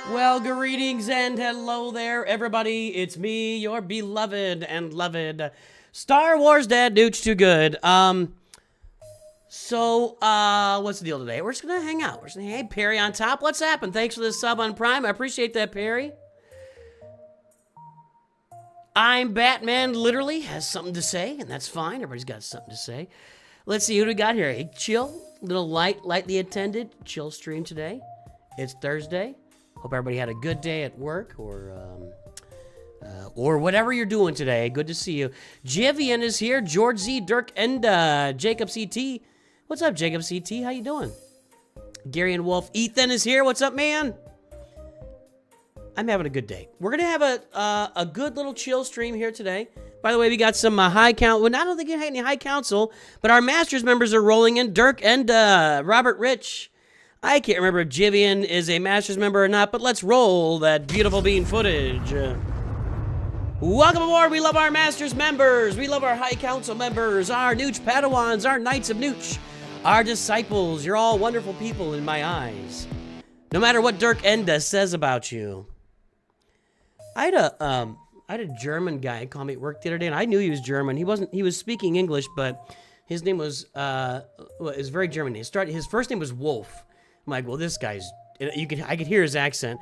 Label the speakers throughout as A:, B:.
A: Well, greetings and hello there, everybody. It's me, your beloved and loved Star Wars dad, NOOCH2GUD. What's the deal today? We're just gonna hang out. We're just gonna, hey, Perry on top. What's happened? Thanks for the sub on Prime. I appreciate that, Perry. I'm Batman literally has something to say, and that's fine. Everybody's got something to say. Let's see who we got here. Hey, chill, little lightly attended, chill stream today. It's Thursday. Hope everybody had a good day at work or whatever you're doing today. Good to see you. Jivian is here. George Z, Dirk, and Jacob CT. What's up, Jacob CT? How you doing? Gary and Wolf. Ethan is here. What's up, man? I'm having a good day. We're gonna have a good little chill stream here today. By the way, we got some high count. Well, I don't think you had any high council, but our Masters members are rolling in. Dirk and Robert Rich. I can't remember if Jivian is a Masters member or not, but let's roll that beautiful bean footage. Welcome aboard. We love our Masters members. We love our High Council members, our Nooch Padawans, our Knights of Nooch, our disciples. You're all wonderful people in my eyes. No matter what Dirk Enda says about you. I had a German guy call me at work the other day, and I knew he was German. He was speaking English, but his name was very German. His first name was Wolf. I'm like, well, this guy's, I could hear his accent.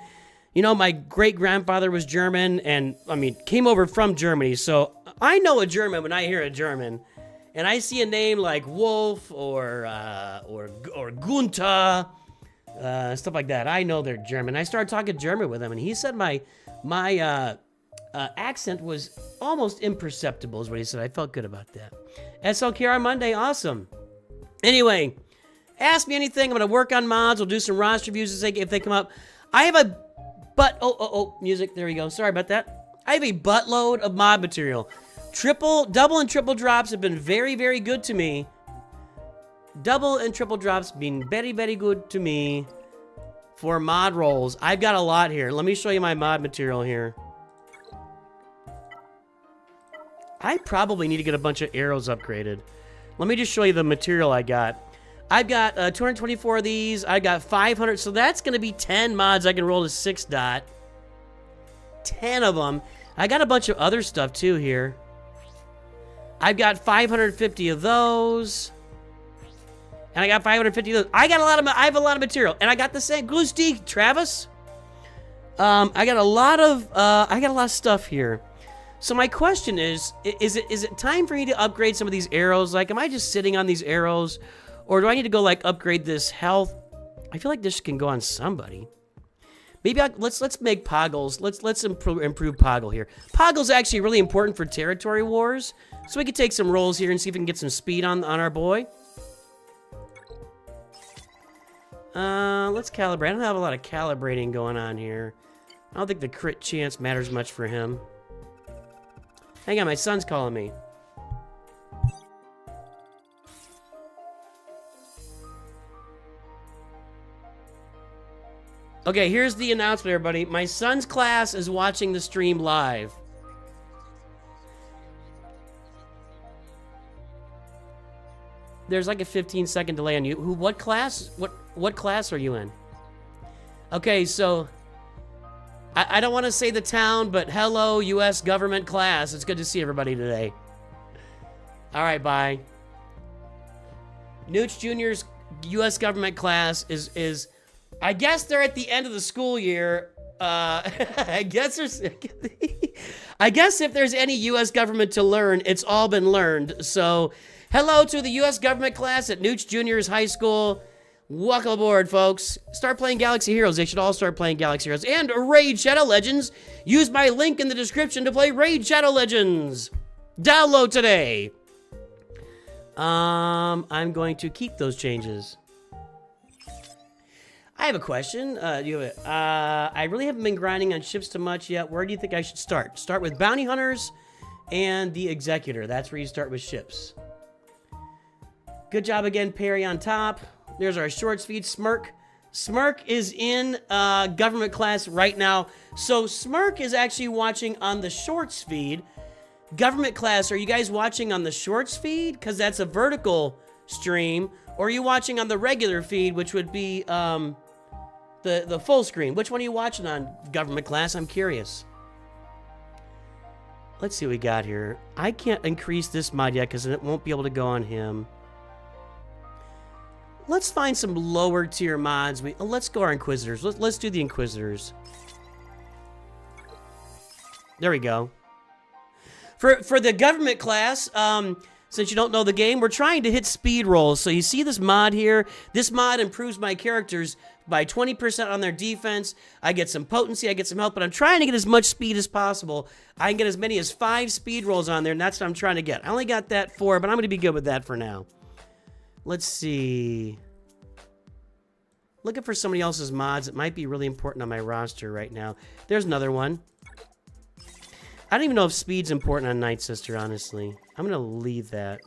A: You know, my great-grandfather was German, and, I mean, came over from Germany, so I know a German when I hear a German. And I see a name like Wolf or Gunther, stuff like that. I know they're German. I started talking German with him, and he said my accent was almost imperceptible, is what he said. I felt good about that. SLKR Monday, awesome. Anyway, ask me anything. I'm going to work on mods. We'll do some roster reviews if they come up. I have a music. There we go. Sorry about that. I have a buttload of mod material. Double and triple drops have been very, very good to me. Double and triple drops been very, very good to me for mod rolls. I've got a lot here. Let me show you my mod material here. I probably need to get a bunch of arrows upgraded. Let me just show you the material I got. I've got 224 of these. I got 500. So that's going to be 10 mods I can roll to 6 dot. 10 of them. I got a bunch of other stuff too here. I've got 550 of those. And I got 550 of those. I have a lot of material. And I got the same. Glusty, Travis. I got a lot of stuff here. So my question is it time for me to upgrade some of these arrows? Like, am I just sitting on these arrows? Or do I need to go, like, upgrade this health? I feel like this can go on somebody. Maybe let's make Poggles. Let's improve Poggle here. Poggle's actually really important for territory wars. So we could take some rolls here and see if we can get some speed on our boy. Let's calibrate. I don't have a lot of calibrating going on here. I don't think the crit chance matters much for him. Hang on, my son's calling me. Okay, here's the announcement, everybody. My son's class is watching the stream live. There's like a 15-second delay on you. What class? What class are you in? Okay, so I don't want to say the town, but hello, U.S. government class. It's good to see everybody today. All right, bye. Nooch Jr.'s U.S. government class is I guess they're at the end of the school year. I guess I guess if there's any U.S. government to learn, it's all been learned. So, hello to the U.S. government class at NOOCH Juniors High School. Welcome aboard, folks. Start playing Galaxy Heroes. They should all start playing Galaxy Heroes. And Raid Shadow Legends. Use my link in the description to play Raid Shadow Legends. Download today. I'm going to keep those changes. I have a question. I really haven't been grinding on ships too much yet. Where do you think I should start? Start with bounty hunters and the executor. That's where you start with ships. Good job again, Perry on top. There's our shorts feed, Smirk. Smirk is in government class right now. So Smirk is actually watching on the shorts feed. Government class, are you guys watching on the shorts feed? Because that's a vertical stream. Or are you watching on the regular feed, which would be the full screen? Which one are you watching on, government class? I'm curious. Let's see what we got here. I can't increase this mod yet because it won't be able to go on him. Let's find some lower tier mods. Let's go our Inquisitors. Let's do the Inquisitors. There we go. For the government class, since you don't know the game, we're trying to hit speed rolls. So you see this mod here? This mod improves my characters by 20% on their defense. I get some potency, I get some health, but I'm trying to get as much speed as possible. I can get as many as 5 speed rolls on there, and that's what I'm trying to get. I only got that 4, but I'm going to be good with that for now. Let's see. Looking for somebody else's mods. It might be really important on my roster right now. There's another one. I don't even know if speed's important on Night Sister, honestly. I'm going to leave that.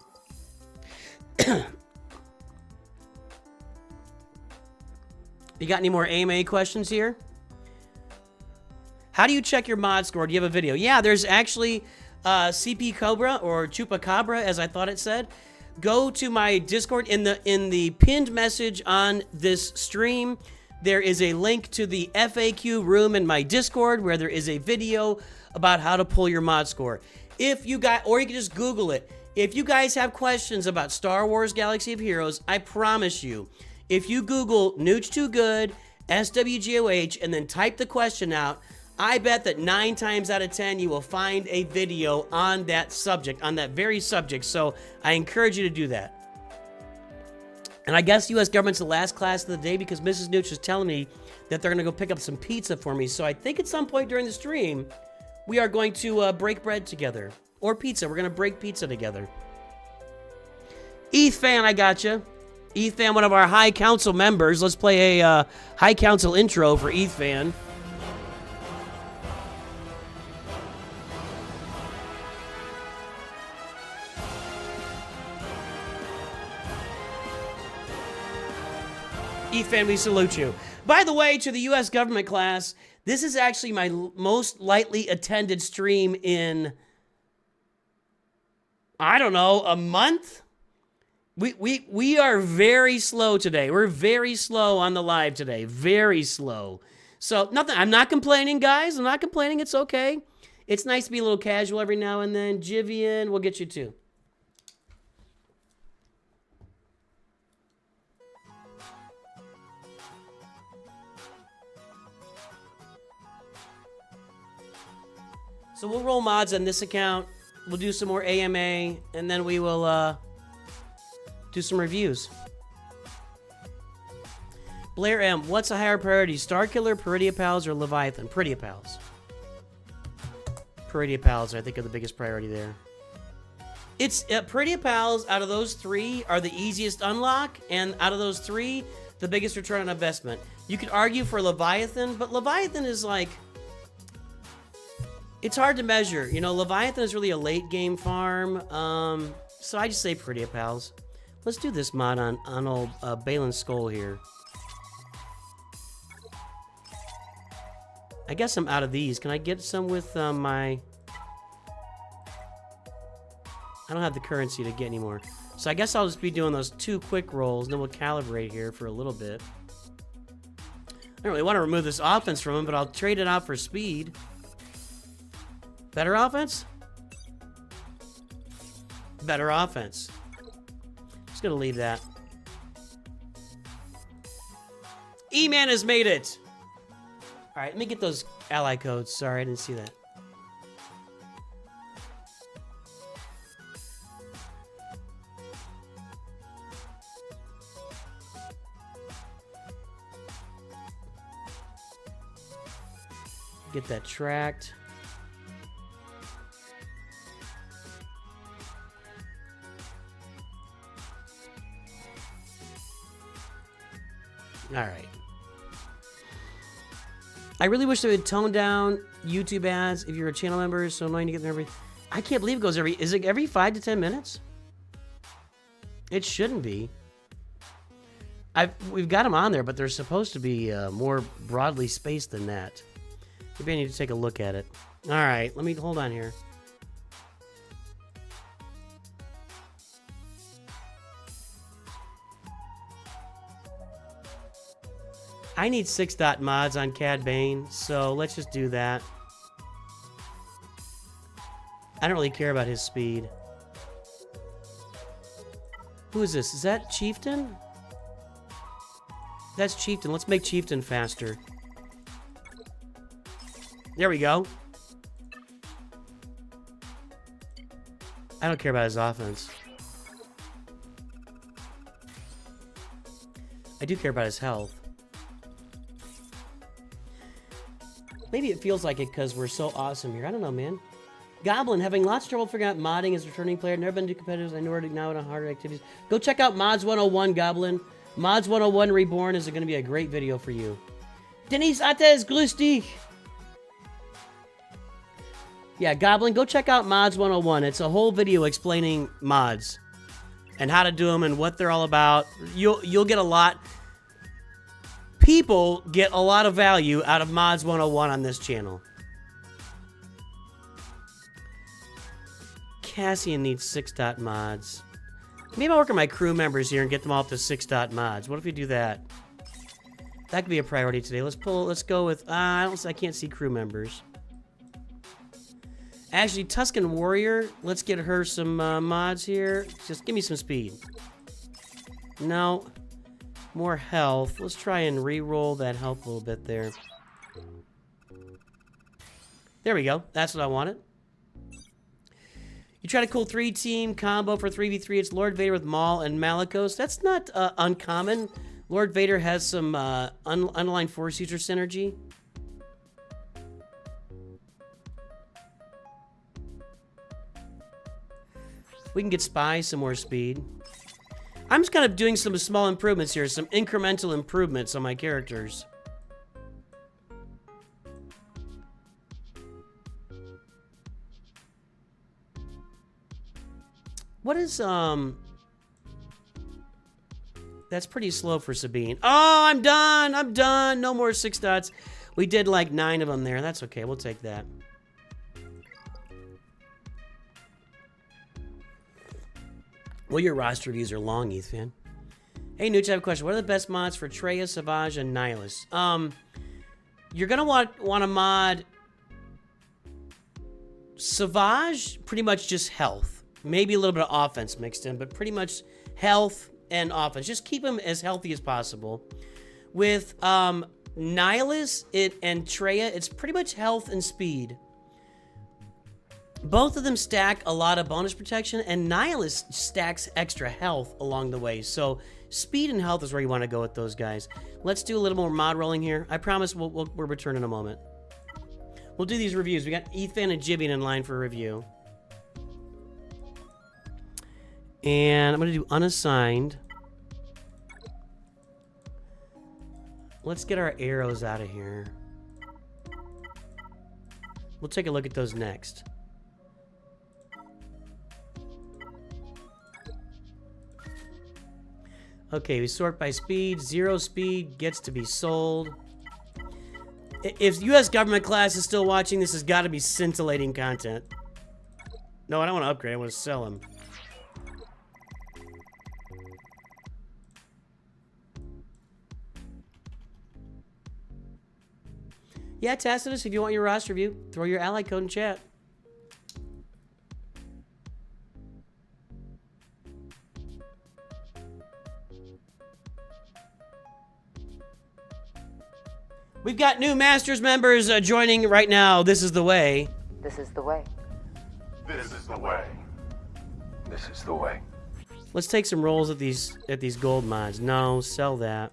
A: You got any more AMA questions here? How do you check your mod score? Do you have a video? Yeah, there's actually CP Cobra, or Chupacabra, as I thought it said. Go to my Discord. In the pinned message on this stream, there is a link to the FAQ room in my Discord where there is a video about how to pull your mod score. If you got, or you can just Google it. If you guys have questions about Star Wars Galaxy of Heroes, I promise you, if you Google NOOCH2GUD, SWGOH, and then type the question out, I bet that 9 times out of 10 you will find a video on that subject, on that very subject. So I encourage you to do that. And I guess U.S. government's the last class of the day because Mrs. Nooch was telling me that they're going to go pick up some pizza for me. So I think at some point during the stream, we are going to break bread together. Or pizza. We're going to break pizza together. Fan, I gotcha. Fan, one of our High Council members. Let's play a High Council intro for Fan. Fan, we salute you. By the way, to the U.S. government class, this is actually my most lightly attended stream in, I don't know, a month? We are very slow today. We're very slow on the live today. Very slow. So, nothing. I'm not complaining, guys. I'm not complaining. It's okay. It's nice to be a little casual every now and then. Jivian, we'll get you too. So we'll roll mods on this account. We'll do some more AMA, and then we will do some reviews. Blair M, what's a higher priority? Starkiller, Peridia Pals, or Leviathan? Peridia Pals. Peridia Pals, I think, are the biggest priority there. It's Peridia Pals, out of those 3, are the easiest unlock, and out of those 3, the biggest return on investment. You could argue for Leviathan, but Leviathan is like, it's hard to measure. You know, Leviathan is really a late game farm. So I just say Peridia Pals. Let's do this mod on old Balin's Skull here. I guess I'm out of these. Can I get some with my... I don't have the currency to get any more. So I guess I'll just be doing those 2 quick rolls, and then we'll calibrate here for a little bit. I don't really want to remove this offense from him, but I'll trade it out for speed. Better offense? Better offense. Just gonna leave that. E-Man has made it! Alright, let me get those ally codes. Sorry, I didn't see that. get that tracked. All right. I really wish they would tone down YouTube ads if you're a channel member. It's so annoying to get them every... I can't believe it goes every... Is it every 5 to 10 minutes? It shouldn't be. We've got them on there, but they're supposed to be more broadly spaced than that. Maybe I need to take a look at it. All right, let me... Hold on here. I need 6-dot mods on Cad Bane, so let's just do that. I don't really care about his speed. Who is this? Is that Chieftain? That's Chieftain. Let's make Chieftain faster. There we go. I don't care about his offense. I do care about his health. Maybe it feels like it because we're so awesome here. I don't know, man. Goblin, having lots of trouble figuring out modding as a returning player. Never been to competitors. I know already now on harder activities. Go check out Mods 101, Goblin. Mods 101 Reborn is going to be a great video for you. Denise Ates, grüß dich. Yeah, Goblin, go check out Mods 101. It's a whole video explaining mods and how to do them and what they're all about. You'll get a lot... People get a lot of value out of Mods 101 on this channel. Cassian needs 6-dot mods. Maybe I'll work on my crew members here and get them all up to 6-dot mods. What if we do that? That could be a priority today. Let's go with... I can't see crew members. Actually, Tuscan Warrior. Let's get her some mods here. Just give me some speed. No. More health. Let's try and re-roll that health a little bit there. There we go. That's what I wanted. You try to cool 3-team combo for 3v3. It's Lord Vader with Maul and Malicos. That's not uncommon. Lord Vader has some underlying force user synergy. We can get Spy some more speed. I'm just kind of doing some small improvements here, some incremental improvements on my characters. What is, that's pretty slow for Sabine. Oh, I'm done. No more 6-dots. We did like 9 of them there. That's okay. We'll take that. Well, your roster reviews are long, Ethan. Hey, Nooch, I have a question. What are the best mods for Traya, Savage, and Nihilus? You're gonna want to mod Savage, pretty much just health. Maybe a little bit of offense mixed in, but pretty much health and offense. Just keep him as healthy as possible. With Nihilus and Traya, it's pretty much health and speed. Both of them stack a lot of bonus protection, and Nihilus stacks extra health along the way. So speed and health is where you want to go with those guys. Let's do a little more mod rolling here. I promise we'll return in a moment. We'll do these reviews. We got Ethan and Jivian in line for a review. And I'm going to do unassigned. Let's get our arrows out of here. We'll take a look at those next. Okay, we sort by speed. 0 speed gets to be sold. If U.S. government class is still watching, this has got to be scintillating content. No, I don't want to upgrade. I want to sell them. Yeah, Tacitus, if you want your roster review, throw your ally code in chat. We've got new Masters members joining right now. This is the way.
B: This is the way.
C: This is the way. This is the way.
A: Let's take some rolls at these gold mods. No, sell that.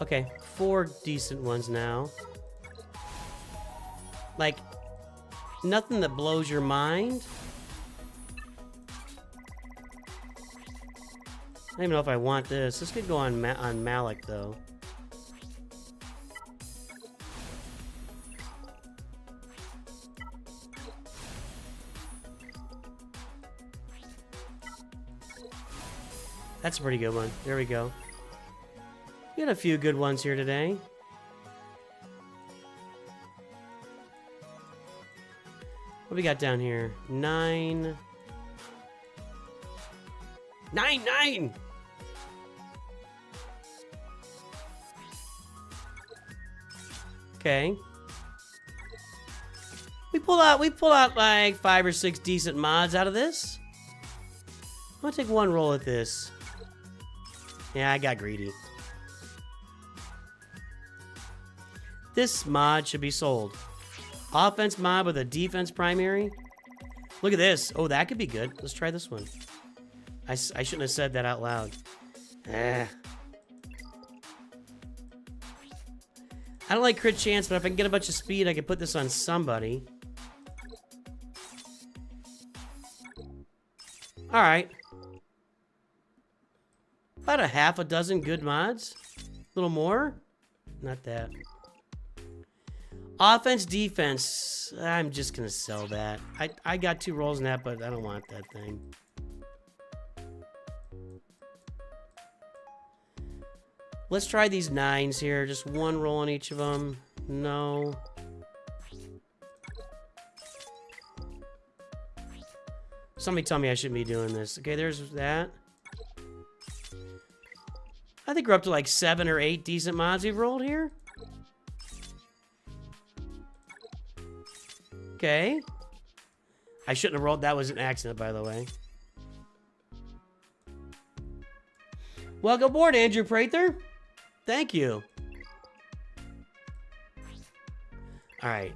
A: Okay, 4 decent ones now. Like, nothing that blows your mind. I don't even know if I want this. This could go on Malik, though. That's a pretty good one. There we go. We got a few good ones here today. What do we got down here? 9. 9. Okay. We pulled out like 5 or 6 decent mods out of this. I'm gonna take one roll at this. Yeah, I got greedy. This mod should be sold. Offense mod with a defense primary. Look at this. Oh, that could be good. Let's try this one. I shouldn't have said that out loud. I don't like crit chance, but if I can get a bunch of speed, I can put this on somebody. Alright. About a half a dozen good mods. A little more. Not that. Offense, defense. I'm just going to sell that. I got 2 rolls in that, but I don't want that thing. Let's try these 9s here. Just 1 roll on each of them. No. Somebody tell me I shouldn't be doing this. Okay, there's that. I think we're up to like 7 or 8 decent mods we've rolled here. Okay. I shouldn't have rolled. That was an accident, by the way. Welcome aboard, Andrew Prather. Thank you. All right.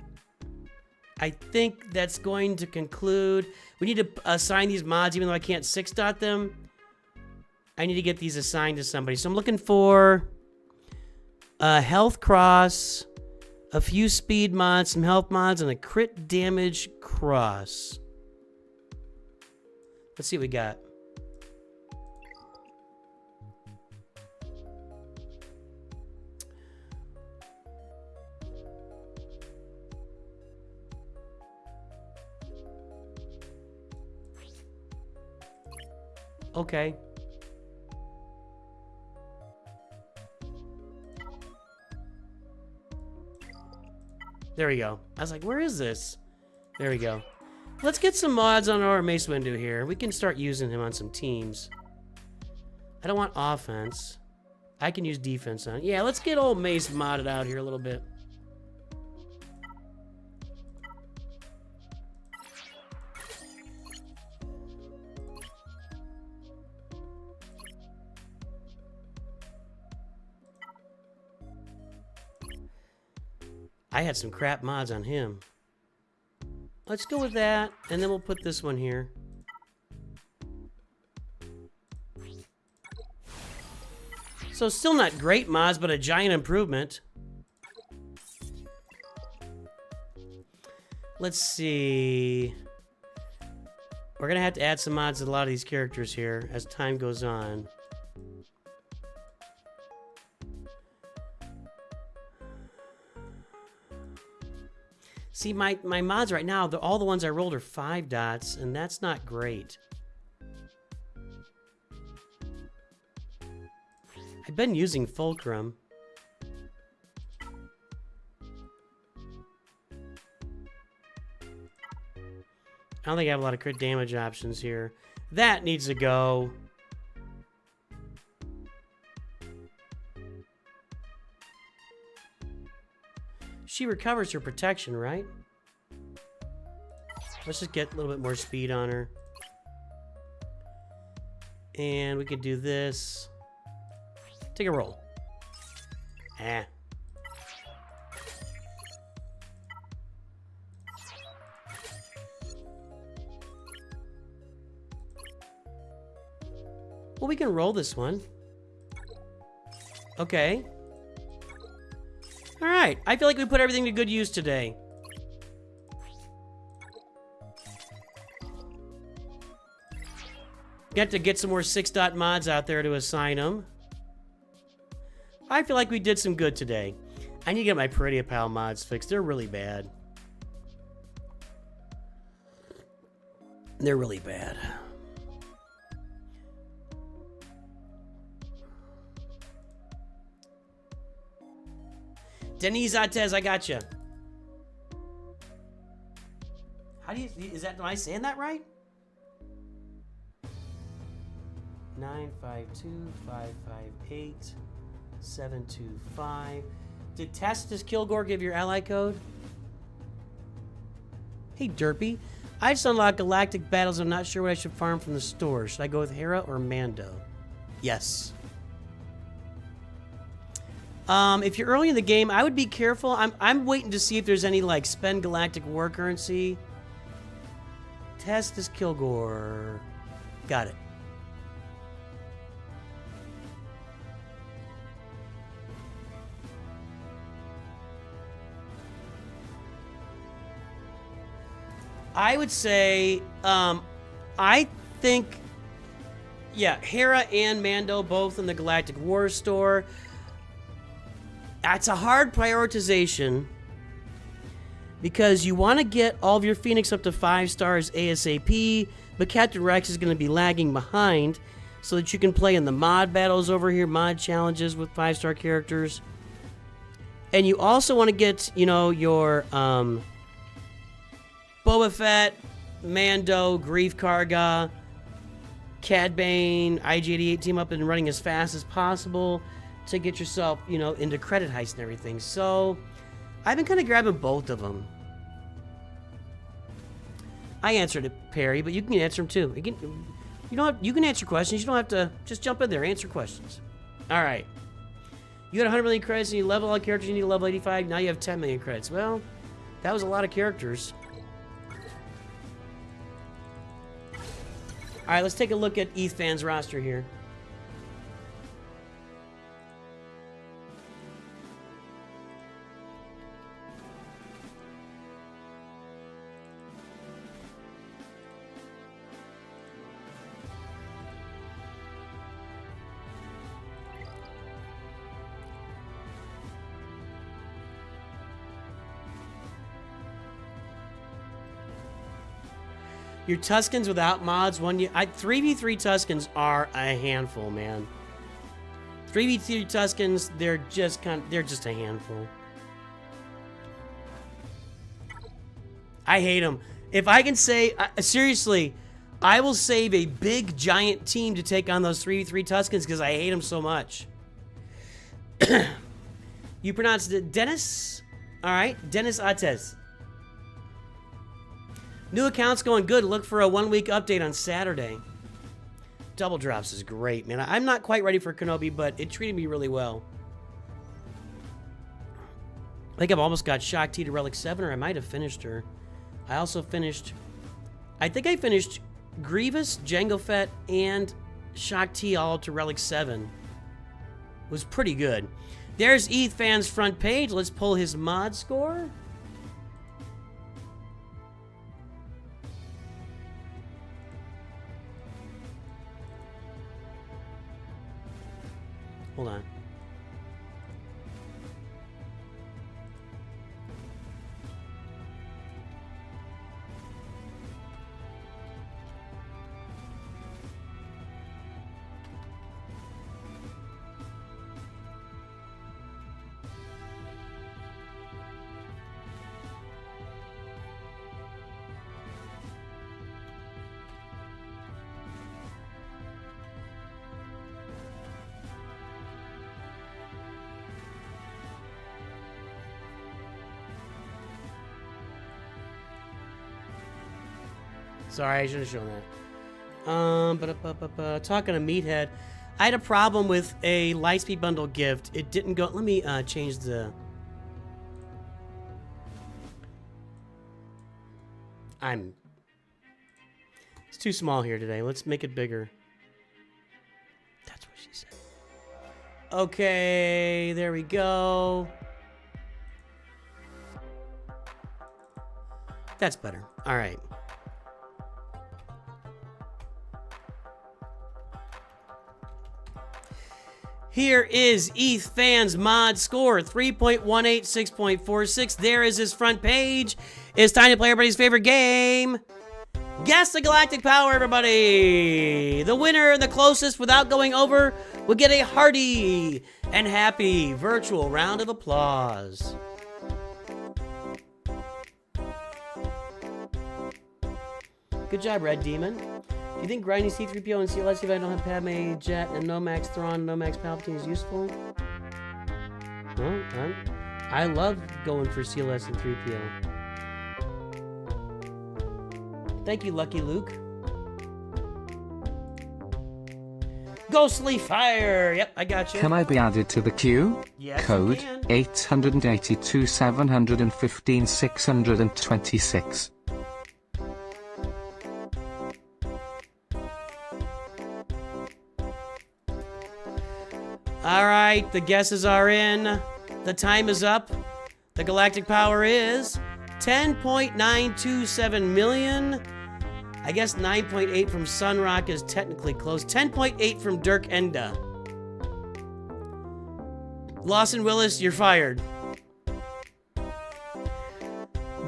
A: I think that's going to conclude. We need to assign these mods, even though I can't 6-dot them. I need to get these assigned to somebody. So I'm looking for a health cross, a few speed mods, some health mods, and a crit damage cross. Let's see what we got. Okay. There we go. I was like, where is this? There we go. Let's get some mods on our Mace Windu here. We can start using him on some teams. I don't want offense. I can use defense on. Yeah, let's get old Mace modded out here a little bit. I had some crap mods on him. Let's go with that, and then we'll put this one here. So still not great mods, but a giant improvement. Let's see. We're gonna have to add some mods to a lot of these characters here as time goes on. See, my mods right now, all the ones I rolled are 5 dots, and that's not great. I've been using Fulcrum. I don't think I have a lot of crit damage options here. That needs to go. She recovers her protection, right? Let's just get a little bit more speed on her. And we could do this. Take a roll. Ah. Well, we can roll this one. Okay. right. I feel like we put everything to good use today. Got to get some more 6-dot mods out there to assign them. I feel like we did some good today. I need to get my Pretty Pal mods fixed. They're really bad. They're really bad. Denise Atez, I gotcha. How do you, is that, am I saying that right? 952-558-725. Did Tacitus Kilgore give your ally code? Hey, Derpy. I just unlocked galactic battles. I'm not sure what I should farm from the store. Should I go with Hera or Mando? Yes. If you're early in the game, I would be careful. I'm waiting to see if there's any, like, spend galactic war currency. Tacitus Kilgore. Got it. I would say, I think, yeah, Hera and Mando both in the Galactic War store. That's a hard prioritization because you want to get all of your Phoenix up to 5 stars ASAP, but Captain Rex is going to be lagging behind so that you can play in the mod battles over here, mod challenges with 5-star characters. And you also want to get, you know, your, Boba Fett, Mando, Grief Karga, Cad Bane, IG-88 team up and running as fast as possible to get yourself, you know, into credit heist and everything. So, I've been kind of grabbing both of them. I answered it, Perry, but you can answer them too. You can answer questions. You don't have to just jump in there, answer questions. All right. You got 100 million credits and you level all characters. You need to level 85. Now you have 10 million credits. Well, that was a lot of characters. All right, let's take a look at ETHFan's roster here. Your Tuskens without mods, 3v3 Tuskens are a handful, man. 3v3 Tuskens, they're just a handful. I hate them. If I can say, seriously, I will save a big giant team to take on those 3v3 Tuskens because I hate them so much. You pronounced it Dennis? All right, Dennis Atez. New account's going good. Look for a 1-week update on Saturday. Double Drops is great, man. I'm not quite ready for Kenobi, but it treated me really well. I think I've almost got Shock T to Relic 7, or I might have finished her. I also finished... I think I finished Grievous, Jango Fett, and Shock T all to Relic 7. It was pretty good. There's ETHFan's front page. Let's pull his mod score. Hold on. Sorry, I should have shown that. Talking to Meathead, I had a problem with a Lightspeed bundle gift. It didn't go. Let me change the. It's too small here today. Let's make it bigger. That's what she said. Okay, there we go. That's better. All right. Here is ETH Fans mod score, 3.186.46. There is his front page. It's time to play everybody's favorite game. Guess the galactic power, everybody. The winner and the closest without going over will get a hearty and happy virtual round of applause. Good job, Red Demon. Do you think grinding C-3PO and CLS if I don't have Padme, Jet, and Nomax Thrawn, Nomax Palpatine is useful? Well, I love going for CLS and 3PO. Thank you, Lucky Luke. Ghostly Fire! Yep, I got you.
D: Can I be added to the queue?
A: Yes,
D: Code
A: you can.
D: 882 715 626.
A: All right, the guesses are in. The time is up. The galactic power is 10.927 million. I guess 9.8 from Sunrock is technically close. 10.8 from Dirk Enda. Lawson Willis, you're fired.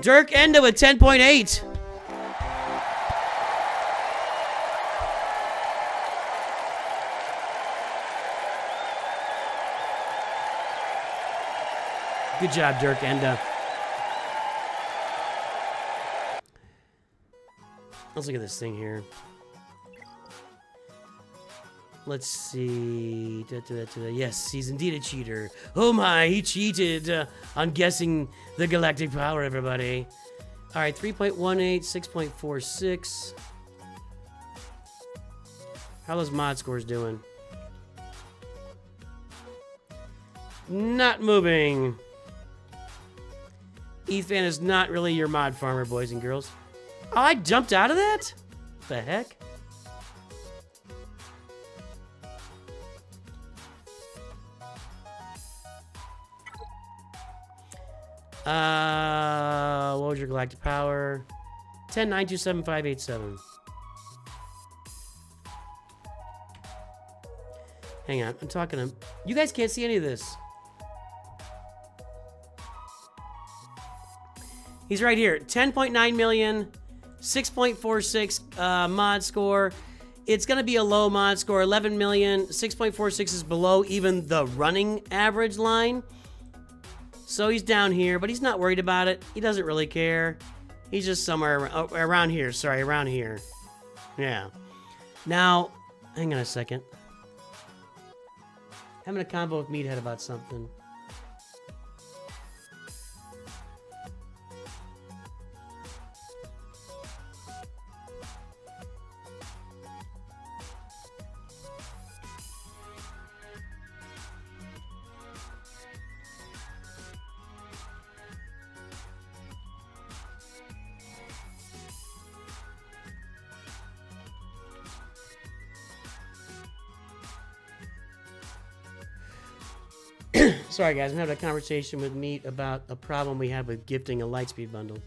A: Dirk Enda with 10.8. Good job, Dirk Enda. Let's look at this thing here. Let's see. Yes, he's indeed a cheater. Oh my, he cheated on guessing the galactic power, everybody. All right, 3.18, 6.46. How are those mod scores doing? Not moving. Ethan is not really your mod farmer, boys and girls. Oh, I jumped out of that? The heck? What was your galactic power? 10.927.587. Hang on, I'm talking to... You guys can't see any of this. He's right here. 10.9 million, 6.46 mod score. It's going to be a low mod score. 11 million, 6.46 is below even the running average line. So he's down here, but he's not worried about it. He doesn't really care. He's just somewhere around here. Sorry, around here. Yeah. Now, hang on a second. Having a convo with Meathead about something. Sorry, guys. I'm having a conversation with Meat about a problem we had with gifting a Lightspeed bundle.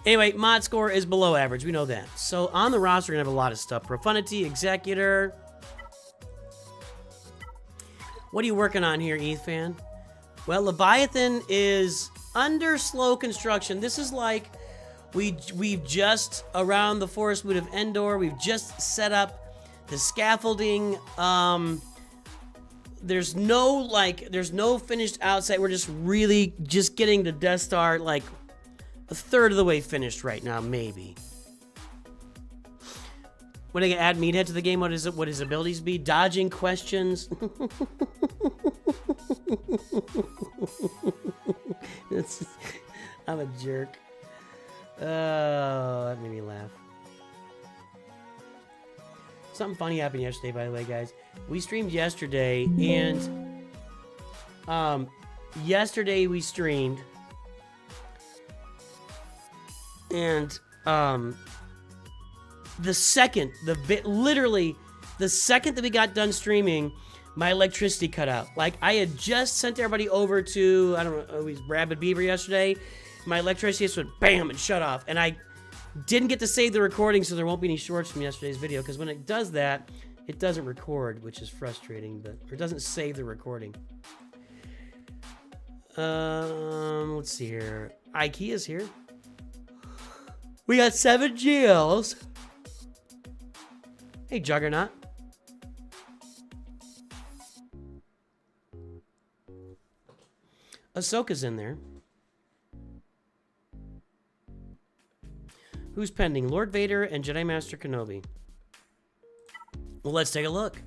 A: Anyway, mod score is below average. We know that. So on the roster, we're going to have a lot of stuff. Profundity, Executor. What are you working on here, Ethan? Well, Leviathan is under slow construction. This is like we've just, around the Forest Moon of Endor, we've just set up the scaffolding. There's no finished outside. We're just really just getting the Death Star like a third of the way finished right now, maybe. When I can add Meathead to the game, what is it? What his abilities be? Dodging questions. I'm a jerk. Oh, that made me laugh. Something funny happened yesterday, by the way, guys. We streamed yesterday, and yesterday we streamed, and literally, the second that we got done streaming, my electricity cut out. Like, I had just sent everybody over to, I don't know, Rabid Beaver yesterday. My electricity just went bam and shut off. And I didn't get to save the recording, so there won't be any shorts from yesterday's video, because when it does that, it doesn't record, which is frustrating, but or it doesn't save the recording. Let's see here. IKEA's here. We got 7 GLs. Hey, Juggernaut. Ahsoka's in there. Who's pending? Lord Vader and Jedi Master Kenobi. Well, let's take a look.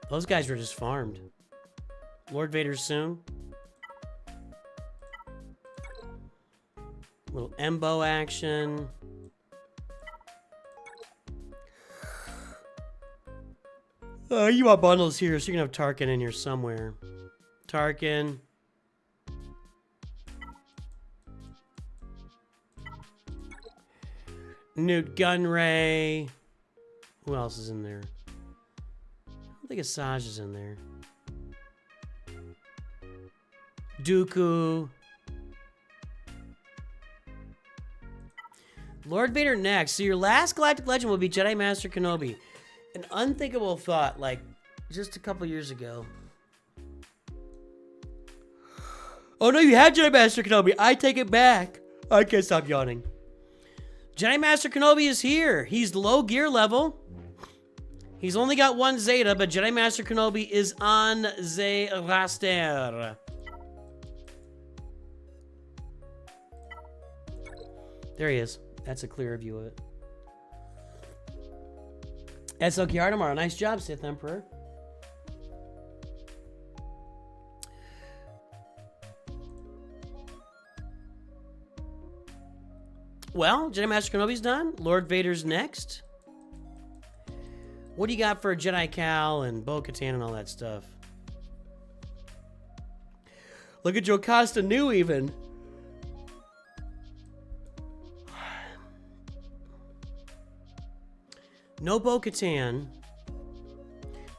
A: Those guys were just farmed. Lord Vader soon. Little Embo action. You want bundles here, so you're gonna have Tarkin in here somewhere. Tarkin. Newt Gunray. Who else is in there? I don't think Asajj is in there. Dooku. Lord Vader next. So your last Galactic Legend will be Jedi Master Kenobi. An unthinkable thought, like, just a couple years ago. Oh no, you had Jedi Master Kenobi. I take it back. I can't stop yawning. Jedi Master Kenobi is here. He's low gear level. He's only got 1 Zeta, but Jedi Master Kenobi is on the roster. There he is. That's a clearer view of it. SLKR tomorrow. Nice job, Sith Emperor. Well, Jedi Master Kenobi's done. Lord Vader's next. What do you got for Jedi Cal and Bo-Katan and all that stuff? Look at Jocasta Nu even. No Bo-Katan.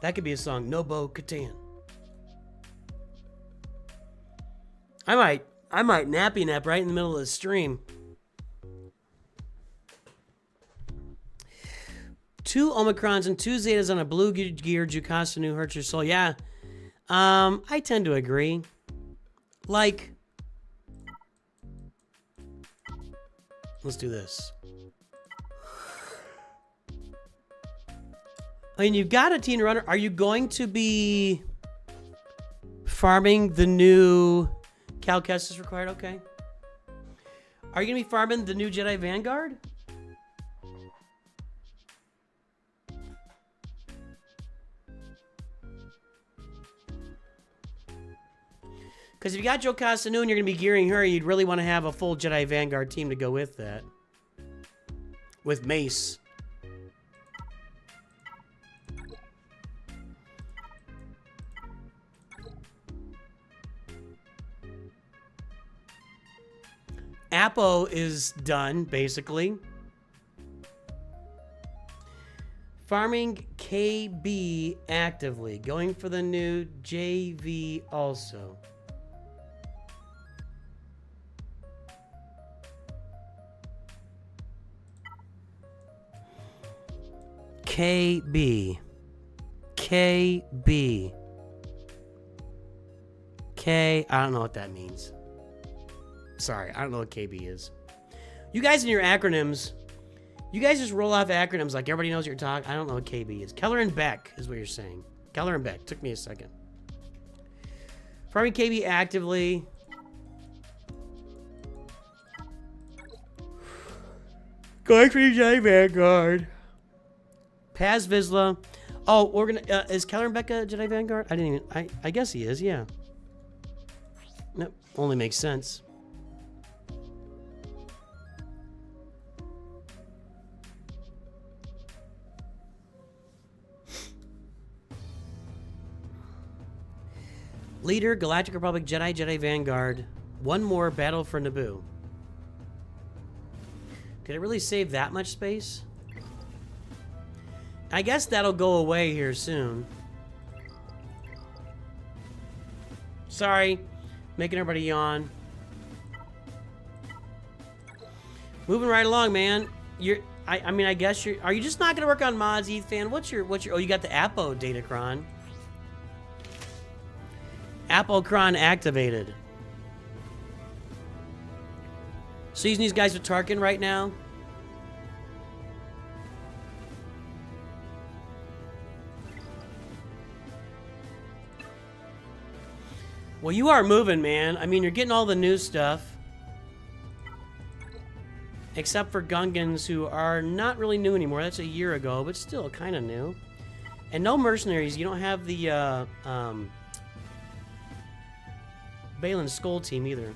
A: That could be a song. No Bo-Katan. I might nappy nap right in the middle of the stream. 2 Omicrons and 2 Zetas on a blue gear Jocasta Nu hurts your soul. Yeah. I tend to agree. Like, let's do this. I mean, you've got a teen runner. Are you going to be farming the new Cal Kestis required? Okay. Are you going to be farming the new Jedi Vanguard? Because if you got Jocasta Nu and you're going to be gearing her, you'd really want to have a full Jedi Vanguard team to go with that. With Mace. Apo is done, basically. Farming KB actively. Going for the new JV also. KB. KB. K. I don't know what that means. Sorry, I don't know what KB is. You guys in your acronyms, you guys just roll off acronyms like everybody knows what you're talking. I don't know what KB is. Keller and Beck is what you're saying. Keller and Beck. Took me a second. Farming KB actively. Going for Jedi Vanguard. Paz Vizsla. Oh, we're gonna. Is Keller and Beck a Jedi Vanguard? I didn't even. I guess he is. Yeah. Nope. Only makes sense. Leader, Galactic Republic, Jedi, Jedi Vanguard. One more, Battle for Naboo. Did it really save that much space? I guess that'll go away here soon. Sorry, making everybody yawn. Moving right along, man. I mean, I guess are you just not gonna work on mods, Ethan? What's your, oh, you got the Apo Datacron. Apocron activated. So using these guys with Tarkin right now. Well, you are moving, man. I mean, you're getting all the new stuff. Except for Gungans, who are not really new anymore. That's a year ago, but still kind of new. And no mercenaries. You don't have the Balin's Skull team either.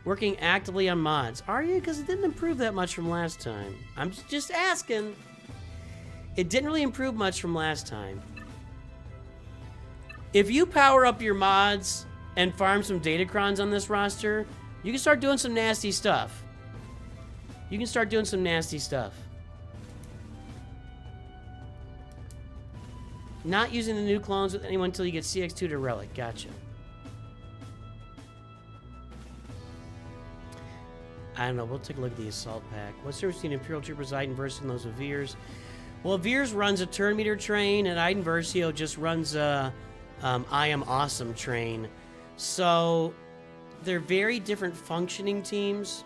A: Working actively on mods. Are you? Because it didn't improve that much from last time. I'm just asking. It didn't really improve much from last time. If you power up your mods and farm some Datacrons on this roster, you can start doing some nasty stuff. You can start doing some nasty stuff. Not using the new clones with anyone until you get CX2 to Relic. Gotcha. I don't know. We'll take a look at the Assault Pack. What's the difference between Imperial Troopers, Iden Versio, and those of Veers? Well, Veers runs a turn meter train, and Iden Versio just runs a I Am Awesome train. So they're very different functioning teams.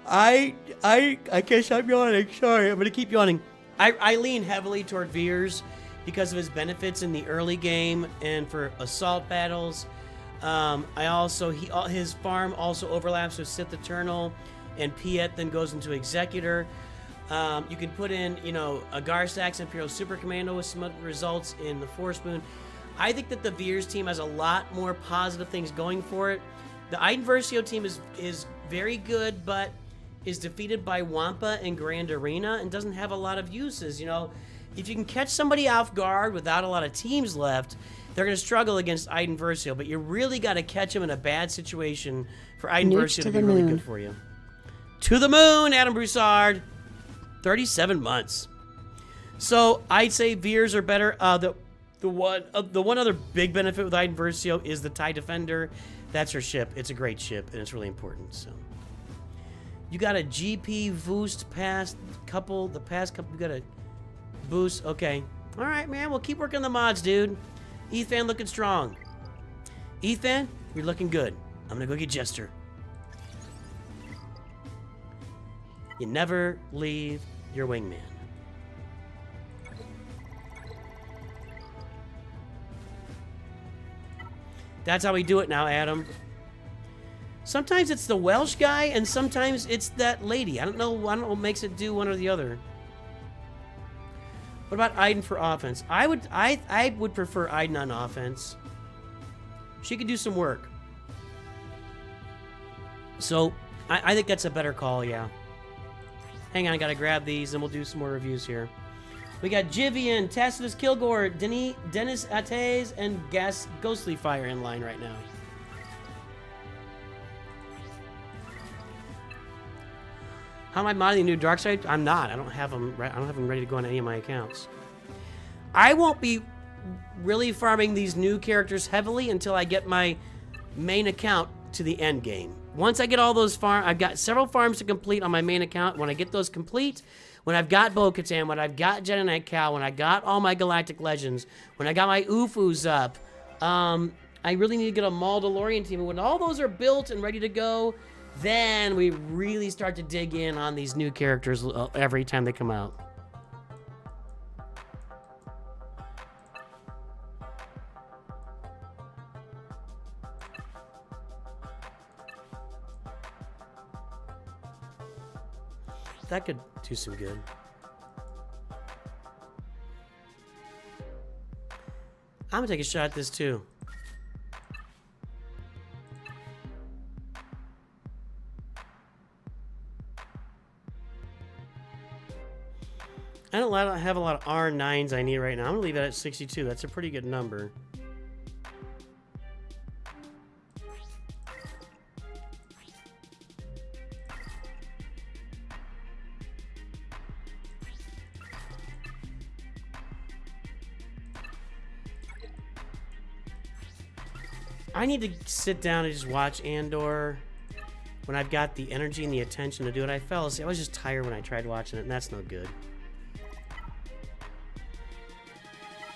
A: I guess I'm yawning. Sorry, I'm gonna keep yawning. I lean heavily toward Veers because of his benefits in the early game and for assault battles. I also his farm also overlaps with Sith Eternal, and Piet then goes into Executor. You can put in, you know, a Garsax Imperial Super Commando with some results in the Force Moon. I think that the Veers team has a lot more positive things going for it. The Iden Versio team is very good, but is defeated by Wampa and Grand Arena and doesn't have a lot of uses. You know, if you can catch somebody off guard without a lot of teams left, they're going to struggle against Iden Versio, but you really got to catch them in a bad situation for Iden Versio to be really good for you. To the moon, Adam Broussard. 37 months. So I'd say Veers are better. The one other big benefit with Iden Versio is the TIE Defender. That's her ship. It's a great ship, and it's really important. So you got a GP boost past couple. The past couple, you got a boost. Okay. All right, man. We'll keep working the mods, dude. Ethan looking strong. Ethan, you're looking good. I'm gonna go get Jester. You never leave your wingman. That's how we do it now, Adam. Sometimes it's the Welsh guy, and sometimes it's that lady. I don't know what makes it do one or the other. What about Iden for offense? I would prefer Iden on offense. She could do some work. So I think that's a better call, yeah. Hang on, I gotta grab these and we'll do some more reviews here. We got Jivian, Tacitus Kilgore, Dennis Ates, and Ghostly Fire in line right now. How am I modding the new dark side? I'm not. I don't have them ready to go on any of my accounts. I won't be really farming these new characters heavily until I get my main account to the end game. Once I get all those I've got several farms to complete on my main account. When I get those complete, when I've got Bo-Katan, when I've got Jedi Knight Cal, when I got all my Galactic Legends, when I got my UFUs up, I really need to get a Mandalorian team. And when all those are built and ready to go, then we really start to dig in on these new characters every time they come out. That could do some good. I'm gonna take a shot at this too. I don't have a lot of R9s I need right now. I'm gonna leave that at 62. That's a pretty good number. I need to sit down and just watch Andor when I've got the energy and the attention to do it. I fell asleep. I was just tired when I tried watching it, and that's no good.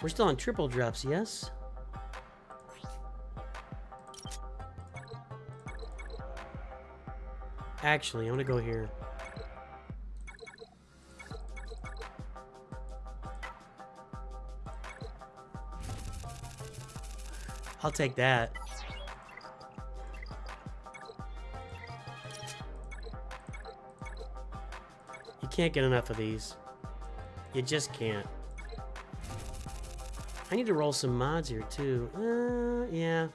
A: We're still on triple drops, yes? Actually, I'm gonna go here. I'll take that. You can't get enough of these. You just can't. I need to roll some mods here, too. Yeah.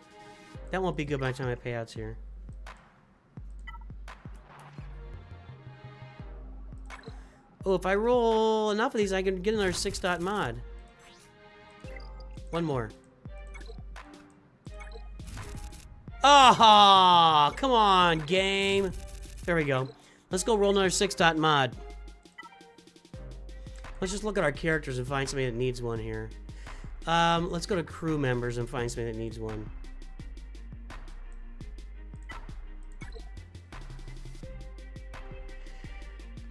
A: That won't be good by the time I pay outs here. Oh, if I roll enough of these, I can get another 6-dot mod. One more. Oh, come on, game. There we go. Let's go roll another 6-dot mod. Let's just look at our characters and find somebody that needs one here. Let's go to crew members and find somebody that needs one.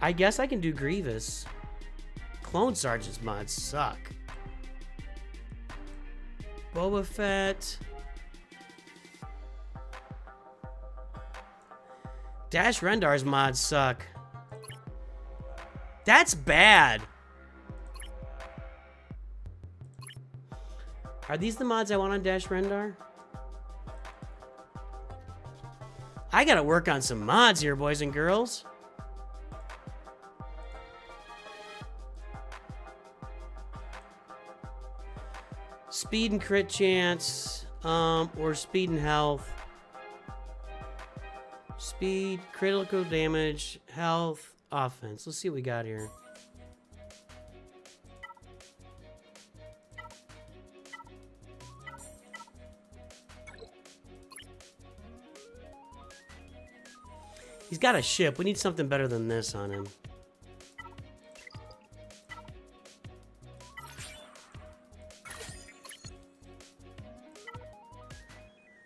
A: I guess I can do Grievous. Clone Sergeant's mods suck. Boba Fett. Dash Rendar's mods suck. That's bad. Are these the mods I want on Dash Rendar? I gotta work on some mods here, boys and girls. Speed and crit chance, or speed and health. Speed, critical damage, health, offense. Let's see what we got here. He's got a ship. We need something better than this on him.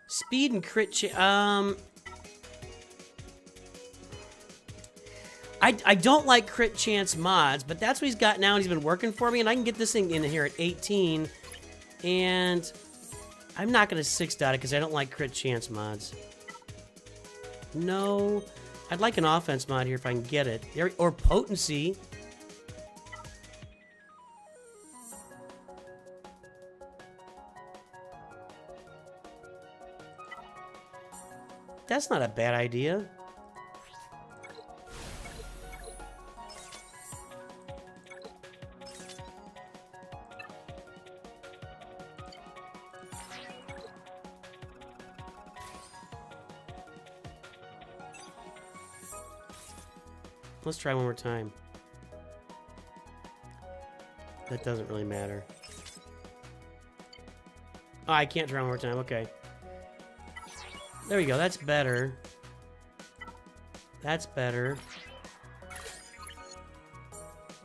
A: Speed and crit I don't like crit chance mods, but that's what he's got now, and he's been working for me, and I can get this thing in here at 18, and I'm not going to 6-dot it because I don't like crit chance mods. No. I'd like an offense mod here if I can get it. Or potency. That's not a bad idea. Let's try one more time. That doesn't really matter. Oh, I can't try one more time. Okay. There we go. That's better. That's better.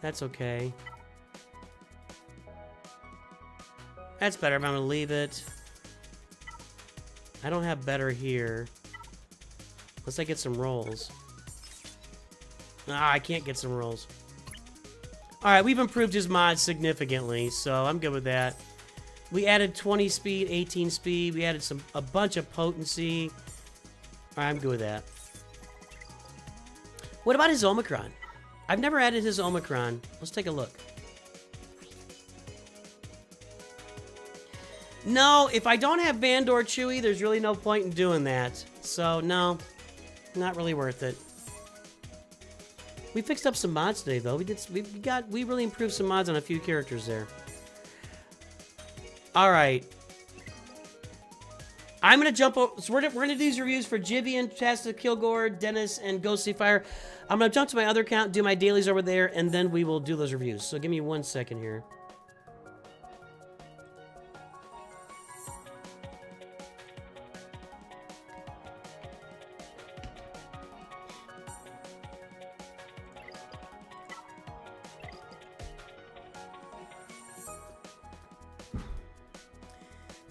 A: That's okay. That's better. I'm going to leave it. I don't have better here. Unless I get some rolls. Ah, I can't get some rolls. Alright, we've improved his mod significantly, so I'm good with that. We added 20 speed, 18 speed. We added a bunch of potency. Alright, I'm good with that. What about his Omicron? I've never added his Omicron. Let's take a look. No, if I don't have Vandor Chewie, there's really no point in doing that. So, no. Not really worth it. We fixed up some mods today, though. We really improved some mods on a few characters there. All right. I'm gonna jump over. So we're gonna do these reviews for Jivian, Tacitus Kilgore, Dennis, and Ghostly Fire. I'm gonna jump to my other account, do my dailies over there, and then we will do those reviews. So give me 1 second here.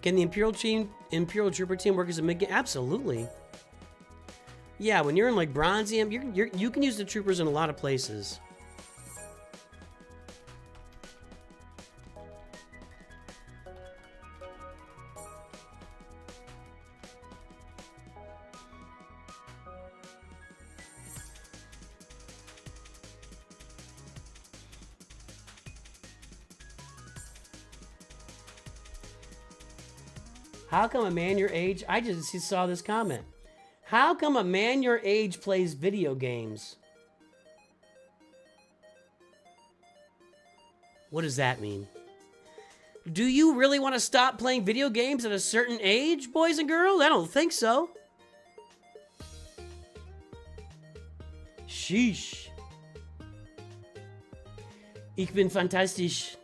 A: Can the Imperial Trooper team work as a mid-game? Absolutely. Yeah, when you're in like Bronzium, you can use the troopers in a lot of places. How come a man your age? I just saw this comment. How come a man your age plays video games? What does that mean? Do you really want to stop playing video games at a certain age, boys and girls? I don't think so. Sheesh. Ich bin fantastisch.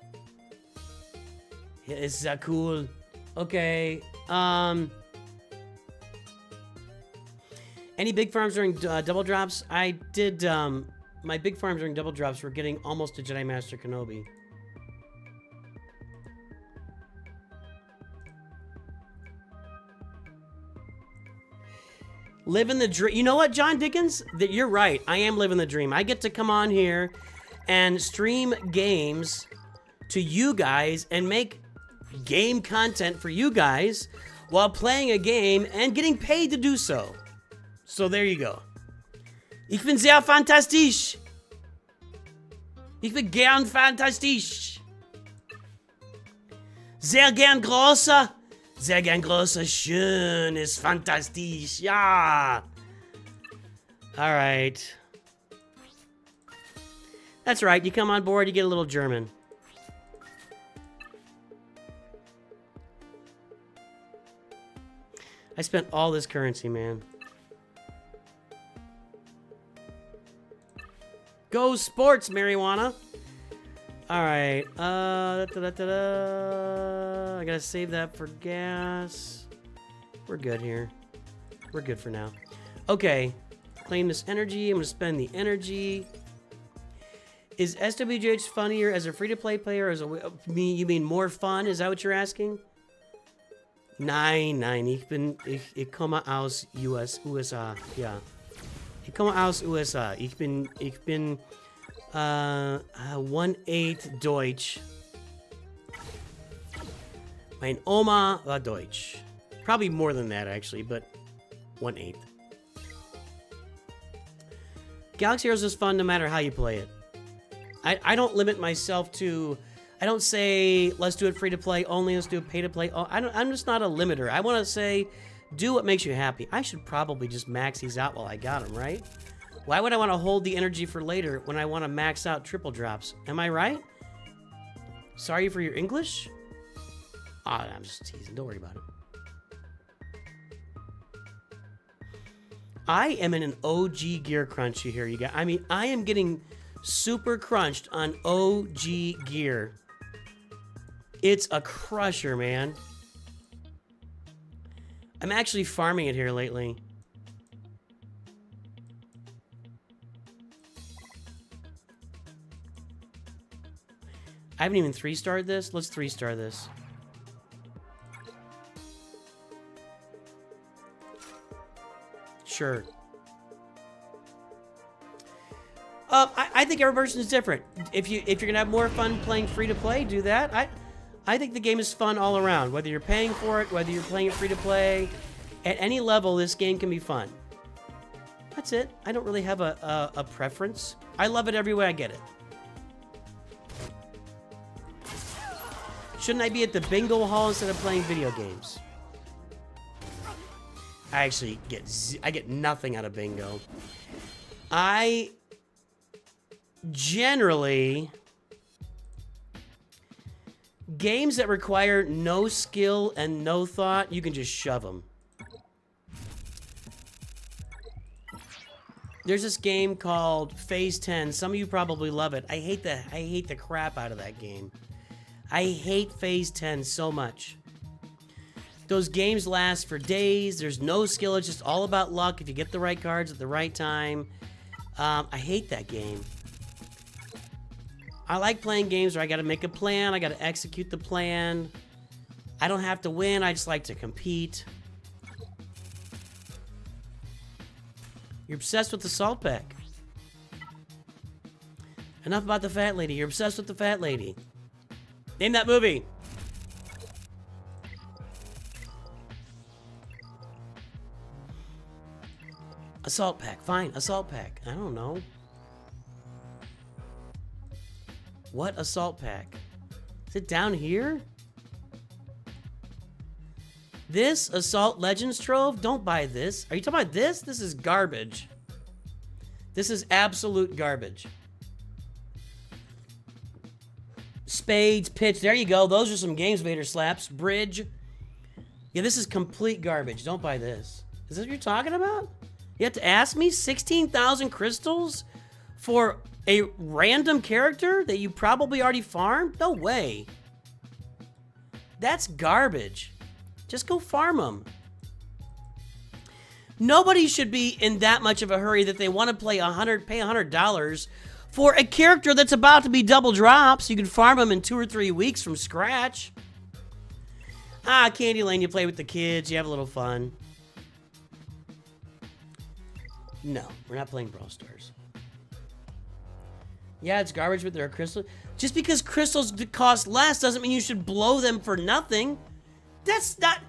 A: It's so cool. Okay. Any big farms during double drops? I did, my big farms during double drops were getting almost to Jedi Master Kenobi. Living the dream. You know what, John Dickens? That you're right. I am living the dream. I get to come on here and stream games to you guys and make game content for you guys while playing a game and getting paid to do so. So there you go. Ich bin sehr fantastisch. Ich bin gern fantastisch. Sehr gern großer. Sehr gern großer. Schön ist fantastisch. Ja. All right. That's right. You come on board, you get a little German. I spent all this currency, man. Go sports, marijuana. All right. I gotta save that for gas. We're good here. We're good for now. Okay. Claim this energy. I'm gonna spend the energy. Is SWJH funnier as a free-to-play player? As a you mean more fun? Is that what you're asking? Nein. Ich komme aus USA. Ja. Ich komme aus USA. Ich bin 1/8 Deutsch. Mein Oma war Deutsch. Probably more than that, actually, but 1/8. Galaxy Heroes is fun no matter how you play it. I don't limit myself to... I don't say, let's do it free to play only, let's do it pay to play. I'm just not a limiter. I want to say, do what makes you happy. I should probably just max these out while I got them, right? Why would I want to hold the energy for later when I want to max out triple drops? Am I right? Sorry for your English? I'm just teasing. Don't worry about it. I am in an OG gear crunch here, you guys. I mean, I am getting super crunched on OG gear. It's a crusher, man. I'm actually farming it here lately. I haven't even 3-starred this. Let's 3-star this. Sure. I think every person is different. If you're gonna have more fun playing free to play, do that. I think the game is fun all around. Whether you're paying for it, whether you're playing it free to play, at any level, this game can be fun. That's it. I don't really have a preference. I love it every way I get it. Shouldn't I be at the bingo hall instead of playing video games? I actually get nothing out of bingo. I generally... Games that require no skill and no thought, you can just shove them. There's this game called Phase 10. Some of you probably love it. I hate the crap out of that game. I hate Phase 10 so much. Those games last for days. There's no skill. It's just all about luck if you get the right cards at the right time. I hate that game. I like playing games where I got to make a plan. I got to execute the plan. I don't have to win. I just like to compete. You're obsessed with the salt pack. Enough about the fat lady. You're obsessed with the fat lady. Name that movie. Assault pack. Fine. Assault pack. I don't know. What assault pack? Is it down here? This Assault Legends Trove? Don't buy this. Are you talking about this? This is garbage. This is absolute garbage. Spades, pitch. There you go. Those are some Games Vader slaps. Bridge. Yeah, this is complete garbage. Don't buy this. Is this what you're talking about? You have to ask me 16,000 crystals for a random character that you probably already farmed? No way. That's garbage. Just go farm them. Nobody should be in that much of a hurry that they want to pay $100 for a character that's about to be double drops. You can farm them in 2 or 3 weeks from scratch. Candy Lane, you play with the kids, you have a little fun. No, we're not playing Brawl Stars. Yeah, it's garbage, but there are crystals. Just because crystals cost less doesn't mean you should blow them for nothing. That's not...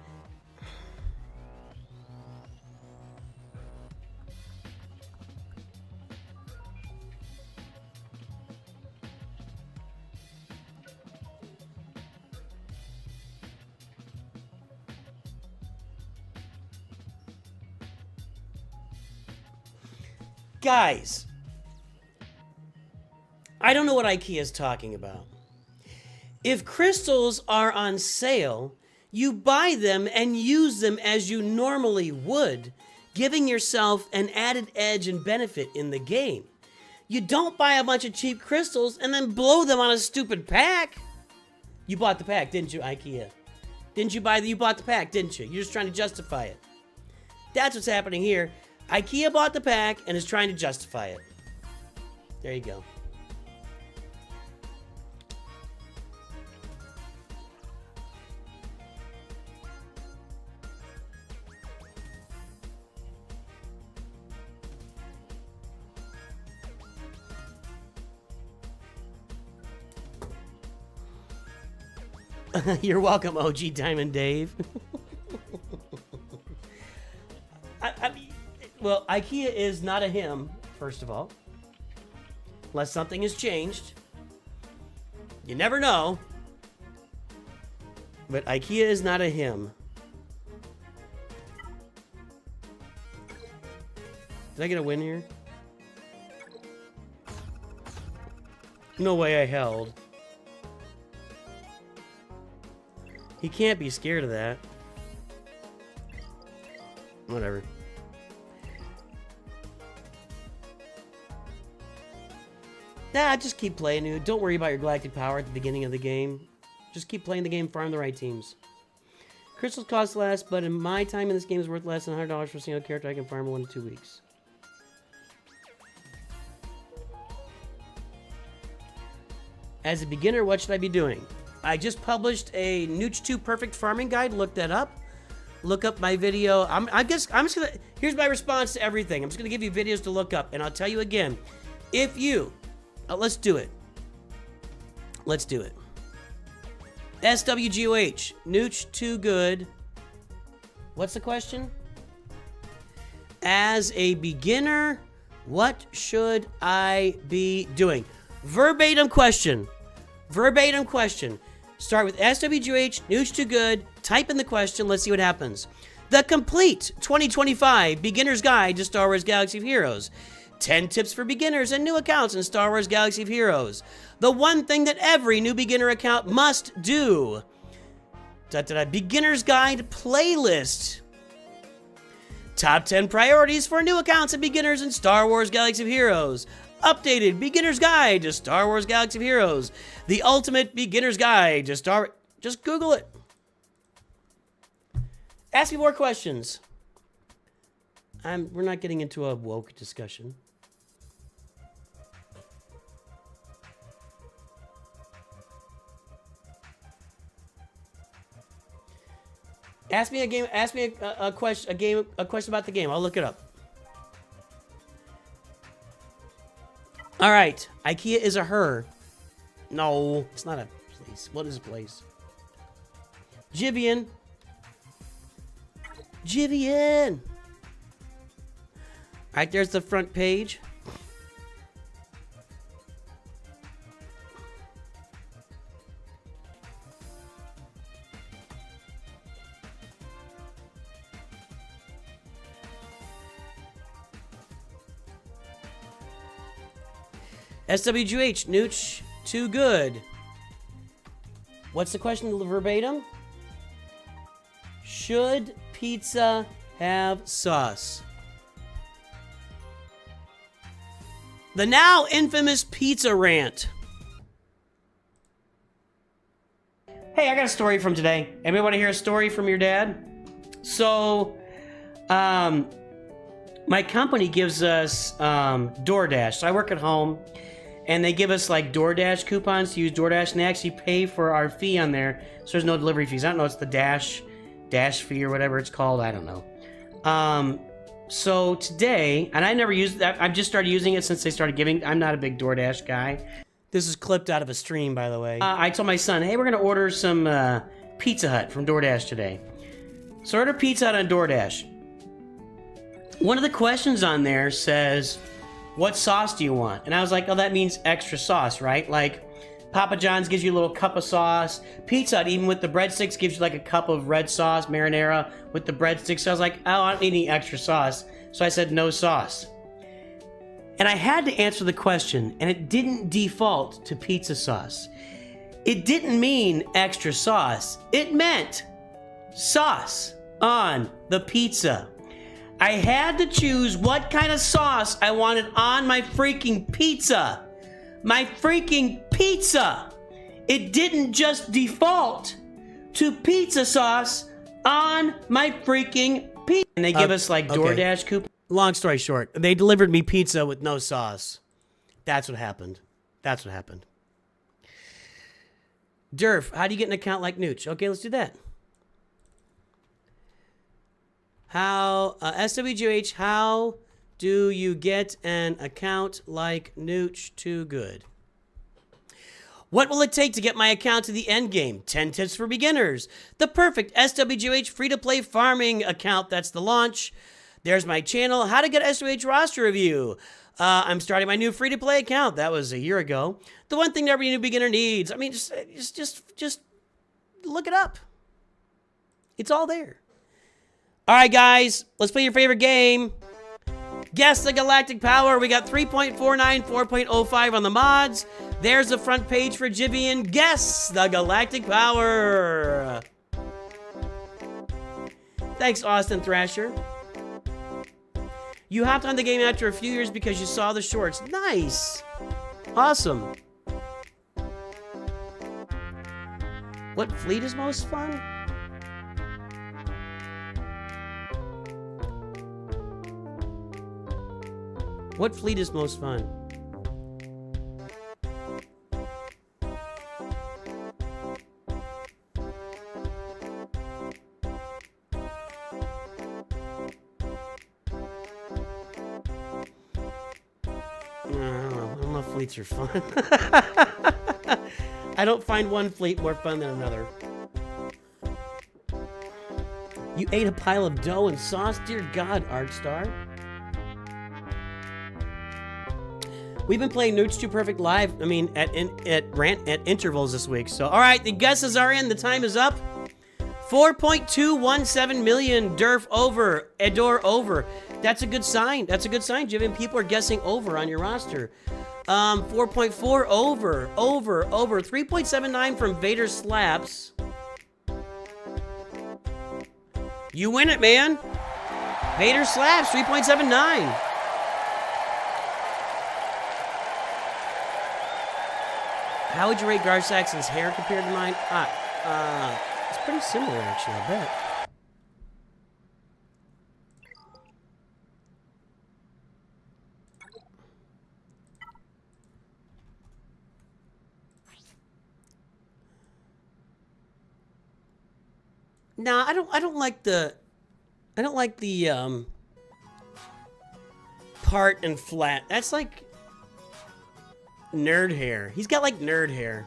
A: Guys, I don't know what IKEA is talking about. If crystals are on sale, you buy them and use them as you normally would, giving yourself an added edge and benefit in the game. You don't buy a bunch of cheap crystals and then blow them on a stupid pack. You bought the pack, didn't you, IKEA? Didn't you you bought the pack, didn't you? You're just trying to justify it. That's what's happening here. IKEA bought the pack and is trying to justify it. There you go. You're welcome, OG Diamond Dave. I mean, well, IKEA is not a him, first of all. Unless something has changed. You never know. But IKEA is not a him. Did I get a win here? No way I held. He can't be scared of that. Whatever. Nah, just keep playing, dude. Don't worry about your galactic power at the beginning of the game. Just keep playing the game, farm the right teams. Crystals cost less, but in my time in this game is worth less than $100 for a single character I can farm in 1 to 2 weeks. As a beginner, what should I be doing? I just published a NOOCH2 Perfect Farming Guide. Look that up. Look up my video. I'm just gonna... Here's my response to everything. I'm just gonna give you videos to look up. And I'll tell you again. If you... let's do it. Let's do it. SWGOH. NOOCH2GUD. What's the question? As a beginner, what should I be doing? Verbatim question. Verbatim question. Start with SWGH, NOOCH2GUD, type in the question, let's see what happens. The complete 2025 Beginner's Guide to Star Wars Galaxy of Heroes. 10 tips for beginners and new accounts in Star Wars Galaxy of Heroes. The one thing that every new beginner account must do. Beginner's Guide playlist. Top 10 priorities for new accounts and beginners in Star Wars Galaxy of Heroes. Updated Beginner's Guide to Star Wars Galaxy of Heroes. The ultimate Beginner's Guide to Star... Just Google it. Ask me more questions. We're not getting into a woke discussion. Ask me a game. Ask me a question. A question about the game. I'll look it up. All right. IKEA is a her. No, it's not a place. What is a place? Jivian. Jivian. All right, there's the front page. SWGH, Nooch, too good. What's the question verbatim? Should pizza have sauce? The now infamous pizza rant. Hey, I got a story from today. Anybody want to hear a story from your dad? So, my company gives us DoorDash. So I work at home. And they give us like DoorDash coupons to use DoorDash, and they actually pay for our fee on there, so there's no delivery fees. I don't know, it's the dash fee or whatever it's called. I don't know. So today, and I never used that. I've just started using it since they started giving. I'm not a big DoorDash guy. This is clipped out of a stream, by the way. I told my son, hey, we're gonna order some Pizza Hut from DoorDash today. So I ordered Pizza Hut on DoorDash. One of the questions on there says, what sauce do you want? And I was like, oh, that means extra sauce, right? Like, Papa John's gives you a little cup of sauce. Pizza Hut, even with the breadsticks, gives you like a cup of red sauce, marinara, with the breadsticks. So I was like, oh, I don't need any extra sauce. So I said, no sauce. And I had to answer the question, and it didn't default to pizza sauce. It didn't mean extra sauce. It meant sauce on the pizza. I had to choose what kind of sauce I wanted on my freaking pizza. My freaking pizza. It didn't just default to pizza sauce on my freaking pizza. And they give us like DoorDash coupons. Long story short, they delivered me pizza with no sauce. That's what happened. That's what happened. Durf, how do you get an account like Nooch? Okay, let's do that. How, SWGH, how do you get an account like Nooch2GUD? What will it take to get my account to the end game? 10 tips for beginners. The perfect SWGH free-to-play farming account. That's the launch. There's my channel. How to get SWH roster review. I'm starting my new free-to-play account. That was a year ago. The one thing every new beginner needs. I mean, just look it up. It's all there. All right, guys, let's play your favorite game. Guess the galactic power. We got 3.49, 4.05 on the mods. There's the front page for Jivian. Guess the galactic power. Thanks, Austin Thrasher. You hopped on the game after a few years because you saw the shorts. Nice. Awesome. What fleet is most fun? What fleet is most fun? I don't know if fleets are fun. I don't find one fleet more fun than another. You ate a pile of dough and sauce? Dear God, Artstar. We've been playing Nooch2 Perfect live, I mean, at intervals this week. So, all right, the guesses are in. The time is up. 4.217 million. Durf over. Edor over. That's a good sign. That's a good sign, Jivian. People are guessing over on your roster. 4.4 over. 3.79 from Vader Slaps. You win it, man. Vader Slaps, 3.79. How would you rate Garsaxon's hair compared to mine? It's pretty similar, actually, I bet. Nah, I don't like the part and flat. That's like nerd hair. He's got like nerd hair.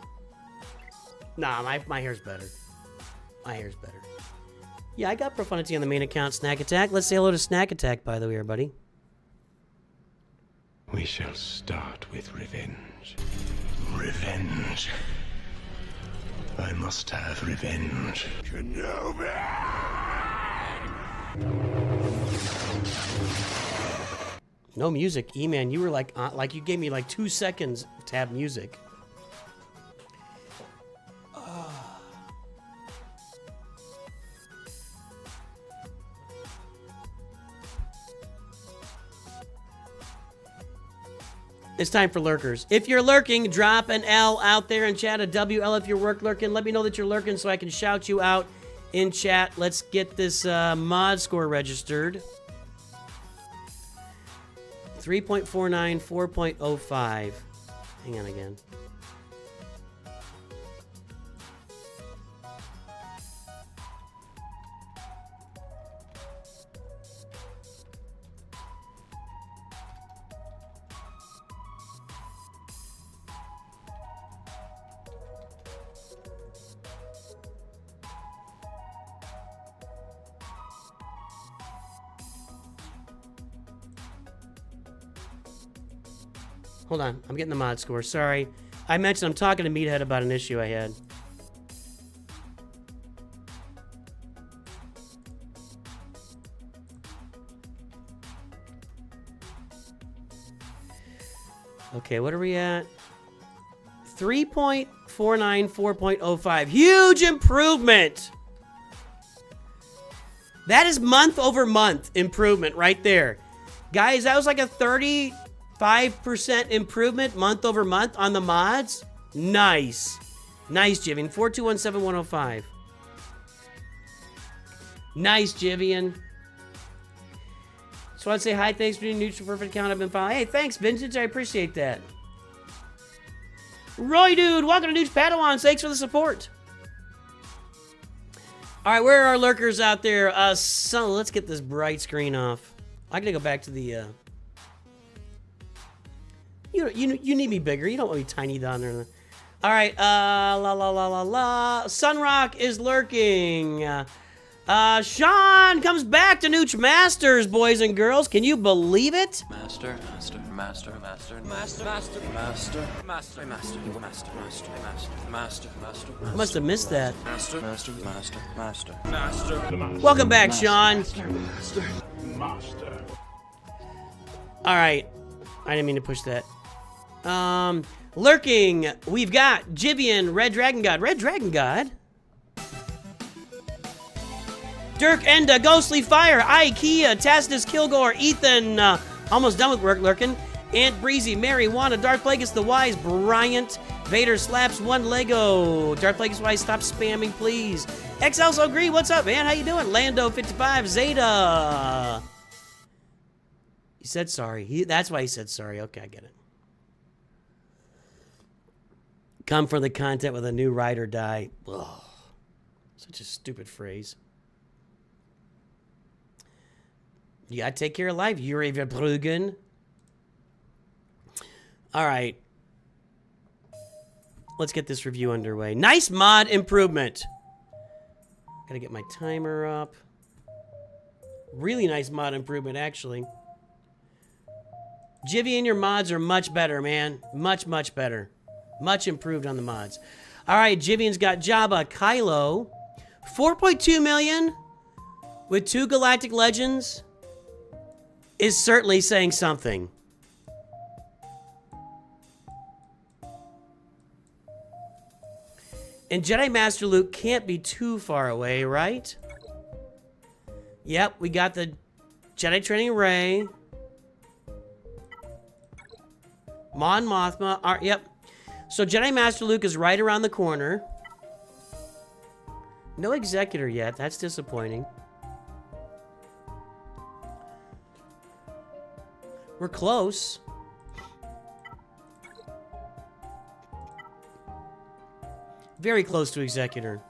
A: Nah, my hair's better. My hair's better. Yeah, I got profundity on the main account, Snack Attack. Let's say hello to Snack Attack, by the way, everybody.
E: We shall start with revenge. Revenge. I must have revenge. Kenobi!
A: No music. E-Man, you were like you gave me like 2 seconds to have music. It's time for lurkers. If you're lurking, drop an L out there in chat, a WL if you're lurking. Let me know that you're lurking so I can shout you out in chat. Let's get this mod score registered. 3.49, 4.05. Hang on again. Hold on, I'm getting the mod score. Sorry. I mentioned I'm talking to Meathead about an issue I had. Okay, what are we at? 3.49, 4.05. Huge improvement! That is month over month improvement right there. Guys, that was like a 35% improvement month over month on the mods. Nice. Nice, Jivian. 4217105. Nice, Jivian. So I'd say hi, thanks for your neutral perfect account I've been following. Hey, thanks, Vintage. I appreciate that. Roy, dude, welcome to Nooch Padawans. Thanks for the support. All right, where are our lurkers out there? So let's get this bright screen off. I gotta go back to the. You need me bigger. You don't want me tiny down there. All right, Sunrock is lurking. Sean comes back to Nooch Masters, boys and girls. Can you believe it?
B: Master, master, master, master, master, master, master, master, master, master, master, master, master.
A: I must have missed that.
B: Master, master, master, master, master.
A: Welcome back, Sean.
C: Master.
A: All right, I didn't mean to push that. Lurking, we've got Jivian, Red Dragon God. Red Dragon God? Dirk Enda, Ghostly Fire, Ikea, Tacitus Kilgore, Ethan, almost done with work lurking. Aunt Breezy, Mary, Wanda, Darth Plagueis the Wise, Bryant, Vader slaps one Lego. Darth Plagueis Wise, stop spamming, please. XL So Green, what's up, man? How you doing? Lando 55, Zeta. He said sorry. That's why he said sorry. Okay, I get it. Come for the content with a new ride or die. Ugh. Such a stupid phrase. You gotta take care of life. Yuri Verbruggen. All right. Let's get this review underway. Nice mod improvement. Gotta get my timer up. Really nice mod improvement, actually. Jivian, your mods are much better, man. Much, much better. Much improved on the mods. All right, Jivian's got Jabba, Kylo. 4.2 million with 2 Galactic Legends is certainly saying something. And Jedi Master Luke can't be too far away, right? Yep, we got the Jedi Training Rey. Mon Mothma. Yep. So Jedi Master Luke is right around the corner. No Executor yet. That's disappointing. We're close. Very close to Executor.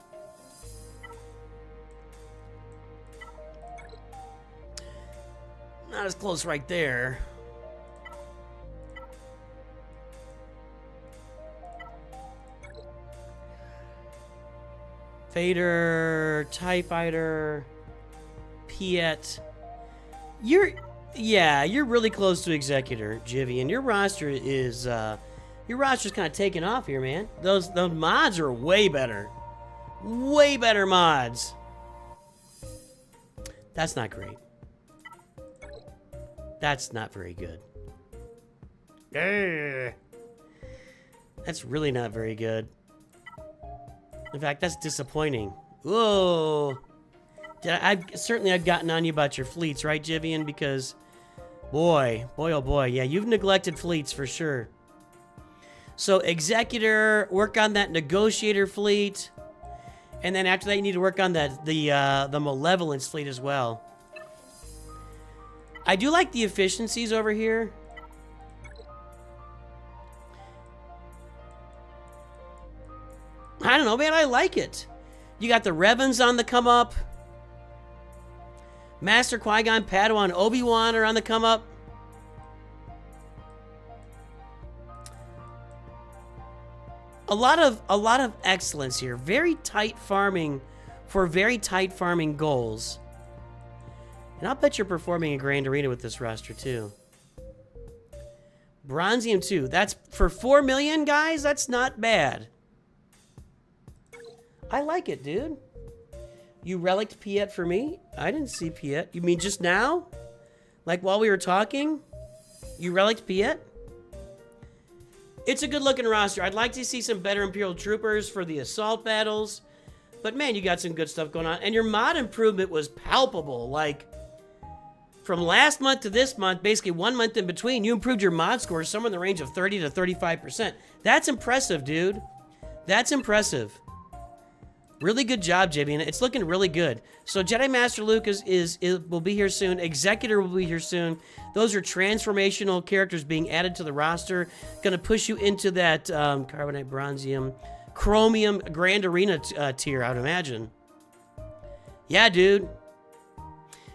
A: not as close right there. Vader, TIE Fighter, Piet. You're really close to Executor, Jivian. Your roster's kind of taking off here, man. Those mods are way better. Way better mods. That's not great. That's not very good. That's really not very good. In fact, that's disappointing. Whoa. I've gotten on you about your fleets, right, Jivian? Because, boy, oh boy, yeah, you've neglected fleets for sure. So, Executor, work on that Negotiator fleet. And then after that, you need to work on the Malevolence fleet as well. I do like the efficiencies over here. I don't know, man. I like it. You got the Revans on the come up. Master Qui-Gon, Padawan, Obi-Wan are on the come up. A lot of excellence here. Very tight farming for very tight farming goals. And I'll bet you're performing a Grand Arena with this roster too. Bronzium 2. That's for 4 million, guys. That's not bad. I like it, dude. You relicked Piet for me? I didn't see Piet. You mean just now? Like while we were talking? You relicked Piet? It's a good looking roster. I'd like to see some better Imperial Troopers for the assault battles. But man, you got some good stuff going on. And your mod improvement was palpable. Like, from last month to this month, basically 1 month in between, you improved your mod score somewhere in the range of 30 to 35%. That's impressive, dude. That's impressive. Really good job, Jivian. It's looking really good. So Jedi Master Luke will be here soon. Executor will be here soon. Those are transformational characters being added to the roster. Going to push you into that Carbonite, Bronzium, Chromium Grand Arena tier, I would imagine. Yeah, dude.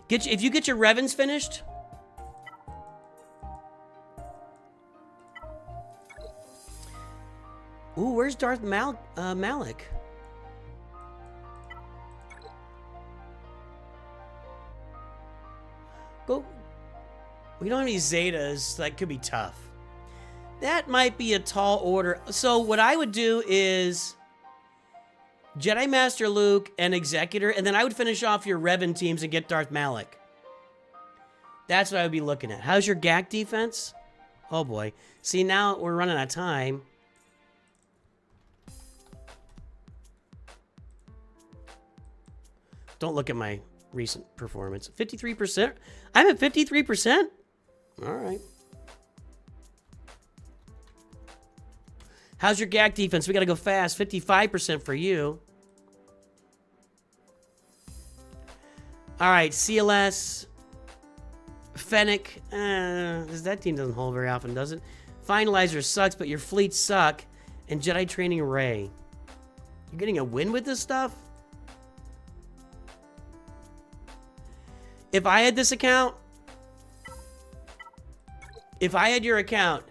A: If you get your Revans finished. Ooh, where's Darth Malik? Go. We don't have any Zetas. That could be tough. That might be a tall order. So what I would do is Jedi Master Luke and Executor, and then I would finish off your Revan teams and get Darth Malik. That's what I would be looking at. How's your GAC defense? Oh boy. See, now we're running out of time. Don't look at my recent performance. 53%? I'm at 53%? All right. How's your GAC defense? We got to go fast. 55% for you. All right, CLS. Fennec. That team doesn't hold very often, does it? Finalizer sucks, but your fleet suck. And Jedi Training Array. You're getting a win with this stuff? If I had this account, if I had your account,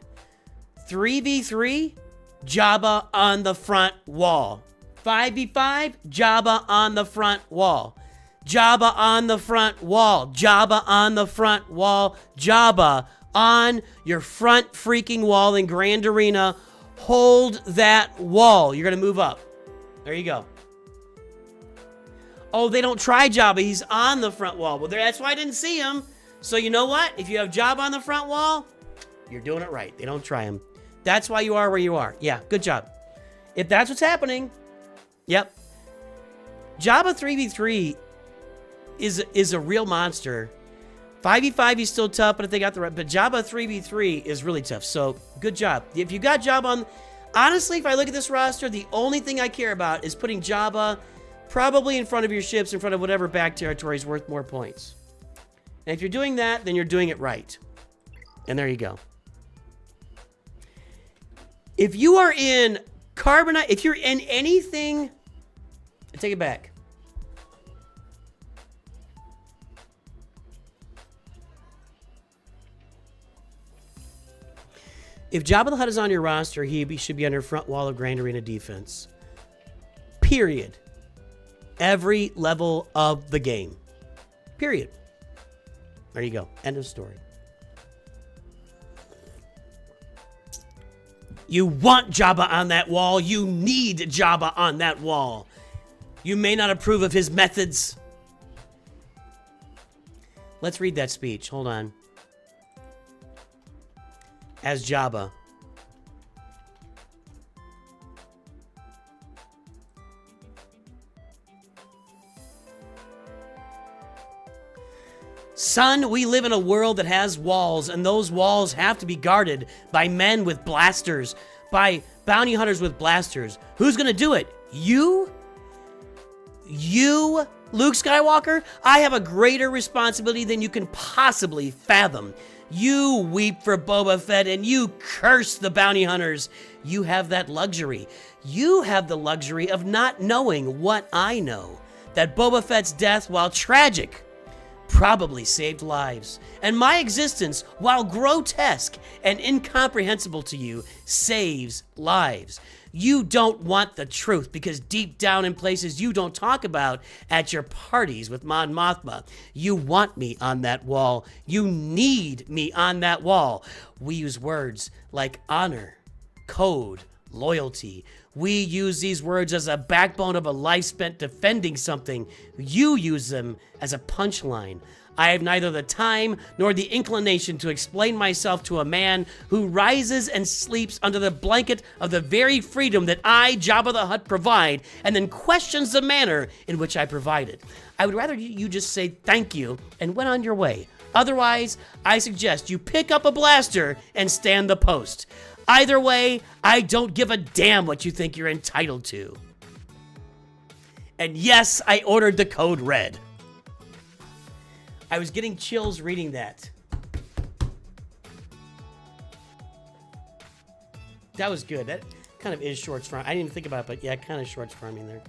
A: 3v3, Jabba on the front wall. 5v5, Jabba on the front wall. Jabba on the front wall. Jabba on the front wall. Jabba on your front freaking wall in Grand Arena. Hold that wall. You're going to move up. There you go. Oh, they don't try Jabba. He's on the front wall. Well, that's why I didn't see him. So you know what? If you have Jabba on the front wall, you're doing it right. They don't try him. That's why you are where you are. Yeah, good job. If that's what's happening, yep. Jabba 3v3 is a real monster. 5v5 he's still tough, but if they got the right, but Jabba 3v3 is really tough. So good job. If you got Jabba on, honestly, if I look at this roster, the only thing I care about is putting Jabba probably in front of your ships, in front of whatever back territory is worth more points. And if you're doing that, then you're doing it right. And there you go. If you are in Carbonite, if you're in anything, I take it back. If Jabba the Hutt is on your roster, should be under front wall of Grand Arena defense. Period. Every level of the game. Period. There you go. End of story. You want Jabba on that wall. You need Jabba on that wall. You may not approve of his methods. Let's read that speech. Hold on. As Jabba. Son, we live in a world that has walls, and those walls have to be guarded by men with blasters, by bounty hunters with blasters. Who's gonna do it? You? You, Luke Skywalker? I have a greater responsibility than you can possibly fathom. You weep for Boba Fett and you curse the bounty hunters. You have that luxury. You have the luxury of not knowing what I know. That Boba Fett's death, while tragic, probably saved lives. And my existence, while grotesque and incomprehensible to you, saves lives. You don't want the truth because deep down in places you don't talk about at your parties with Mon Mothma, you want me on that wall. You need me on that wall. We use words like honor, code, loyalty. We use these words as a backbone of a life spent defending something. You use them as a punchline. I have neither the time nor the inclination to explain myself to a man who rises and sleeps under the blanket of the very freedom that I, Jabba the Hutt, provide, and then questions the manner in which I provide it. I would rather you just say thank you and went on your way. Otherwise, I suggest you pick up a blaster and stand the post. Either way, I don't give a damn what you think you're entitled to. And yes, I ordered the code red. I was getting chills reading that. That was good. That kind of is shorts farm. I didn't even think about it, but yeah, kind of shorts farming there.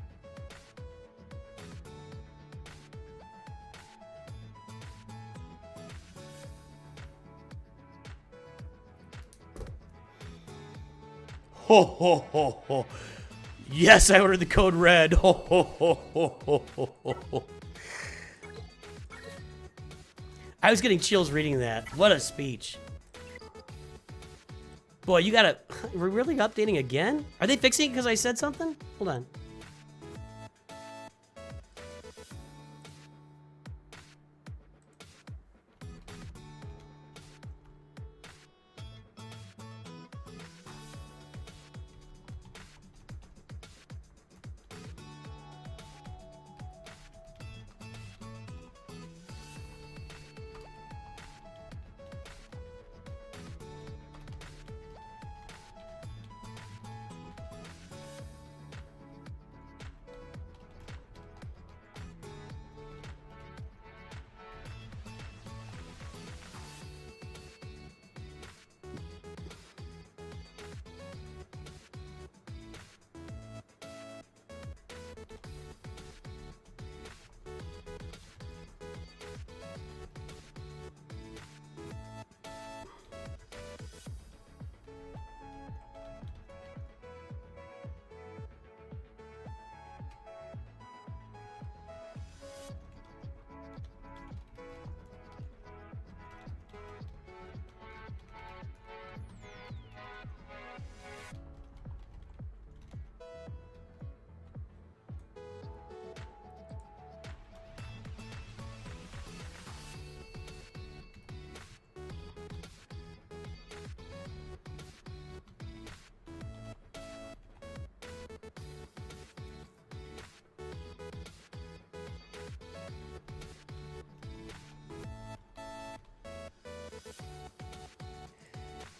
A: Ho, ho, ho, ho. Yes, I ordered the code red. Ho, ho, ho, ho, ho, ho, ho. I was getting chills reading that. What a speech. Boy, you gotta... We're really updating again? Are they fixing it because I said something? Hold on.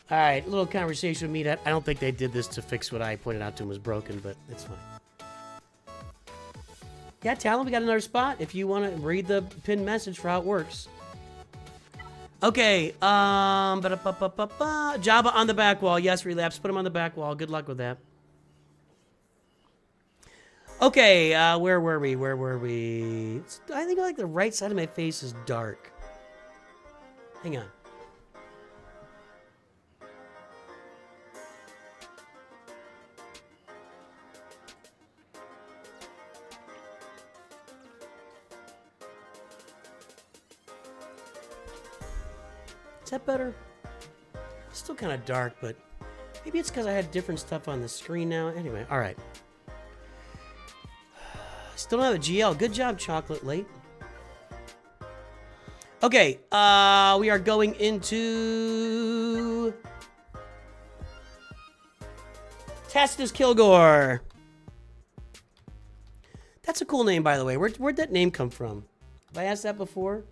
A: All right, little conversation with me. That I don't think they did this to fix what I pointed out to him was broken, but it's fine. Yeah, Talon, we got another spot if you want to read the pinned message for how it works. Okay, Jabba on the back wall. Yes, relapse. Put him on the back wall. Good luck with that. Okay, where were we? I think like the right side of my face is dark. Hang on. Is that better? It's still kind of dark, but maybe it's because I had different stuff on the screen now. Anyway, all right. Still don't have a GL. Good job, Chocolate Late. Okay, we are going into Tacitus Kilgore. That's a cool name, by the way. Where'd that name come from? Have I asked that before?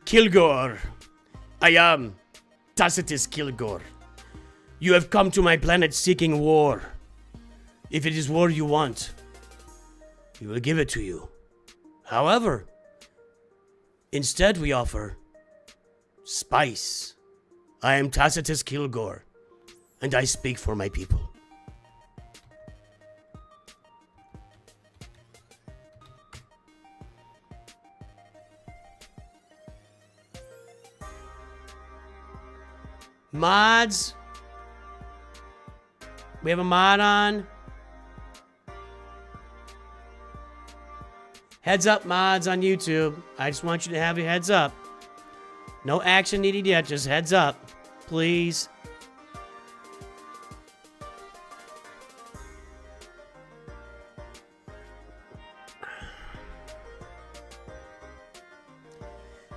A: Kilgore. I am Tacitus Kilgore. You have come to my planet seeking war. If it is war you want, we will give it to you. However, instead we offer spice. I am Tacitus Kilgore, and I speak for my people. Mods. We have a mod on. Heads up, mods on YouTube. I just want you to have a heads up. No action needed yet, just heads up. Please.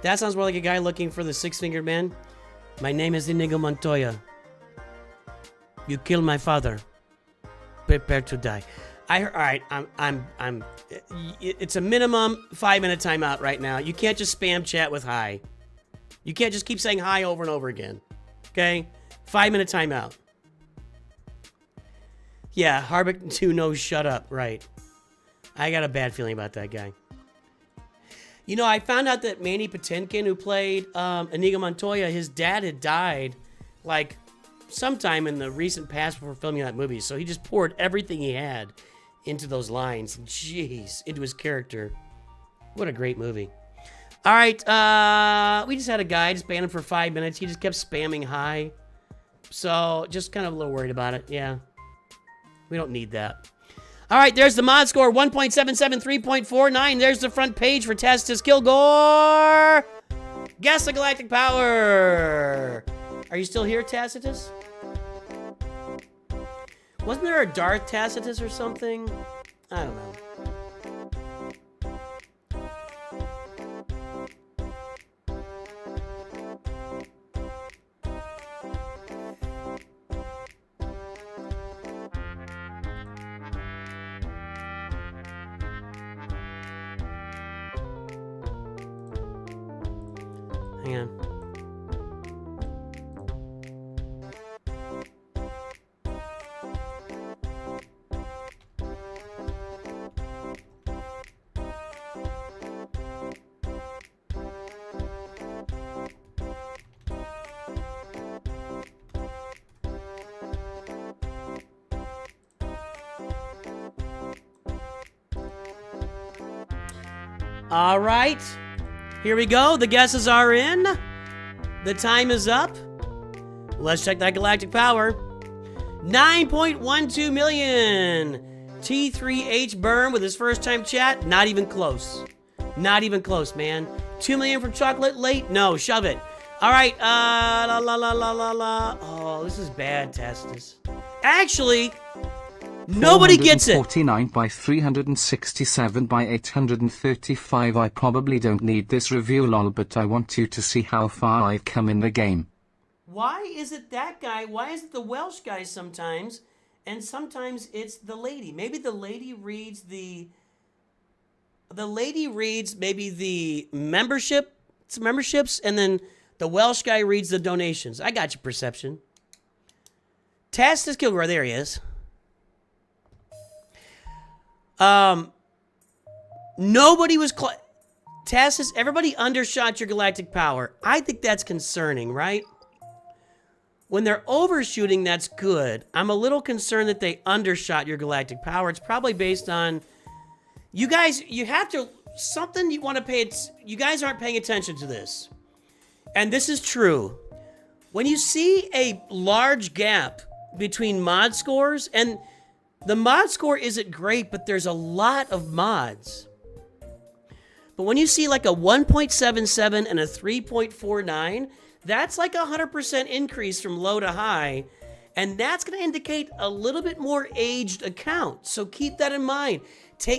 A: That sounds more like a guy looking for the six-fingered man. My name is Inigo Montoya. You killed my father. Prepare to die. All right, it's a minimum 5-minute timeout right now. You can't just spam chat with hi. You can't just keep saying hi over and over again. Okay? 5-minute timeout. Yeah, Harbic 2 knows shut up. Right. I got a bad feeling about that guy. You know, I found out that Manny Patinkin, who played Inigo Montoya, his dad had died, like, sometime in the recent past before filming that movie. So he just poured everything he had into those lines. Jeez, into his character. What a great movie. All right, we just had a guy just banned him for 5 minutes. He just kept spamming hi. So just kind of a little worried about it. Yeah, we don't need that. All right, there's the mod score, 1.773.49. There's the front page for Tacitus Kilgore. Guess the Galactic Power. Are you still here, Tacitus? Wasn't there a Darth Tacitus or something? I don't know. Hang on. All right, here we go. The guesses are in. The time is up. Let's check that galactic power. 9.12 million. T3H Burn with his first time chat. Not even close. Not even close, man. 2 million from Chocolate Late. No, shove it. All right. La la la la la la. Oh, this is bad, Tacitus. Actually, nobody gets it.
D: 49 by 367 by 835. I probably don't need this review, lol, but I want you to see how far I've come in the game.
A: Why is it that guy? Why is it the Welsh guy sometimes? And sometimes it's the lady. Maybe the lady reads maybe the memberships, and then the Welsh guy reads the donations. I got your perception. Tacitus Kilgore, there he is. Nobody was Tacitus, everybody undershot your galactic power. I think that's concerning, right? When they're overshooting, that's good. I'm a little concerned that they undershot your galactic power. It's probably based on you guys. You have to something you want to pay. You guys aren't paying attention to this, and this is true. When you see a large gap between mod scores, and the mod score isn't great, but there's a lot of mods. But when you see like a 1.77 and a 3.49, that's like a 100% increase from low to high. And that's going to indicate a little bit more aged account. So keep that in mind.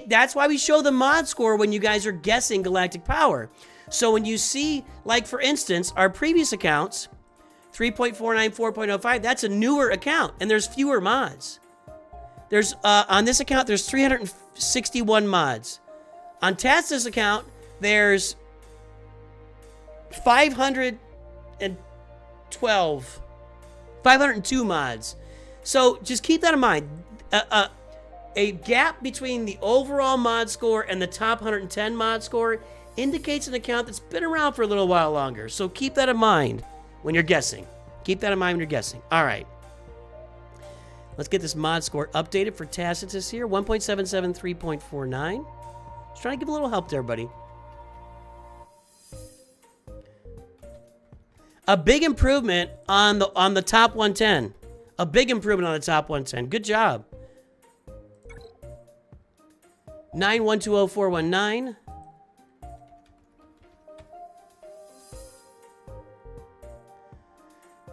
A: That's why we show the mod score when you guys are guessing galactic power. So when you see, like for instance, our previous accounts, 3.49, 4.05, that's a newer account, and there's fewer mods. There's on this account, there's 361 mods. On Tacitus' account, there's 502 mods. So just keep that in mind. A gap between the overall mod score and the top 110 mod score indicates an account that's been around for a little while longer. So keep that in mind when you're guessing. Keep that in mind when you're guessing. All right. Let's get this mod score updated for Tacitus here. 1.77, 3.49. Just trying to give a little help there, buddy. A big improvement on the top 110. A big improvement on the top 110. Good job. 9120419.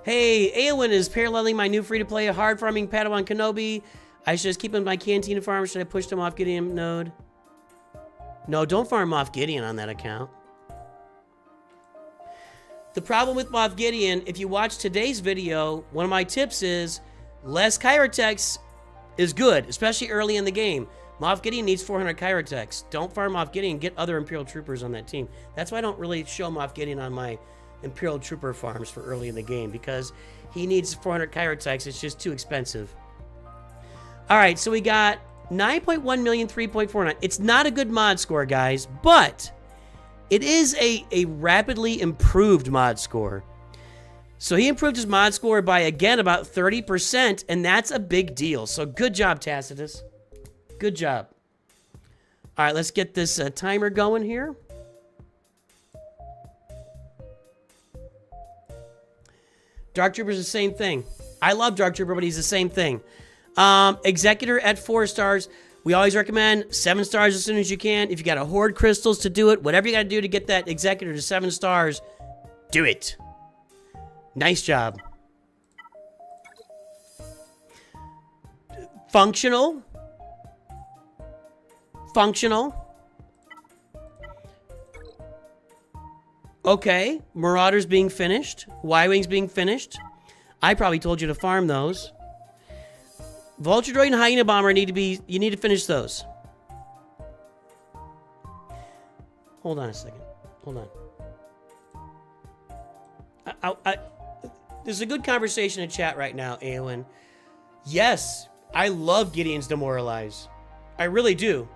A: Hey, Aowen is paralleling my new free-to-play hard farming Padawan Kenobi. I should just keep him in my canteen farm. Should I push them off Gideon node? No, don't farm off Gideon on that account. The problem with Moff Gideon, if you watch today's video, one of my tips is less Kyrotex is good, especially early in the game. Moff Gideon needs 400 Kyrotex. Don't farm Moff Gideon. Get other Imperial Troopers on that team. That's why I don't really show Moff Gideon on my Imperial Trooper farms for early in the game, because he needs 400 Kyrotex. It's just too expensive. All right, so we got 9.1 million, 3.49. It's not a good mod score, guys, but it is a rapidly improved mod score. So he improved his mod score by, again, about 30%, and that's a big deal. So good job, Tacitus. Good job. All right, let's get this timer going here. Dark Trooper's the same thing. I love Dark Trooper, but he's the same thing. Executor at 4 stars. We always recommend 7 stars as soon as you can. If you got to hoard crystals to do it, whatever you got to do to get that Executor to 7 stars, do it. Nice job. Functional. Functional. Okay, Marauders being finished. Y-Wings being finished. I probably told you to farm those. Vulture Droid and Hyena Bomber you need to finish those. Hold on a second. Hold on. There's a good conversation in chat right now, Aowen. Yes, I love Gideon's Demoralize. I really do.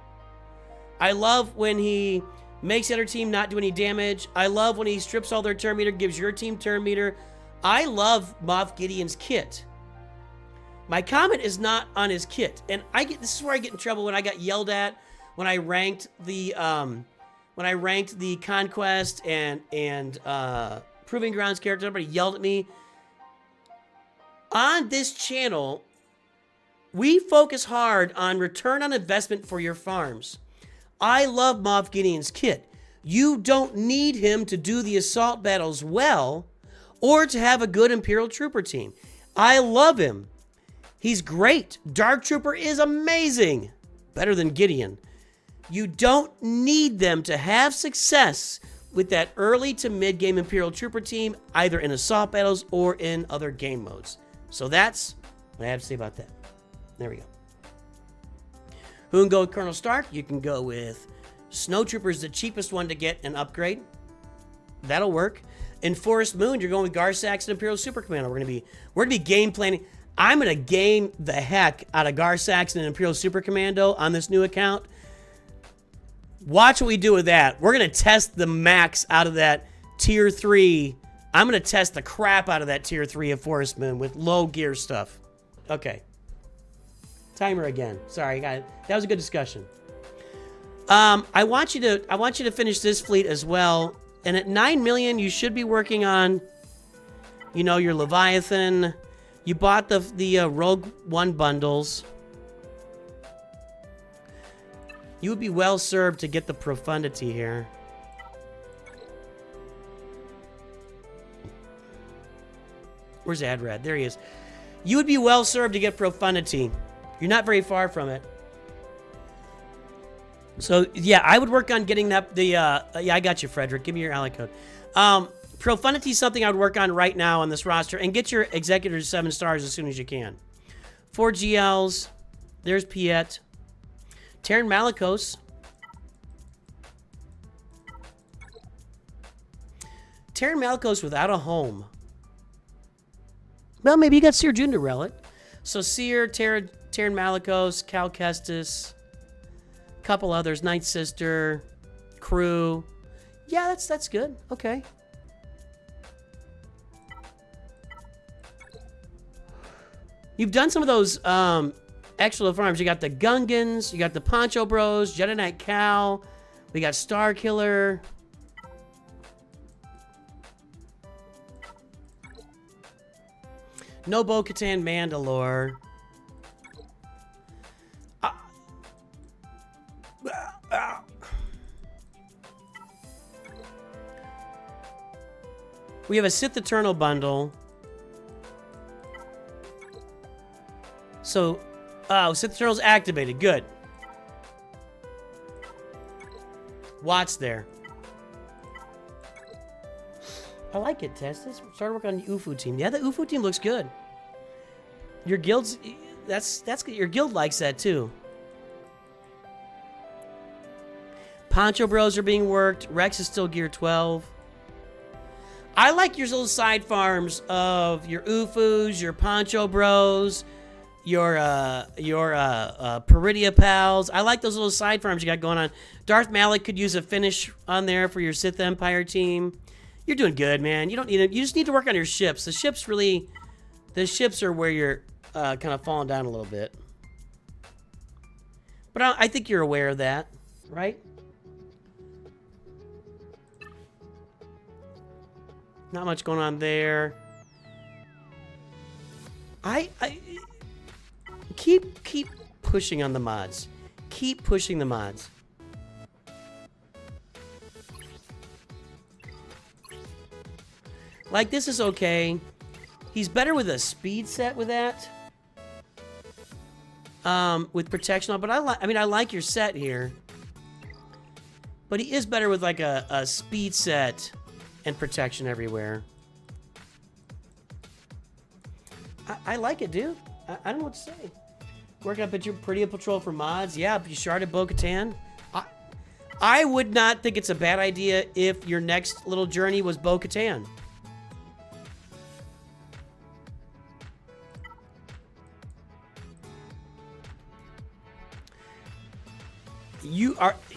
A: I love when he makes the other team not do any damage. I love when he strips all their turn meter, gives your team turn meter. I love Moff Gideon's kit. My comment is not on his kit, and this is where I get in trouble when I got yelled at when I ranked the Conquest and Proving Grounds character. Everybody yelled at me. On this channel, we focus hard on return on investment for your farms. I love Moff Gideon's kit. You don't need him to do the assault battles well or to have a good Imperial Trooper team. I love him. He's great. Dark Trooper is amazing. Better than Gideon. You don't need them to have success with that early to mid-game Imperial Trooper team, either in assault battles or in other game modes. So that's what I have to say about that. There we go. Who can go with Colonel Stark? You can go with Snow Trooper's the cheapest one to get an upgrade. That'll work. In Forest Moon, you're going with Garsax and Imperial Super Commando. We're gonna be game planning. I'm gonna game the heck out of Garsax and Imperial Super Commando on this new account. Watch what we do with that. We're gonna test the max out of that tier 3. I'm gonna test the crap out of that tier 3 of Forest Moon with low gear stuff. Okay. Timer again. Sorry, guys. That was a good discussion. I want you to finish this fleet as well. And at 9 million, you should be working on, you know, your Leviathan. You bought the Rogue One bundles. You would be well served to get the Profundity here. Where's Adrad? There he is. You would be well served to get profundity. You're not very far from it. So, yeah, I would work on getting that. Yeah, I got you, Frederick. Give me your ally code. Profundity is something I would work on right now on this roster. And get your executors 7 stars as soon as you can. 4 GLs. There's Piet. Terran Malicos. Terran Malicos without a home. Well, maybe you got Seer Junior Relic. So Seer, Terran Malicos, Cal Kestis, couple others, Night Sister, Crew. Yeah, that's good. Okay. You've done some of those extra farms. You got the Gungans, you got the Poncho Bros, Jedi Knight Cal, we got Star Killer. No Bo-Katan Mandalore. We have a Sith Eternal bundle. So, Sith Eternal's activated. Good. Watt's there. I like it, Tacitus. Started working on the UFU team. Yeah, the UFU team looks good. Your guild's... That's good. Your guild likes that, too. Poncho Bros are being worked. Rex is still gear 12. I like your little side farms of your UFUs, your Poncho Bros, your Peridia Pals. I like those little side farms you got going on. Darth Malik could use a finish on there for your Sith Empire team. You're doing good, man. You don't need it. You just need to work on your ships. The ships are where you're kind of falling down a little bit. But I think you're aware of that, right? Not much going on there. I keep pushing on the mods. Keep pushing the mods. Like, this is okay. He's better with a speed set with that. With protection on, but I like your set here. But he is better with like a speed set and protection everywhere. I like it, dude. I don't know what to say. Working up at your Peridia Patrol for mods. Yeah, you sharded Bo-Katan. I would not think it's a bad idea if your next little journey was Bo-Katan.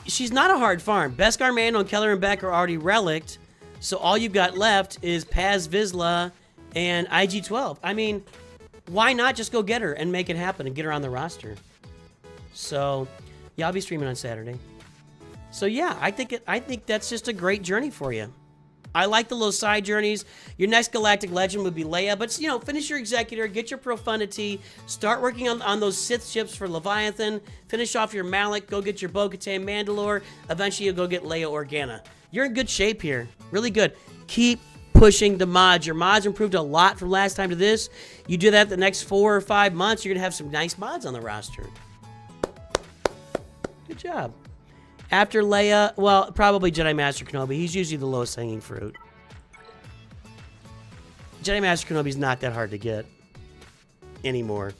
A: She's not a hard farm. Beskar Mando and Keller and Beck are already relicked, so all you've got left is Paz Vizsla and IG-12. I mean, why not just go get her and make it happen and get her on the roster? So, yeah, I'll be streaming on Saturday. So yeah, I think that's just a great journey for you. I like the little side journeys. Your next Galactic Legend would be Leia, but you know, finish your Executor, get your Profundity, start working on those Sith ships for Leviathan, finish off your Malik, go get your Bo-Katan Mandalore, eventually you'll go get Leia Organa. You're in good shape here. Really good. Keep pushing the mods. Your mods improved a lot from last time to this. You do that the next 4 or 5 months, you're going to have some nice mods on the roster. Good job. After Leia, well, probably Jedi Master Kenobi. He's usually the lowest hanging fruit. Jedi Master Kenobi's not that hard to get anymore.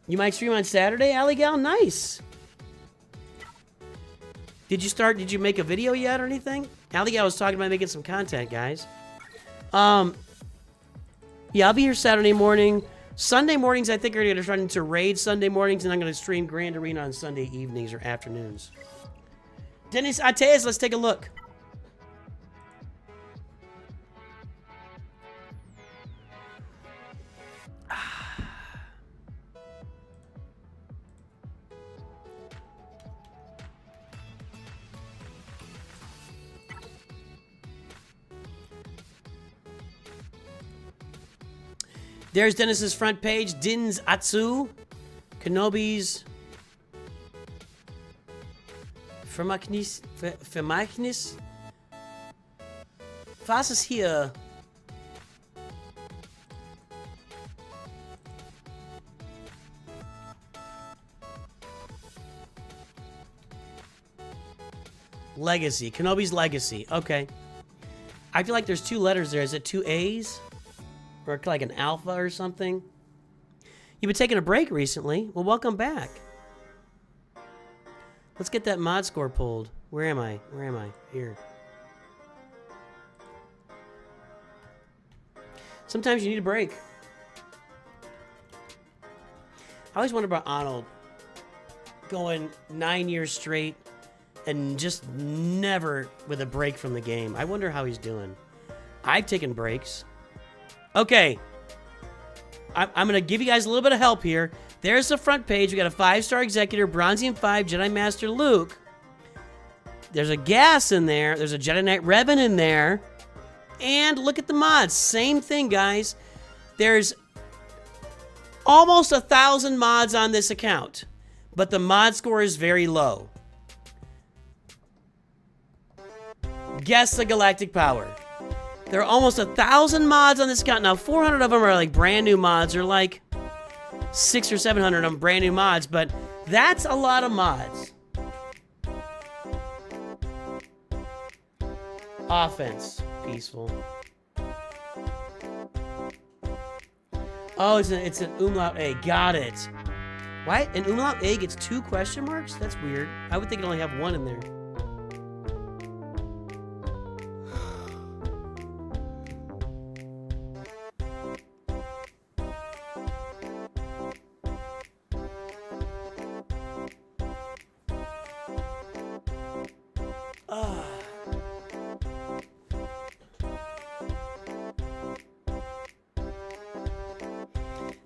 A: You might stream on Saturday, Aligal? Nice. Did you make a video yet or anything? Aligal was talking about making some content, guys. Yeah, I'll be here Saturday morning. Sunday mornings, I think, are going to run into raid Sunday mornings, and I'm going to stream Grand Arena on Sunday evenings or afternoons. Dennis Atez, let's take a look. There's Dennis's front page. Din's Atsu. Kenobi's. Firmachnis. Was ist hier? Legacy. Kenobi's Legacy. Okay. I feel like there's 2 letters there. Is it 2 A's? Or like an alpha or something? You've been taking a break recently. Well, welcome back. Let's get that mod score pulled. Where am I? Where am I? Here. Sometimes you need a break. I always wonder about Arnold going 9 years straight and just never with a break from the game. I wonder how he's doing. I've taken breaks. Okay. I'm going to give you guys a little bit of help here. There's the front page. We got a 5-star executor, Bronzium 5, Jedi Master Luke. There's a gas in there. There's a Jedi Knight Revan in there. And look at the mods. Same thing, guys. There's almost 1,000 mods on this account. But the mod score is very low. Guess the galactic power. There are almost 1,000 mods on this account. Now, 400 of them are like brand new mods, or like 600 or 700 of them brand new mods, but that's a lot of mods. Offense. Peaceful. Oh, it's an umlaut A. Got it. Why? An umlaut A gets 2 question marks? That's weird. I would think it only have 1 in there.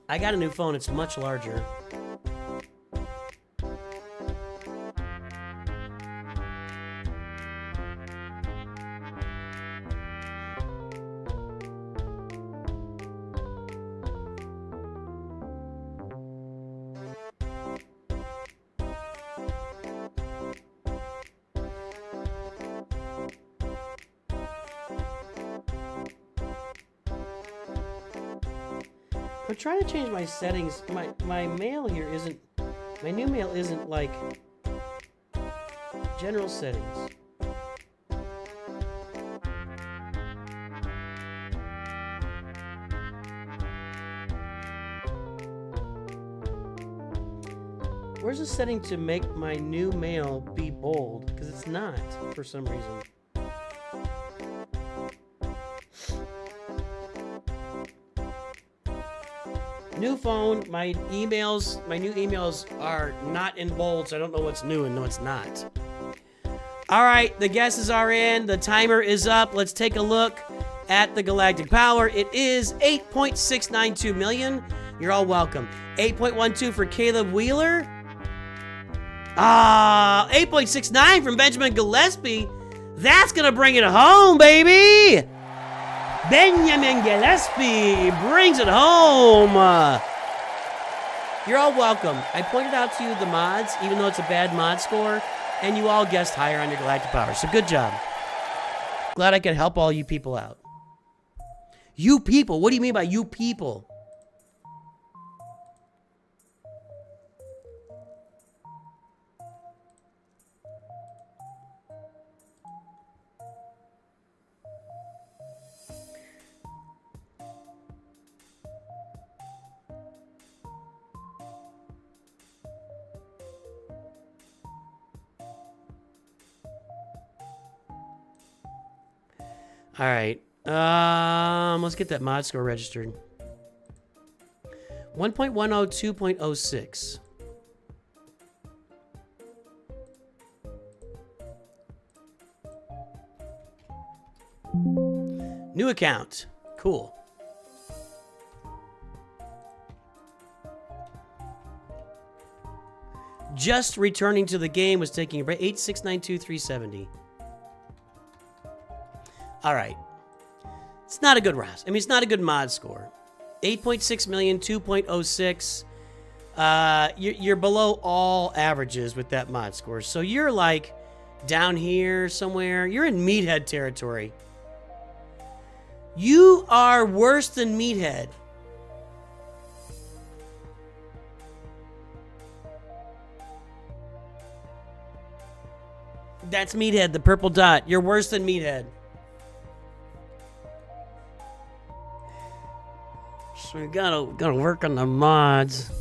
A: I got a new phone. It's much larger. I'm trying to change my settings. My mail here isn't... My new mail isn't like... General settings. Where's the setting to make my new mail be bold? Because it's not, for some reason. New phone, my new emails are not in bold, so I don't know what's new and no, it's not. All right, the guesses are in. The timer is up. Let's take a look at the galactic power. It is 8.692 million. You're all welcome. 8.12 for Caleb Wheeler. 8.69 from Benjamin Gillespie. That's going to bring it home, baby. Benjamin Gillespie brings it home. You're all welcome. I pointed out to you the mods, even though it's a bad mod score, and you all guessed higher on your galactic power. So good job. Glad I could help all you people out. You people? What do you mean by you people? All right. Let's get that mod score registered. 1.102.06. New account. Cool. Just returning to the game, was taking a break. 8692370. All right. It's not a good ROS. I mean, it's not a good mod score. 8.6 million, 2.06. You're below all averages with that mod score. So you're like down here somewhere. You're in meathead territory. You are worse than Meathead. That's Meathead, the purple dot. You're worse than Meathead. So we gotta work on the mods.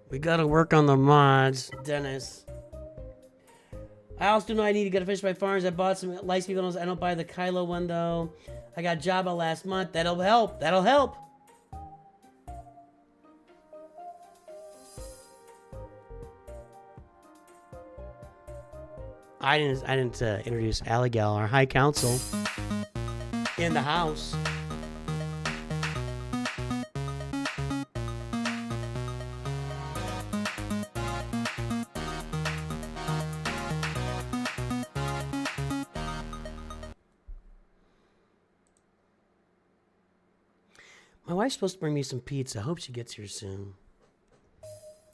A: We gotta work on the mods, Dennis. I also do know I need to get a fish by farms. I bought some Lightspeed bundles. I don't buy the Kylo one though. I got Jabba last month. That'll help. That'll help. I didn't introduce Aligal, our High Council, in the house. My wife's supposed to bring me some pizza. I hope she gets here soon.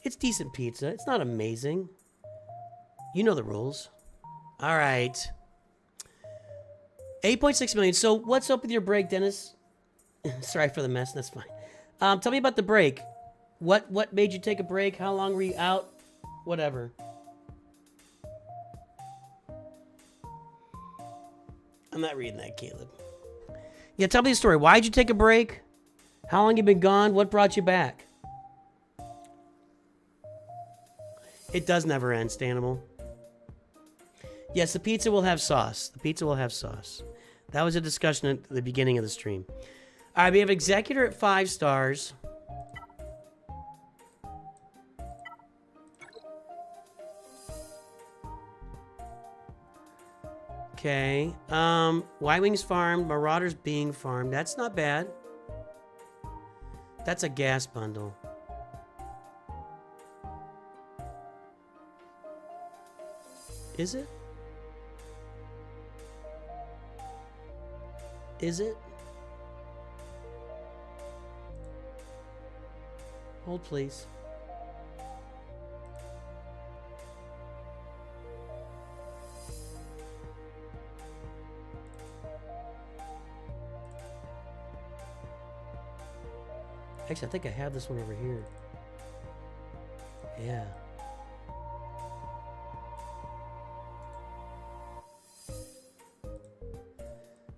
A: It's decent pizza. It's not amazing. You know the rules. All right. 8.6 million. So what's up with your break, Dennis? Sorry for the mess. That's fine. Tell me about the break. What made you take a break? How long were you out? Whatever. I'm not reading that, Caleb. Yeah, tell me the story. Why'd you take a break? How long you been gone? What brought you back? It does never end, Stanimal. Yes, the pizza will have sauce. The pizza will have sauce. That was a discussion at the beginning of the stream. All right, we have Executor at 5 stars. Okay. Y-Wings farmed. Marauders being farmed. That's not bad. That's a gas bundle. Is it? Is it? Hold, please. Actually, I think I have this one over here. Yeah.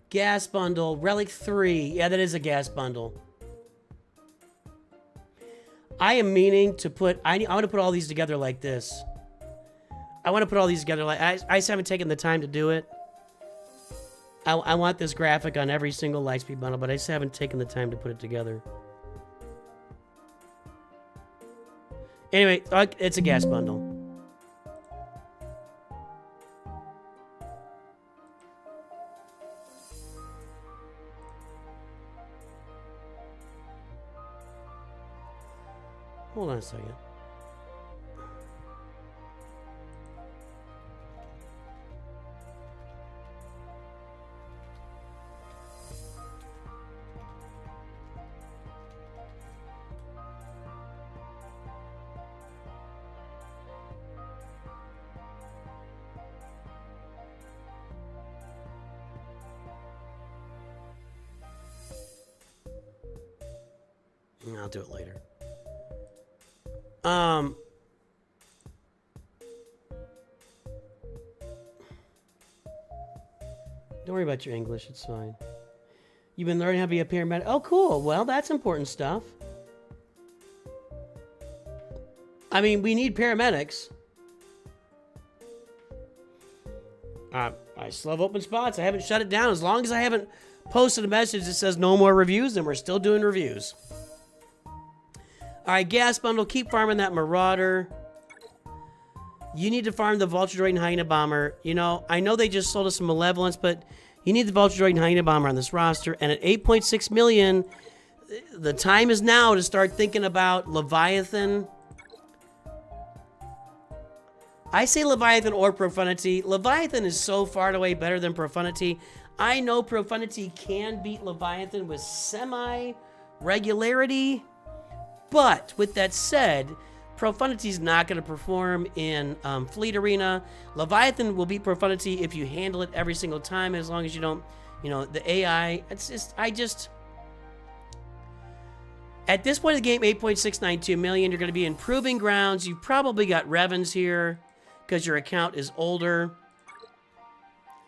A: Gas bundle, Relic 3. Yeah, that is a gas bundle. I am meaning to put... I want to put all these together like this. I want to put all these together like... I just haven't taken the time to do it. I want this graphic on every single Lightspeed bundle, but I just haven't taken the time to put it together. Anyway, it's a gas bundle. Hold on a second. I'll do it later. Don't worry about your English, it's fine. You've been learning how to be a paramedic. Oh, cool. Well, that's important stuff. I mean, we need paramedics. I still have open spots. I haven't shut it down. As long as I haven't posted a message that says no more reviews, then we're still doing reviews. All right, gas bundle. Keep farming that Marauder. You need to farm the Vulture Droid and Hyena Bomber. You know, I know they just sold us some Malevolence, but you need the Vulture Droid and Hyena Bomber on this roster. And at 8.6 million, the time is now to start thinking about Leviathan. I say Leviathan or Profundity. Leviathan is so far and away better than Profundity. I know Profundity can beat Leviathan with semi-regularity. But with that said, Profundity's not going to perform in Fleet Arena. Leviathan will beat Profundity if you handle it every single time, as long as you don't You know, the AI, it's just, at this point of the game, 8.692 million, you're going to be in proving grounds. You probably got Revens here because your account is older.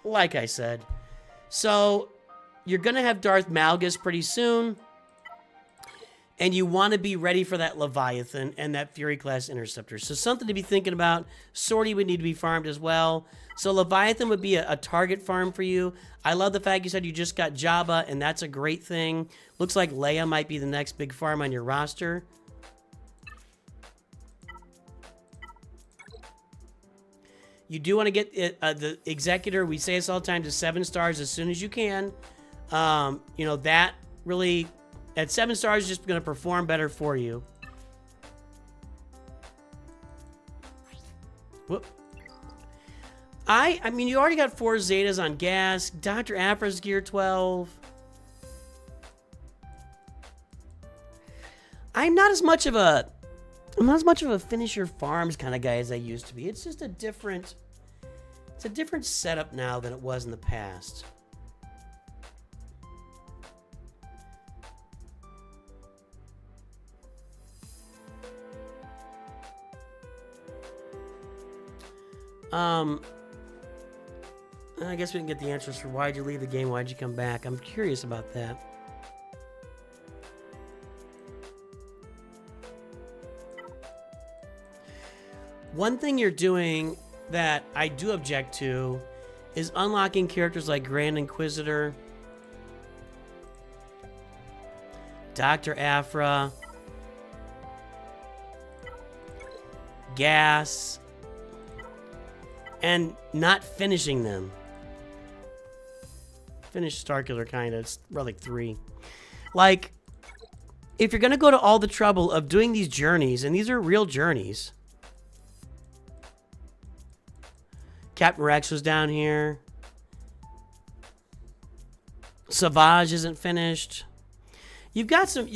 A: Like I said. So, you're going to have Darth Malgus pretty soon. And you want to be ready for that Leviathan and that Fury class interceptor. So something to be thinking about. Sortie would need to be farmed as well. So Leviathan would be a target farm for you. I love the fact you said you just got Jabba, and that's a great thing. Looks like Leia might be the next big farm on your roster. You do want to get the Executor. We say this all the time, to 7 stars as soon as you can. You know, that really... At 7 stars, just going to perform better for you. Whoop. I mean, you already got 4 Zetas on gas. Dr. Afra's gear 12. I'm not as much of a finisher farms kind of guy as I used to be. It's just a different setup now than it was in the past. I guess we can get the answers for why'd you leave the game, why'd you come back. I'm curious about that. One thing you're doing that I do object to is unlocking characters like Grand Inquisitor, Dr. Afra, Gas, and not finishing them. Finish Starkiller, kind of. It's Relic 3. Like, if you're going to go to all the trouble of doing these journeys, and these are real journeys. Captain Rex was down here. Savage isn't finished. You've got some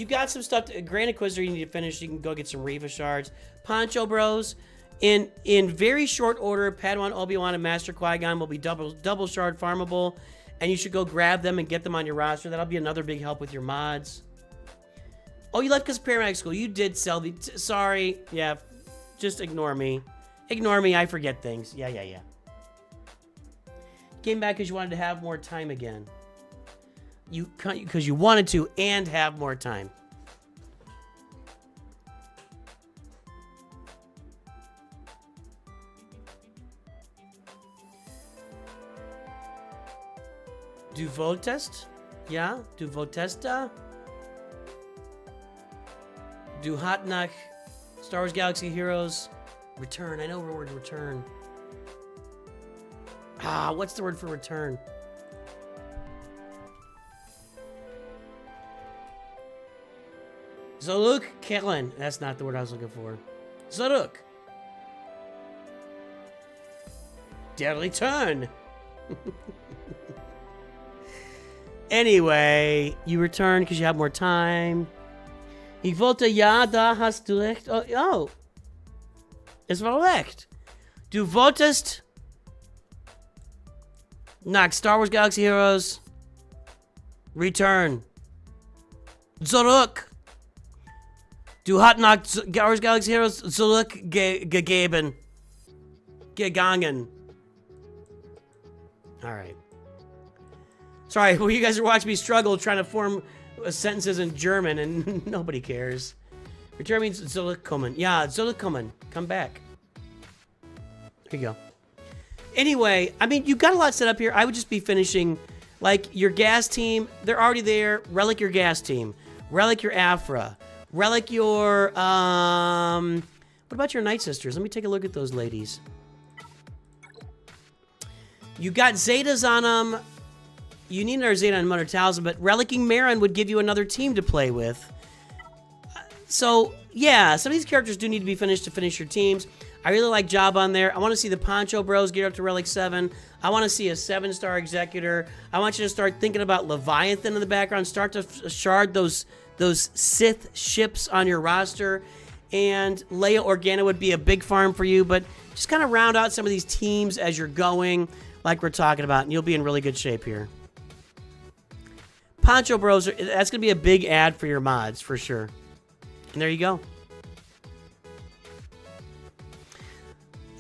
A: stuff. Grand Inquisitor you need to finish. You can go get some Reva shards. Poncho Bros. In very short order, Padawan, Obi-Wan, and Master Qui-Gon will be double shard farmable, and you should go grab them and get them on your roster. That'll be another big help with your mods. Oh, you left because of paramedic school. You did sell the... Sorry. Yeah, just ignore me. Ignore me. I forget things. Yeah. Came back because you wanted to have more time again. Because you wanted to and have more time. Du Voltest? Ja, Du Voltesta? Du Hatnach? Star Wars Galaxy Heroes? Return. I know the word return. What's the word for return? Zoluk Kellen. That's not the word I was looking for. Zoluk. Deadly turn. Anyway, you return because you have more time. Ik wollte ja, da hast du recht. Oh. Es war recht. Du wolltest nach Star Wars Galaxy Heroes return. Zurück. Du hast nach Star Wars Galaxy Heroes zurückgegeben. Gegangen. Alright. Sorry, well, you guys are watching me struggle trying to form sentences in German, and nobody cares. Return means zurückkommen. Yeah, zurückkommen. Come back. There you go. Anyway, I mean, you've got a lot set up here. I would just be finishing, like, your gas team. They're already there. Relic your gas team. Relic your Afra. Relic your, what about your Night Sisters? Let me take a look at those ladies. You got Zetas on them. You need another Zeta on Mother Talzin, but Relicking Marin would give you another team to play with. So, yeah, some of these characters do need to be finished to finish your teams. I really like Job on there. I want to see the Poncho Bros get up to Relic 7. I want to see a 7-star Executor. I want you to start thinking about Leviathan in the background. Start to shard those Sith ships on your roster. And Leia Organa would be a big farm for you, but just kind of round out some of these teams as you're going, like we're talking about, and you'll be in really good shape here. Poncho Bros, that's going to be a big ad for your mods, for sure. And there you go.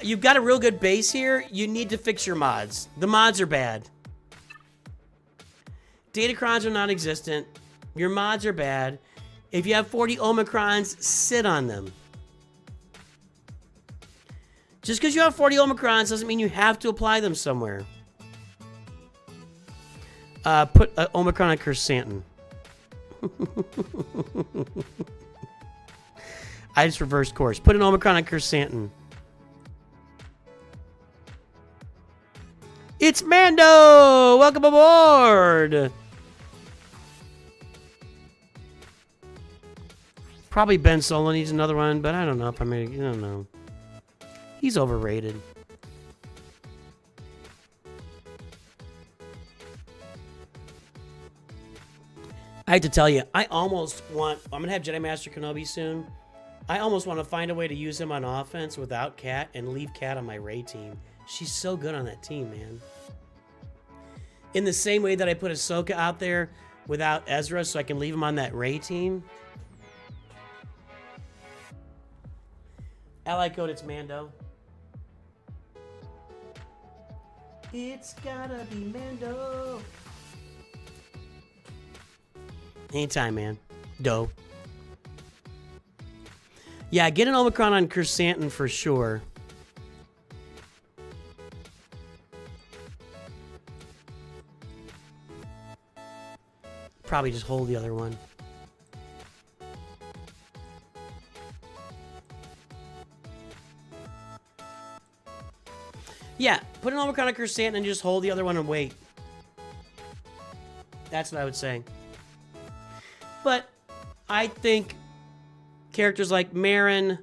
A: You've got a real good base here. You need to fix your mods. The mods are bad. Datacrons are non-existent. Your mods are bad. If you have 40 Omicrons, sit on them. Just because you have 40 Omicrons doesn't mean you have to apply them somewhere. Put Omicron on Chrysanthemum. I just reversed course. Put an Omicron on Chrysanthemum. It's Mando! Welcome aboard! Probably Ben Solo needs another one, but I don't know. I don't know. He's overrated. I have to tell you, I almost want... I'm going to have Jedi Master Kenobi soon. I almost want to find a way to use him on offense without Kat and leave Kat on my Rey team. She's so good on that team, man. In the same way that I put Ahsoka out there without Ezra so I can leave him on that Rey team. Ally code, it's Mando. It's gotta be Mando. Anytime, man. Dope. Yeah, get an Omicron on Chrysanthemum for sure. Probably just hold the other one. Yeah, put an Omicron on Chrysanthemum and just hold the other one and wait. That's what I would say. But I think characters like Marin,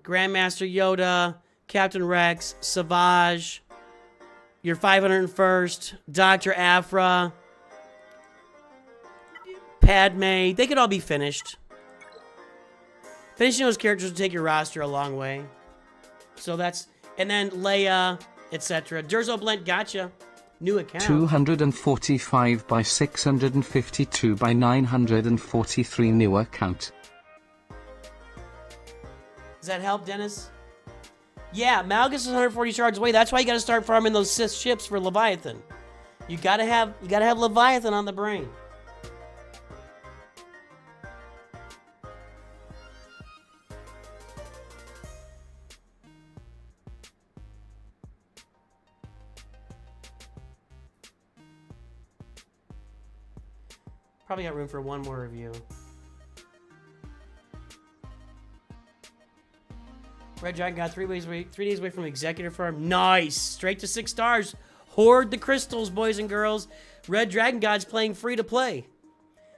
A: Grandmaster Yoda, Captain Rex, Savage, your 501st, Dr. Aphra, Padme, they could all be finished. Finishing those characters will take your roster a long way. So that's... And then Leia, etc. Derzo Blint, gotcha. New account.
D: 245 by 652 by 943 new account.
A: Does that help, Dennis? Yeah, Malgus is 140 shards away. That's why you got to start farming those Sith ships for Leviathan. You gotta have Leviathan on the brain. Probably got room for one more review. Red Dragon got 3 days away from Executor Farm. Nice! Straight to 6 stars. Hoard the crystals, boys and girls. Red Dragon God's playing free to play.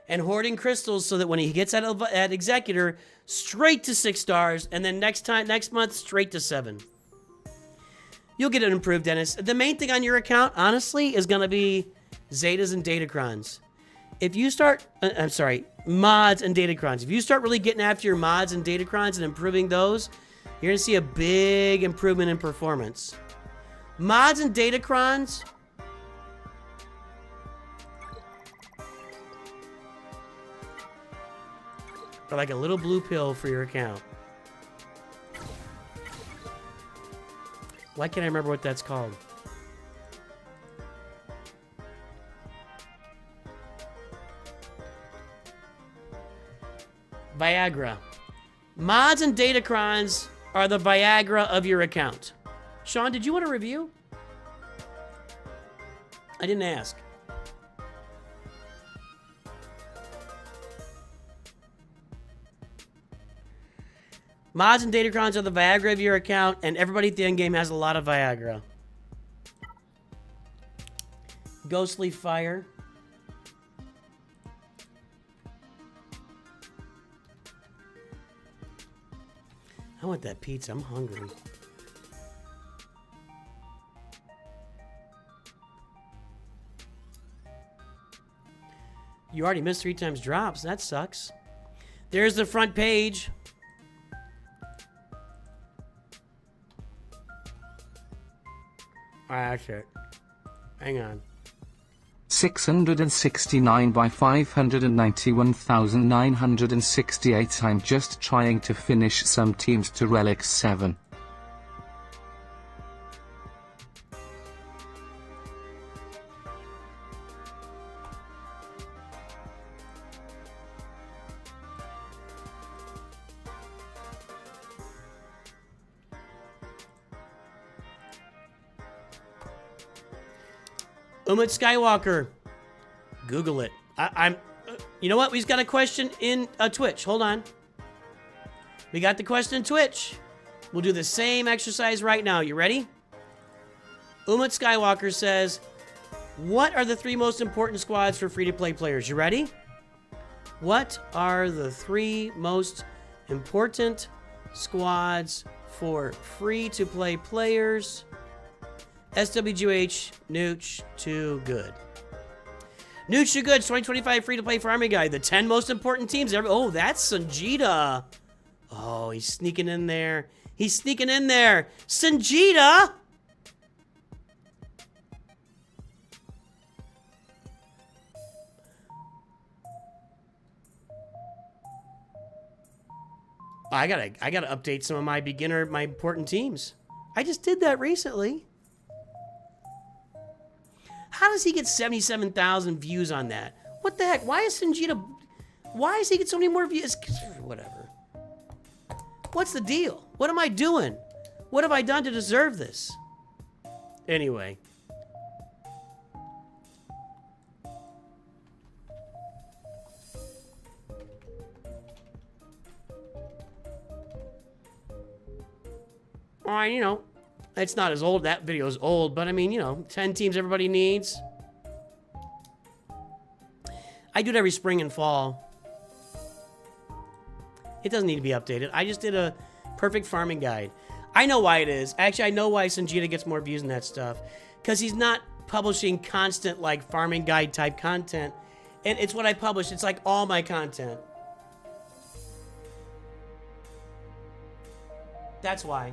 A: And hoarding crystals so that when he gets at Executor, straight to 6 stars. And then next month, straight to 7. You'll get it improved, Dennis. The main thing on your account, honestly, is going to be Zetas and Datacrons. If you start, mods and Datacrons. If you start really getting after your mods and Datacrons and improving those, you're going to see a big improvement in performance. Mods and Datacrons are like a little blue pill for your account. Why can't I remember what that's called? Viagra. Mods and Datacrons are the Viagra of your account. Sean, did you want a review? I didn't ask. Mods and Datacrons are the Viagra of your account, and everybody at the end game has a lot of Viagra. Ghostly Fire. I want that pizza. I'm hungry. You already missed 3 times drops. That sucks. There's the front page. Alright, that's it. Hang on.
D: 669 by 591,968. I'm just trying to finish some teams to Relic 7.
A: Skywalker. Google it. You know what? We just got a question in Twitch. Hold on. We got the question in Twitch. We'll do the same exercise right now. You ready? Skywalker says, what are the 3 most important squads for free-to-play players? You ready? What are the 3 most important squads for free-to-play players? SWGH, NOOCH2GUD. NOOCH2GUD 2025 free-to-play farming guide. The 10 most important teams. Oh, that's Zeta. Oh, he's sneaking in there. He's sneaking in there. Zeta! I gotta update some of my important teams. I just did that recently. How does he get 77,000 views on that? What the heck? Why does he get so many more views? Whatever. What's the deal? What am I doing? What have I done to deserve this? Anyway. Alright, you know. It's not as old. That video is old, but I mean, you know, 10 teams everybody needs. I do it every spring and fall. It doesn't need to be updated. I just did a perfect farming guide. I know why it is. Actually, I know why Zeta gets more views and that stuff. Because he's not publishing constant, like, farming guide type content. And it's what I publish. It's like all my content. That's why.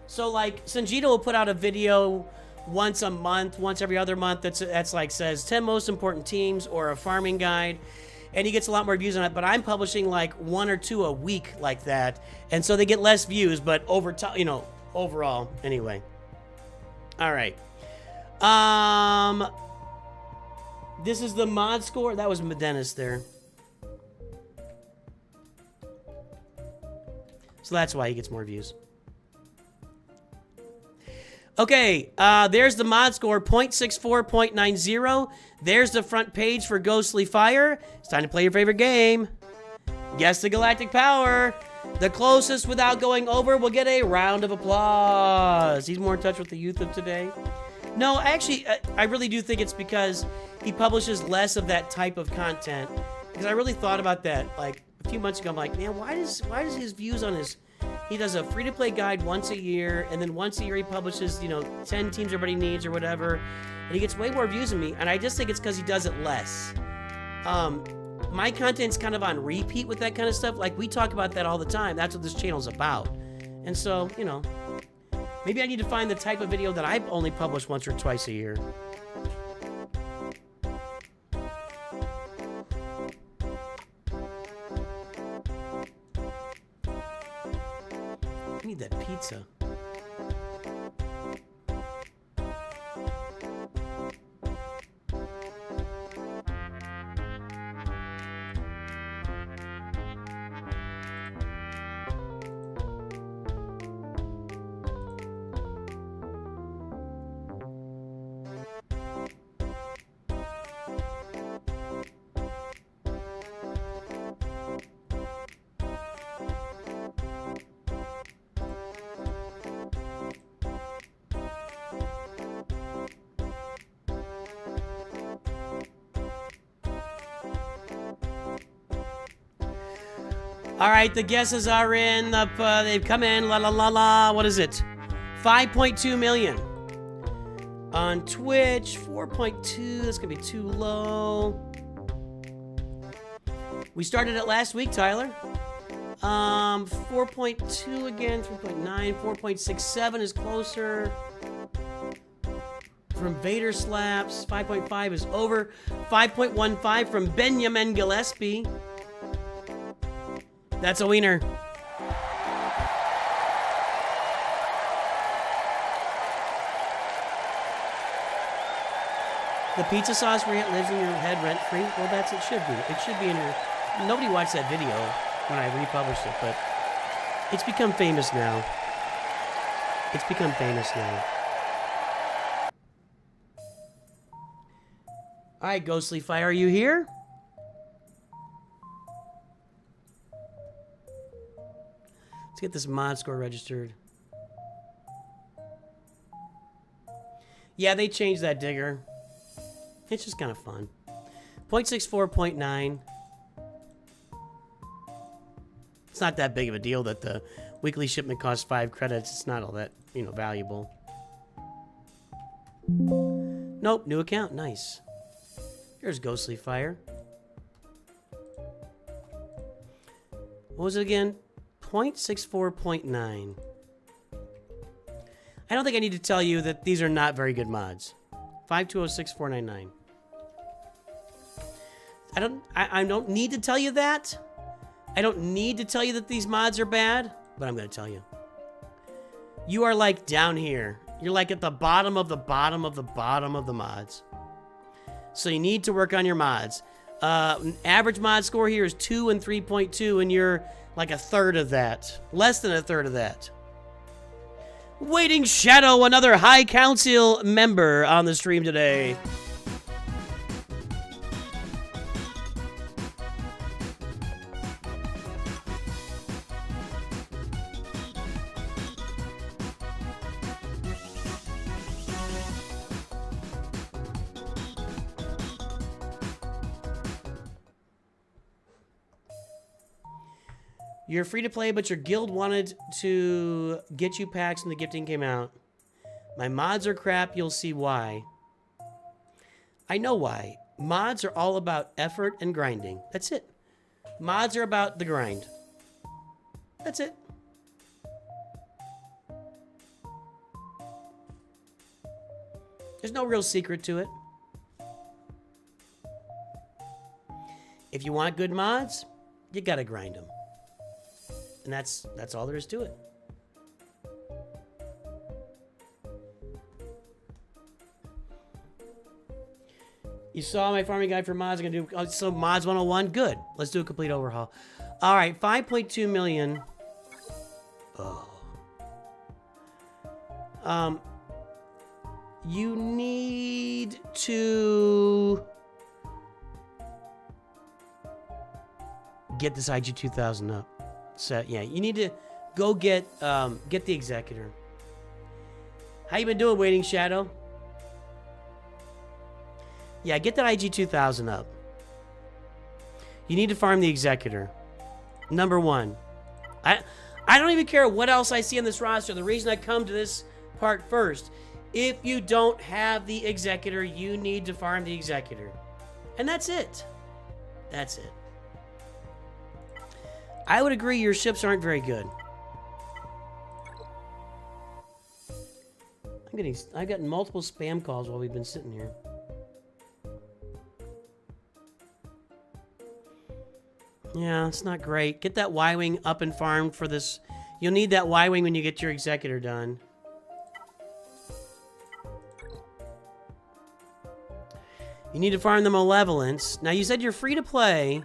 A: So, like, Zeta will put out a video once a month, once every other month that's like says 10 most important teams or a farming guide, and he gets a lot more views on it. But I'm publishing like 1 or 2 a week like that, and so they get less views, but over time, you know, overall, anyway. All right. This is the mod score. That was Medenis there. So that's why he gets more views. Okay, there's the mod score, 0.64.90. There's the front page for Ghostly Fire. It's time to play your favorite game. Guess the galactic power. The closest without going over will get a round of applause. He's more in touch with the youth of today. No, actually, I really do think it's because he publishes less of that type of content. Because I really thought about that, like, a few months ago. I'm like, man, why does his views on his... He does a free-to-play guide once a year, and then once a year he publishes, you know, 10 teams everybody needs or whatever, and he gets way more views than me, and I just think it's because he does it less. My content's kind of on repeat with that kind of stuff. Like, we talk about that all the time. That's what this channel's about. And so, you know, maybe I need to find the type of video that I only publish once or twice a year. I need that pizza. All right, the guesses are in. They've come in. La la la la. What is it? 5.2 million. On Twitch, 4.2. That's gonna be too low. We started it last week, Tyler. 4.2 again, 3.9, 4.67 is closer. From Vader Slaps, 5.5 is over. 5.15 from Benjamin Gillespie. That's a wiener. The pizza sauce lives in your head rent-free? Well, it should be. It should be in your... Nobody watched that video when I republished it, but it's become famous now. It's become famous now. All right, Ghostly Fire, are you here? Let's get this mod score registered. Yeah, they changed that digger. It's just kind of fun. 0.64, 0.9. It's not that big of a deal that the weekly shipment costs 5 credits. It's not all that, valuable. Nope, new account. Nice. Here's Ghostly Fire. What was it again? 0.64, 0.9. I don't think I need to tell you that these are not very good mods. 5206499. I don't need to tell you that. I don't need to tell you that these mods are bad, but I'm going to tell you. You are like down here. You're like at the bottom of the bottom of the bottom of the mods. So you need to work on your mods. Average mod score here is 2 and 3.2, and you're like a third of that. Less than a third of that. Waiting Shadow, another High Council member on the stream today. You're free to play, but your guild wanted to get you packs when the gifting came out. My mods are crap, you'll see why. I know why. Mods are all about effort and grinding. That's it. Mods are about the grind. That's it. There's no real secret to it. If you want good mods, you gotta grind them. And that's all there is to it. You saw my farming guide for mods. I'm gonna do so mods 101. Good. Let's do a complete overhaul. All right, 5.2 million. Oh. You need to get this IG 2000 up. So yeah, you need to go get the Executor. How you been doing, Waiting Shadow? Yeah, get that IG 2000 up. You need to farm the Executor. Number 1. I don't even care what else I see on this roster. The reason I come to this part first, if you don't have the Executor, you need to farm the Executor. And that's it. That's it. I would agree your ships aren't very good. I've gotten multiple spam calls while we've been sitting here. Yeah, it's not great. Get that Y-Wing up and farmed for this. You'll need that Y-Wing when you get your Executor done. You need to farm the Malevolence. Now, you said you're free to play.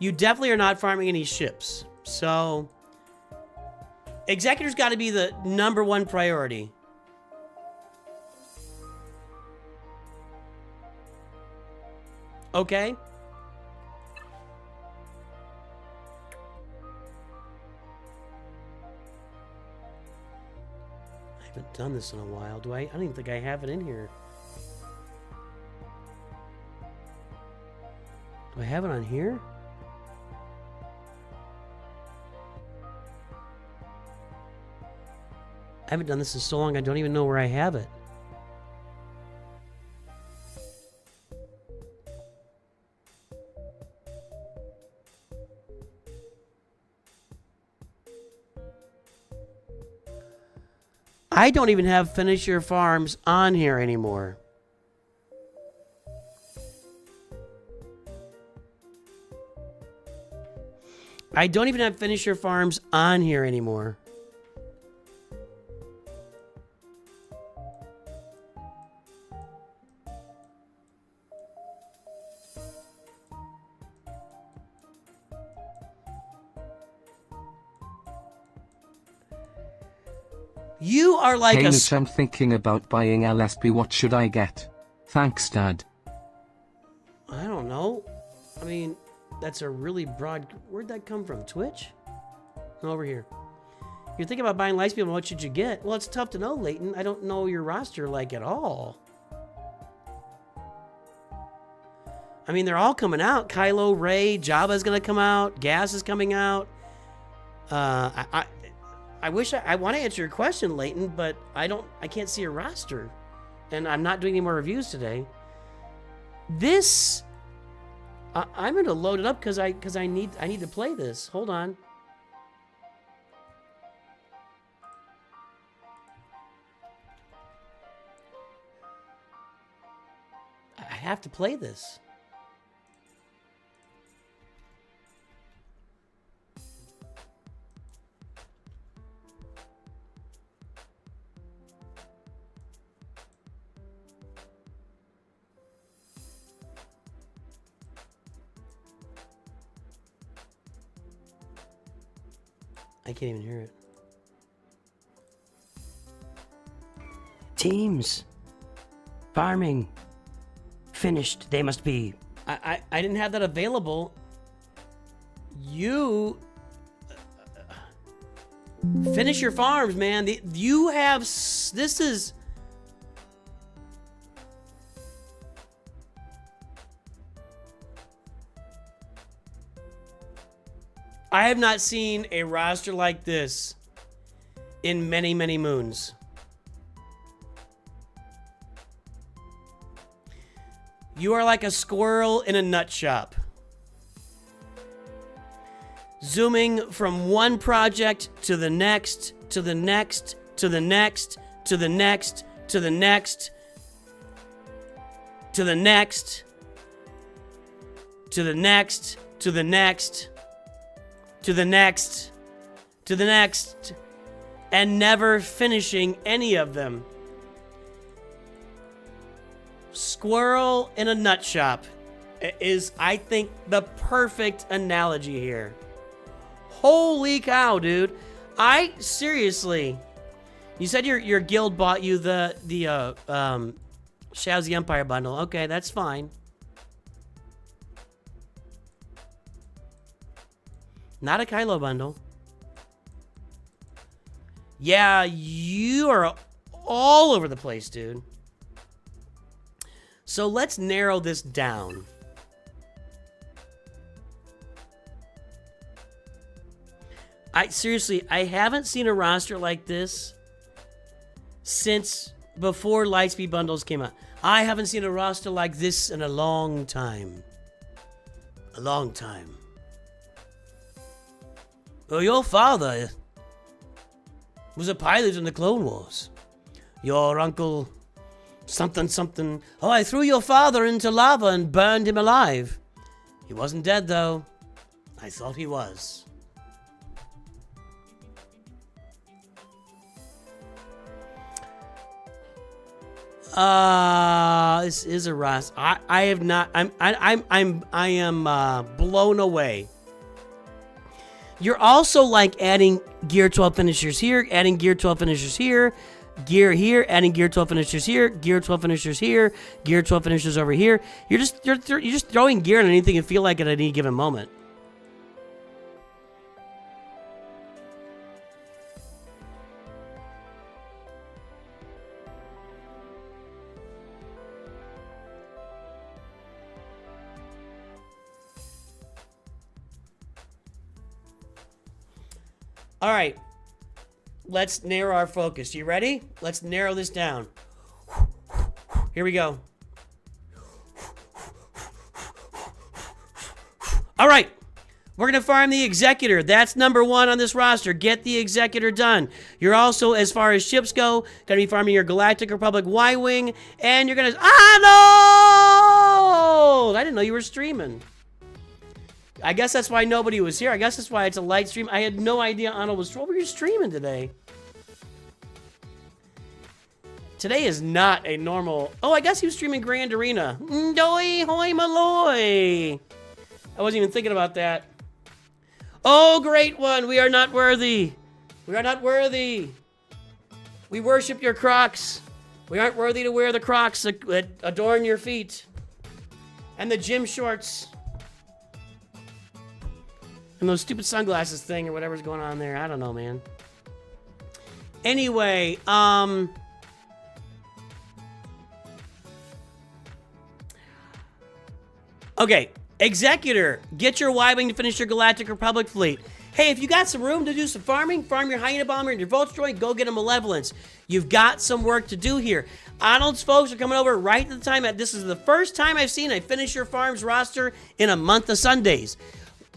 A: You definitely are not farming any ships. So, Executor's got to be the number 1 priority. Okay? I haven't done this in a while, do I? I don't even think I have it in here. Do I have it on here? I haven't done this in so long, I don't even know where I have it. I don't even have Finish Your Farms on here anymore. I don't even have Finish Your Farms on here anymore. You are like
D: hey,
A: a...
D: Nooch, I'm thinking about buying LSP. What should I get? Thanks, Dad.
A: I don't know. I mean, that's a really broad... Where'd that come from? Twitch? No, over here. You're thinking about buying Lightspeed, what should you get? Well, it's tough to know, Leighton. I don't know your roster, like, at all. I mean, they're all coming out. Kylo, Rey, Jabba's gonna come out. Gas is coming out. I wish I want to answer your question, Leighton, but I can't see a roster. And I'm not doing any more reviews today. This... I'm gonna load it up because I need to play this. Hold on. I have to play this. I can't even hear it. Teams. Farming. Finished. They must be. I didn't have that available. You... Finish Your Farms, man. You have... This is... I have not seen a roster like this in many, many moons. You are like a squirrel in a nut shop. Zooming from one project to the next, to the next, to the next, to the next, to the next, to the next, to the next, to the next, to the next, to the next, and never finishing any of them. Squirrel in a nut shop is, I think, the perfect analogy here. Holy cow, dude. Seriously. You said your guild bought you the Shadows of the Empire bundle. Okay, that's fine. Not a Kylo bundle. Yeah, you are all over the place, dude. So let's narrow this down. Seriously, I haven't seen a roster like this since before Lightspeed bundles came out. I haven't seen a roster like this in a long time. A long time. Well, your father was a pilot in the Clone Wars. Your uncle... something, something. Oh, I threw your father into lava and burned him alive. He wasn't dead, though. I thought he was. This is a roster. I have not. I am blown away. You're also like adding Gear 12 finishers here, adding Gear 12 finishers here, gear here, adding Gear 12 finishers here, Gear 12 finishers here, Gear 12 finishers over here. You're just throwing gear on anything you feel like at any given moment. All right, let's narrow our focus. You ready? Let's narrow this down. Here we go. All right, We're going to farm the Executor. That's number 1 on this roster. Get the Executor done. You're also, as far as ships go, going to be farming your Galactic Republic Y-Wing, and you're going to... Ah, no! I didn't know you were streaming. I guess that's why nobody was here. I guess that's why it's a light stream. I had no idea Arnold was... What were you streaming today? Today is not a normal... Oh, I guess he was streaming Grand Arena. Doi hoi malloy. I wasn't even thinking about that. Oh, great one. We are not worthy. We are not worthy. We worship your Crocs. We aren't worthy to wear the Crocs that adorn your feet. And the gym shorts. And those stupid sunglasses thing or whatever's going on there. I don't know, man. Anyway, okay. Executor, get your Y-Wing to finish your Galactic Republic fleet. Hey, if you got some room to do some farming, farm your Hyena Bomber and your Voltroid, go get a Malevolence. You've got some work to do here. Arnold's folks are coming over right at the time. This is the first time I've seen a Finish Your Farms roster in a month of Sundays.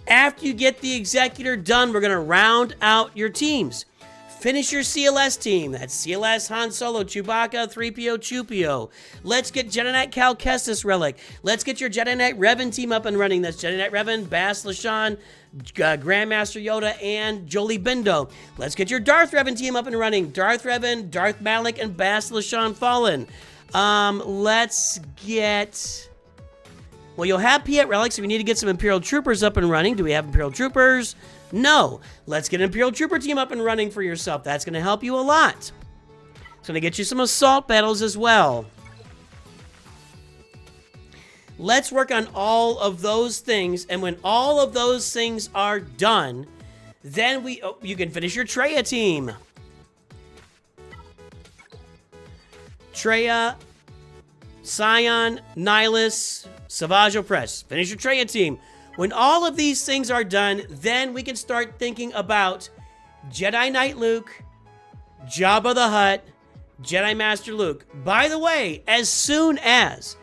A: After you get the Executor done, we're going to round out your teams. Finish your CLS team. That's CLS, Han Solo, Chewbacca, 3PO, Chewpio. Let's get Jedi Knight Cal Kestis Relic. Let's get your Jedi Knight Revan team up and running. That's Jedi Knight Revan, Bass Lashan, Grandmaster Yoda, and Jolie Bindo. Let's get your Darth Revan team up and running. Darth Revan, Darth Malik, and Bass Lashan Fallen. Let's get... Well, you'll have Piet Relics if you need to get some Imperial Troopers up and running. Do we have Imperial Troopers? No. Let's get an Imperial Trooper team up and running for yourself. That's going to help you a lot. It's going to get you some assault battles as well. Let's work on all of those things, and when all of those things are done, then you can finish your Traya team. Traya, Scion, Nihilus, Savage Opress. Finish your Traya team. When all of these things are done, then we can start thinking about Jedi Knight Luke, Jabba the Hutt, Jedi Master Luke. By the way, as soon as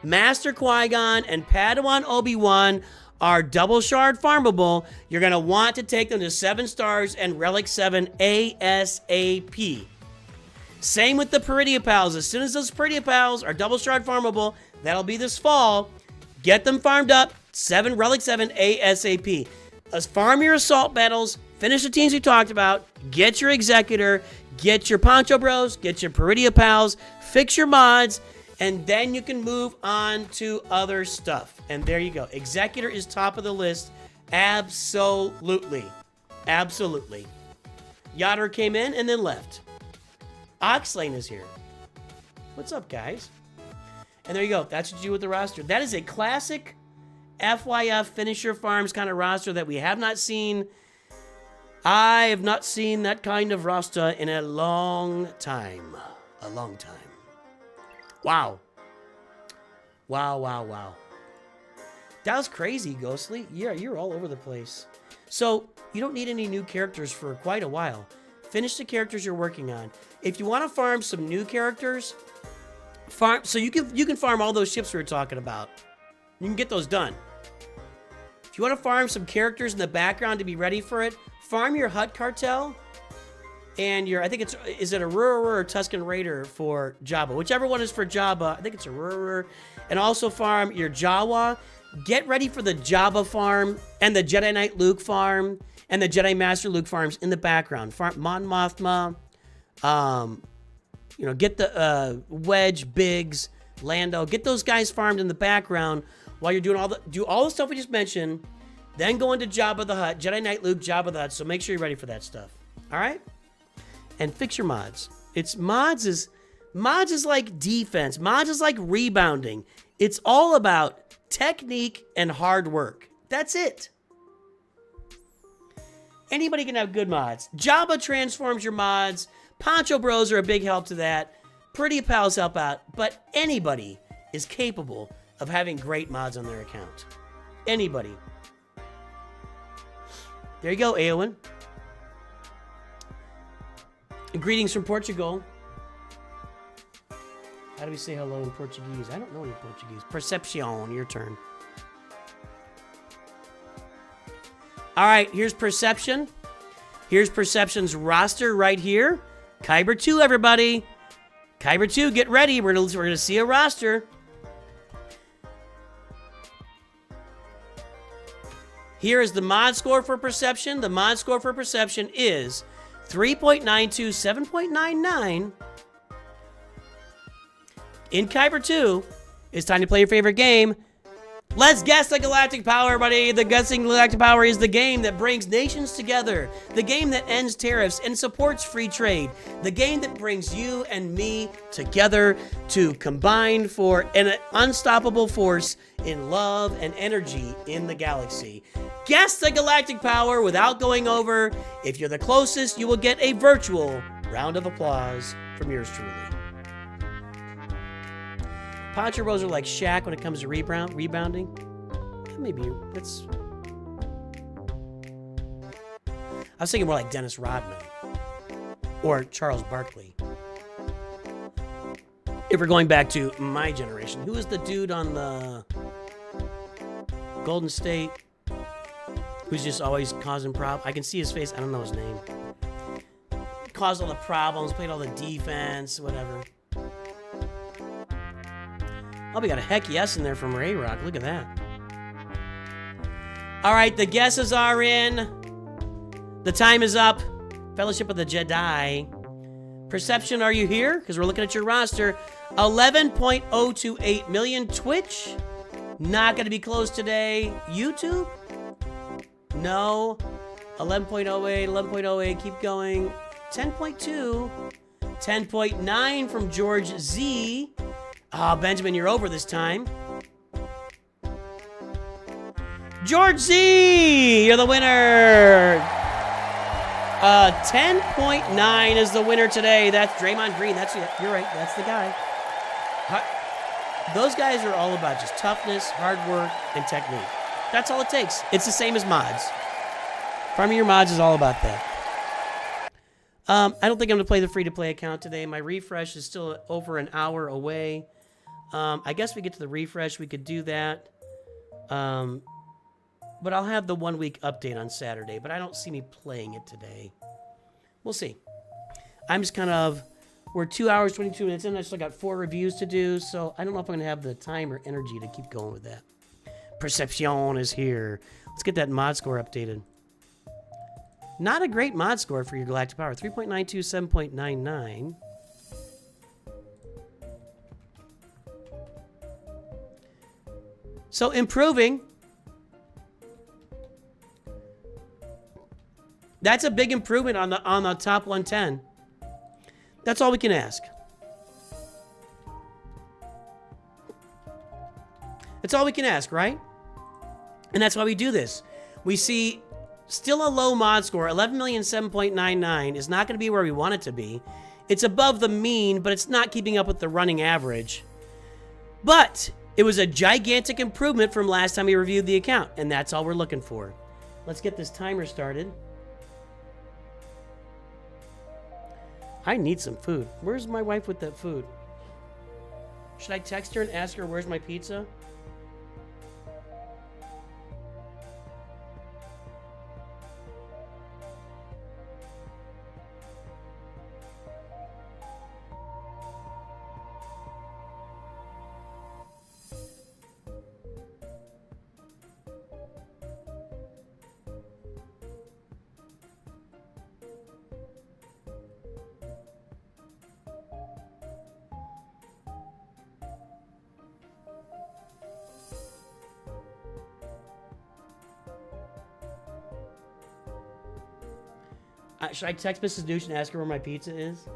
A: Master Qui-Gon and Padawan Obi-Wan are double shard farmable, you're going to want to take them to 7 stars and Relic 7 ASAP. Same with the Peridia Pals. As soon as those Peridia Pals are double shard farmable, that'll be this fall. Get them farmed up, Relic 7 ASAP. Let's farm your assault battles, finish the teams we talked about, get your Executor, get your Poncho Bros, get your Peridia Pals, fix your mods, and then you can move on to other stuff. And there you go. Executor is top of the list. Absolutely. Absolutely. Yadder came in and then left. Oxlane is here. What's up, guys? And there you go. That's what you do with the roster. That is a classic FYF Finish Your Farms kind of roster that we have not seen. I have not seen that kind of roster in a long time. A long time. Wow. Wow, wow, wow. That was crazy, Ghostly. Yeah, you're all over the place. So, you don't need any new characters for quite a while. Finish the characters you're working on. If you want to farm some new characters... So you can farm all those ships we were talking about. You can get those done. If you want to farm some characters in the background to be ready for it, farm your Hutt Cartel and your, I think it's, is it a Rurer or Tusken Raider for Jabba? Whichever one is for Jabba, I think it's a Rurer. And also farm your Jawa. Get ready for the Jabba farm and the Jedi Knight Luke farm and the Jedi Master Luke farms in the background. Farm Mon Mothma, you know, get the Wedge, Biggs, Lando. Get those guys farmed in the background while you're doing all the stuff we just mentioned. Then go into Jabba the Hutt, Jedi Knight Luke, Jabba the Hutt. So make sure you're ready for that stuff. All right? And fix your mods. Mods is like defense. Mods is like rebounding. It's all about technique and hard work. That's it. Anybody can have good mods. Jabba transforms your mods. Poncho Bros are a big help to that. Pretty Pals help out. But anybody is capable of having great mods on their account. Anybody. There you go, Eowyn. Greetings from Portugal. How do we say hello in Portuguese? I don't know any Portuguese. Percepcion, your turn. All right, here's Perception. Here's Perception's roster right here. Kyber 2, everybody. Kyber 2, get ready. We're gonna see a roster. Here is the mod score for Perception. The mod score for Perception is 3.92, 7.99. In Kyber 2, it's time to play your favorite game. Let's guess the galactic power, everybody. The guessing galactic power is the game that brings nations together. The game that ends tariffs and supports free trade. The game that brings you and me together to combine for an unstoppable force in love and energy in the galaxy. Guess the galactic power without going over. If you're the closest, you will get a virtual round of applause from yours truly. Poncho Rose are like Shaq when it comes to rebounding. Maybe that's. I was thinking more like Dennis Rodman or Charles Barkley. If we're going back to my generation, who was the dude on the Golden State who's just always causing problems? I can see his face. I don't know his name. Caused all the problems, played all the defense, whatever. Oh, we got a heck yes in there from Ray Rock. Look at that. All right, the guesses are in. The time is up. Fellowship of the Jedi. Perception, are you here? Because we're looking at your roster. 11.028 million. Twitch, not going to be closed today. YouTube, no. 11.08, 11.08, keep going. 10.2, 10.9 from George Z. Oh, Benjamin, you're over this time. George Z, you're the winner. 10.9 is the winner today. That's Draymond Green. You're right. That's the guy. Those guys are all about just toughness, hard work, and technique. That's all it takes. It's the same as mods. Farming your mods is all about that. I don't think I'm going to play the free-to-play account today. My refresh is still over an hour away. I guess we get to the refresh. We could do that. But I'll have the 1 week update on Saturday. But I don't see me playing it today. We'll see. I'm just kind of... We're 2 hours, 22 minutes in. I still got 4 reviews to do. So I don't know if I'm going to have the time or energy to keep going with that. Perception is here. Let's get that mod score updated. Not a great mod score for your galactic power. 3.92, 7.99. So improving. That's a big improvement on the top 110. That's all we can ask. That's all we can ask, right? And that's why we do this. We see still a low mod score. 11,007.99 is not going to be where we want it to be. It's above the mean, but it's not keeping up with the running average. But it was a gigantic improvement from last time we reviewed the account, and that's all we're looking for. Let's get this timer started. I need some food. Where's my wife with that food? Should I text her and ask her where's my pizza? Should I text Mrs. Douche and ask her where my pizza is?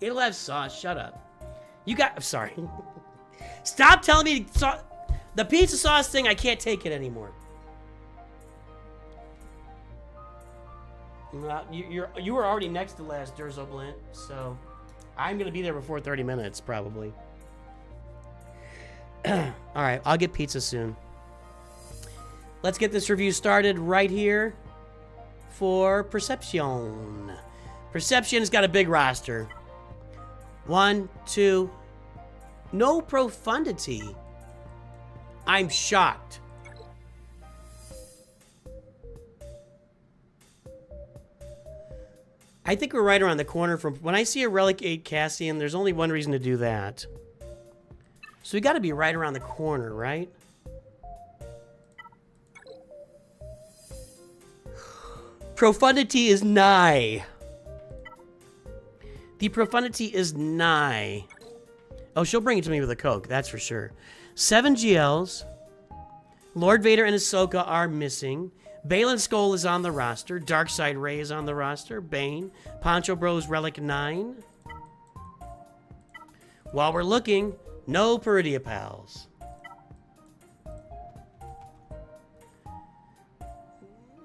A: It'll have sauce. Shut up. I'm sorry. Stop telling me the pizza sauce thing. I can't take it anymore. You were already next to last, Derzo Blint, so I'm gonna be there before 30 minutes probably. All right, I'll get pizza soon. Let's get this review started right here. For Perception. Perception's got a big roster. 1, 2. No profundity. I'm shocked. I think we're right around the corner from... When I see a Relic 8 Cassian, there's only one reason to do that. So we got to be right around the corner, right? Profundity is nigh. The profundity is nigh. Oh, she'll bring it to me with a Coke, that's for sure. 7 GLs. Lord Vader and Ahsoka are missing. Baylan Skoll is on the roster. Darkseid Ray is on the roster. Bane. Poncho Bros Relic 9. While we're looking, no Peridia Pals.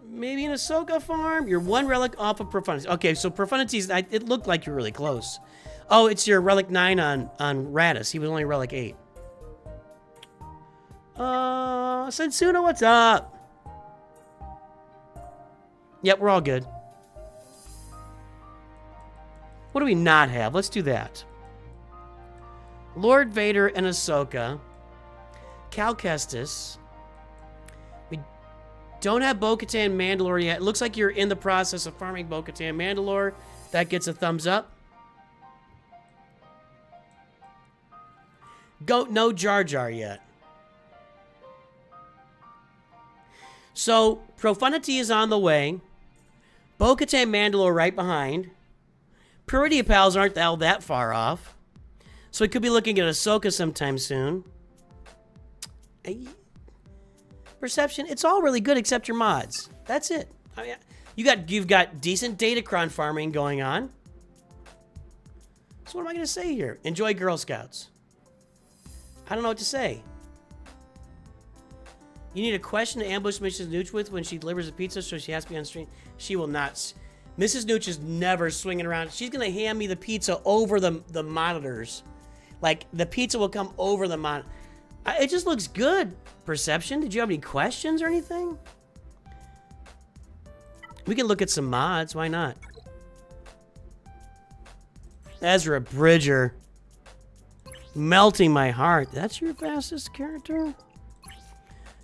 A: Maybe an Ahsoka farm? You're one relic off of Profundity. Okay, so Profundity's... It looked like you're really close. Oh, it's your Relic 9 on Radis. He was only Relic 8. Sensuna, what's up? Yep, we're all good. What do we not have? Let's do that. Lord Vader and Ahsoka. Cal Kestis. We don't have Bo-Katan Mandalore yet. It looks like you're in the process of farming Bo-Katan Mandalore. That gets a thumbs up. No Jar Jar yet. So, Profundity is on the way. Bo-Katan Mandalore right behind. Peridia Pals aren't all that far off. So we could be looking at Ahsoka sometime soon. Perception, it's all really good except your mods. That's it. I mean, you've got decent Datacron farming going on. So what am I going to say here? Enjoy Girl Scouts. I don't know what to say. You need a question to ambush Mrs. Nooch with when she delivers a pizza, so she has to be on stream. She will not. Mrs. Nooch is never swinging around. She's going to hand me the pizza over the monitors. Like, the pizza will come over the monitor. It just looks good. Perception, did you have any questions or anything? We can look at some mods. Why not? Ezra Bridger. Melting my heart. That's your fastest character?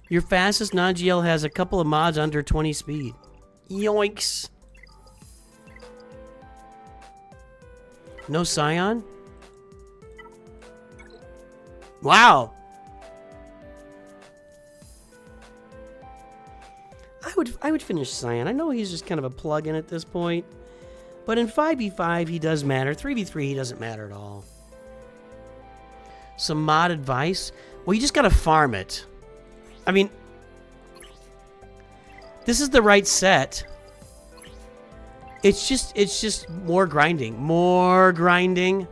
A: Your fastest non-GL has a couple of mods under 20 speed. Yoinks. No Scion? Wow. I would finish Scion. I know he's just kind of a plug-in at this point. But in 5v5, he does matter. 3v3, he doesn't matter at all. Some mod advice? Well, you just gotta farm it. I mean, this is the right set. It's just more grinding. More grinding.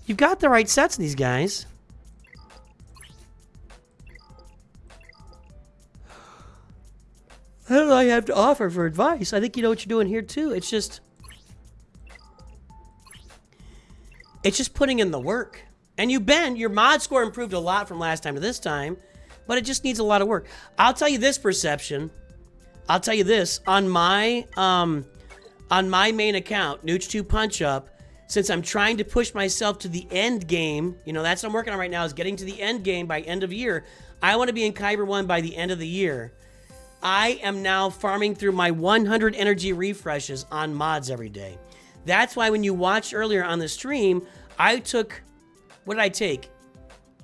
A: You've got the right sets, these guys. I don't know what I have to offer for advice. I think you know what you're doing here, too. It's just putting in the work. And your mod score improved a lot from last time to this time, but it just needs a lot of work. I'll tell you this, Perception. I'll tell you this. On my main account, NOOCH2 Punch Up, since I'm trying to push myself to the end game, you know, that's what I'm working on right now, is getting to the end game by end of year. I want to be in Kyber 1 by the end of the year. I am now farming through my 100 energy refreshes on mods every day. That's why when you watched earlier on the stream, I took, what did I take?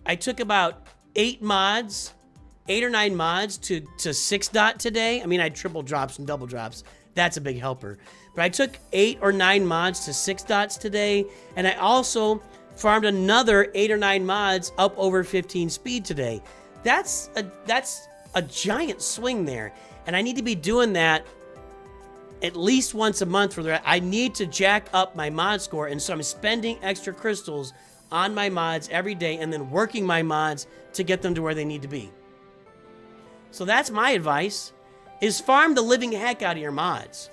A: I took about 8 or 9 mods to 6 dot today. I mean, I had triple drops and double drops. That's a big helper. But I took 8 or 9 mods to 6 dots today, and I also farmed another 8 or 9 mods up over 15 speed today. That's a giant swing there, and I need to be doing that at least once a month for that. I need to jack up my mod score, and so I'm spending extra crystals on my mods every day and then working my mods to get them to where they need to be. So that's my advice, is farm the living heck out of your mods.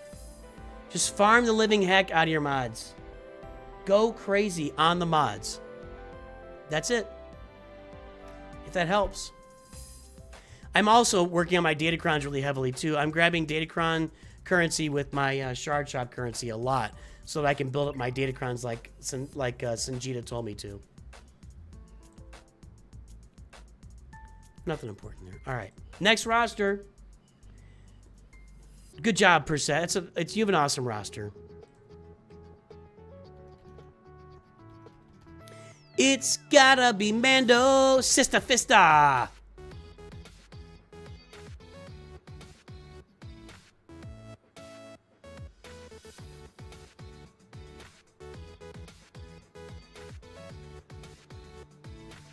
A: Just farm the living heck out of your mods. Go crazy on the mods. That's it. If that helps. I'm also working on my Datacrons really heavily too. I'm grabbing Datacron currency with my Shard Shop currency a lot, so that I can build up my Datacrons like Sanjita told me to. Nothing important there. All right. Next roster. Good job, Perset. You have an awesome roster. It's gotta be Mando, Sister Fista.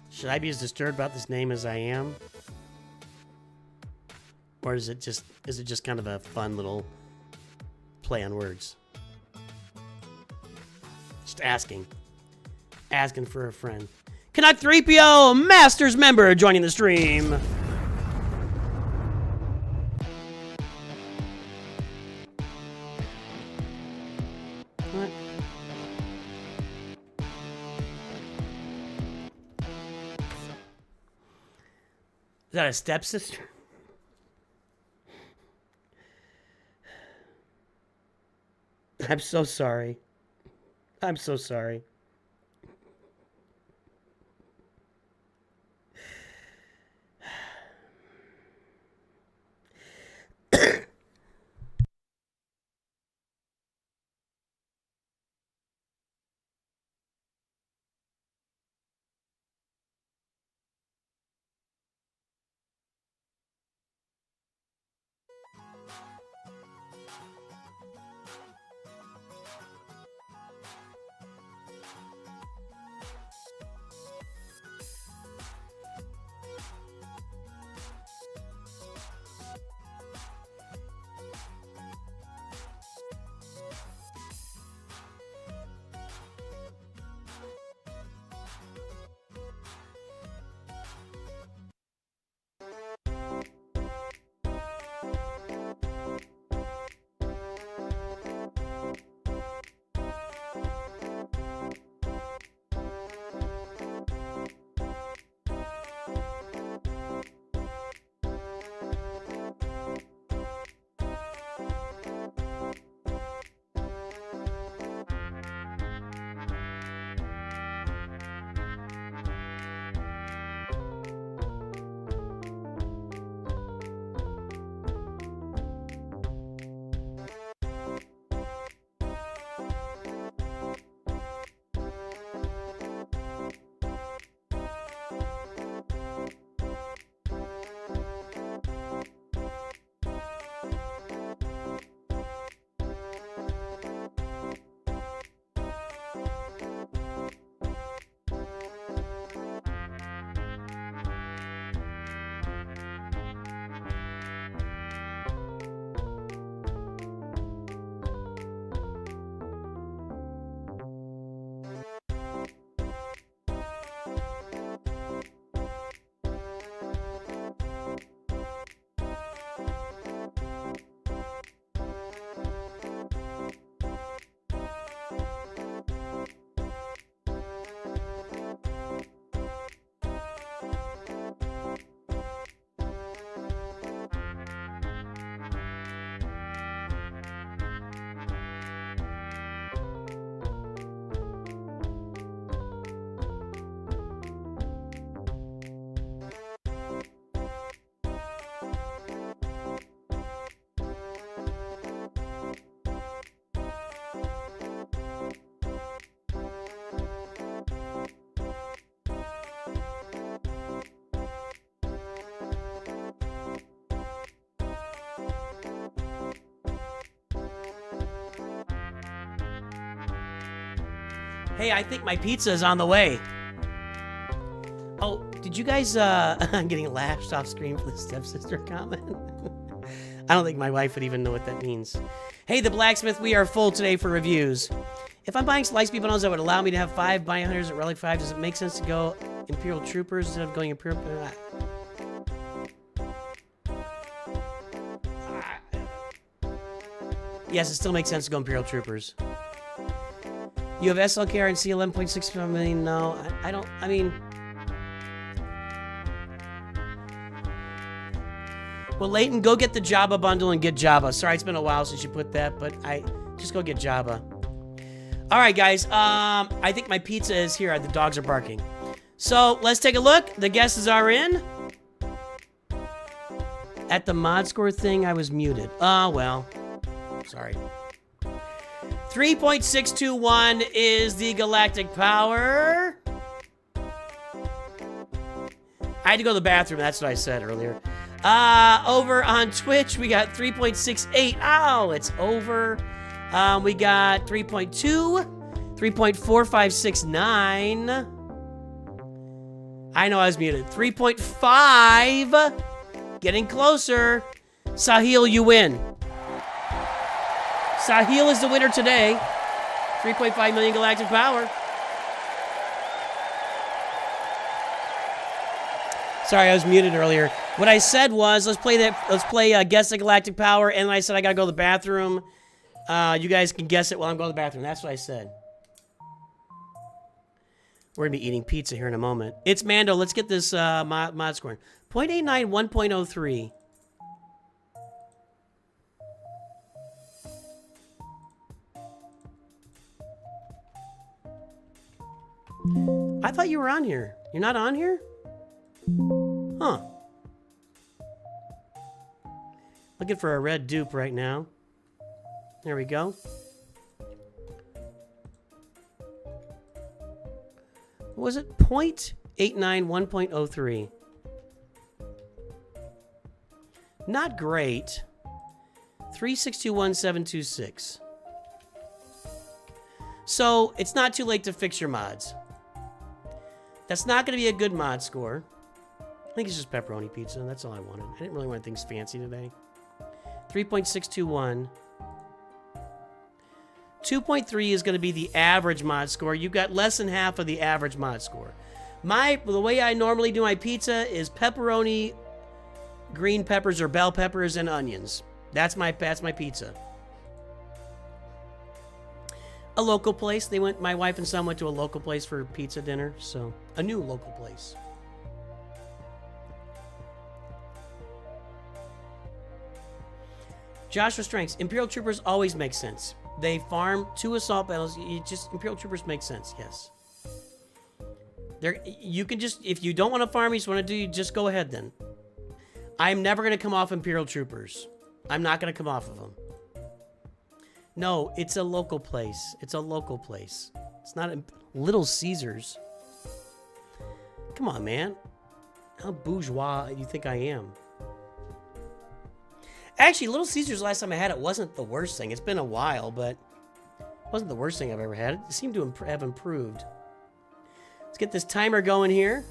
A: Should I be as disturbed about this name as I am? Or is it just kind of a fun little play on words? Just asking. Asking for a friend. Canuck 3PO, Masters member, joining the stream. What? Is that a stepsister? I'm so sorry. I'm so sorry. Hey, I think my pizza is on the way. Oh, did you guys, I'm getting lashed off screen for the stepsister comment. I don't think my wife would even know what that means. Hey, the blacksmith, we are full today for reviews. If I'm buying sliced beef bundles that would allow me to have 5 bounty hunters at Relic 5, does it make sense to go Imperial Troopers instead of going Imperial... Yes, it still makes sense to go Imperial Troopers. You have SLKR and C11.65 million? No, I don't, I mean... Well, Leighton, go get the Jabba bundle and get Jabba. Sorry, it's been a while since you put that, but just go get Jabba. All right, guys, I think my pizza is here. The dogs are barking. So, let's take a look. The guesses are in. At the mod score thing, I was muted. Oh, well. Sorry. 3.621 is the galactic power. I had to go to the bathroom. That's what I said earlier. Over on Twitch, we got 3.68. Oh, it's over. We got 3.2, 3.4569. I know I was muted. 3.5. Getting closer. Sahil, you win. Sahil is the winner today. 3.5 million galactic power. Sorry, I was muted earlier. What I said was, let's play Guess the Galactic Power, and I said I gotta go to the bathroom. You guys can guess it while I'm going to the bathroom. That's what I said. We're gonna be eating pizza here in a moment. It's Mando. Let's get this mod scoring. 0.89, 1.03. I thought you were on here. You're not on here? Huh. Looking for a red dupe right now. There we go. What was it? 0.89, 1.03. Not great. 3621726. So, it's not too late to fix your mods. That's not going to be a good mod score. I think it's just pepperoni pizza. That's all I wanted. I didn't really want things fancy today. 3.621. 2.3 is going to be the average mod score. You've got less than half of the average mod score. The way I normally do my pizza is pepperoni, green peppers or bell peppers, and onions. That's my pizza. A local place. My wife and son went to a local place for pizza dinner, so a new local place. Joshua Strengths. Imperial Troopers always make sense. They farm 2 assault battles. Imperial Troopers make sense, yes. You can just, if you don't want to farm, you just want to just go ahead then. I'm never going to come off Imperial Troopers. I'm not going to come off of them. No, it's a local place. It's a local place. It's not a Little Caesars. Come on, man. How bourgeois do you think I am? Actually, Little Caesars, last time I had it, wasn't the worst thing. It's been a while, but it wasn't the worst thing I've ever had. It seemed to have improved. Let's get this timer going here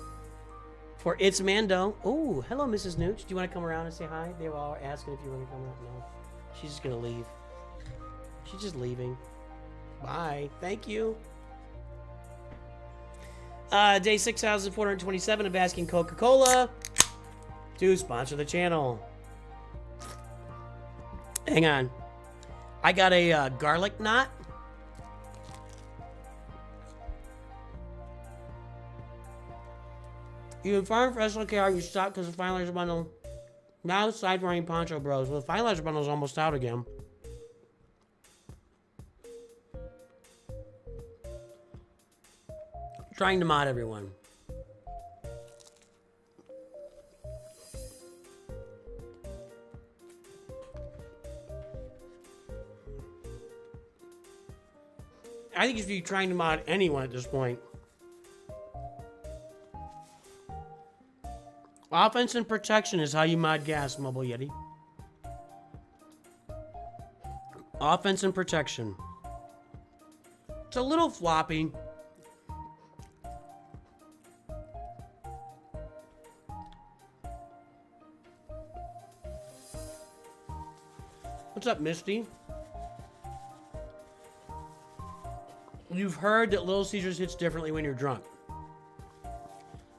A: for It's Mando. Oh, hello, Mrs. Nooch. Do you want to come around and say hi? They were all asking if you want to come around. No. She's just going to leave. She's just leaving. Bye. Thank you. Day 6,427 of asking Coca-Cola to sponsor the channel. Hang on. I got a garlic knot. You can farm for SLKR, you stop because the finalizer bundle. Now side running Poncho Bros. Well, the finalizer bundle is almost out again. Trying to mod everyone. I think if you're trying to mod anyone at this point. Offense and protection is how you mod gas, Mobile Yeti. Offense and protection. It's a little floppy. What's up, Misty? You've heard that Little Caesars hits differently when you're drunk.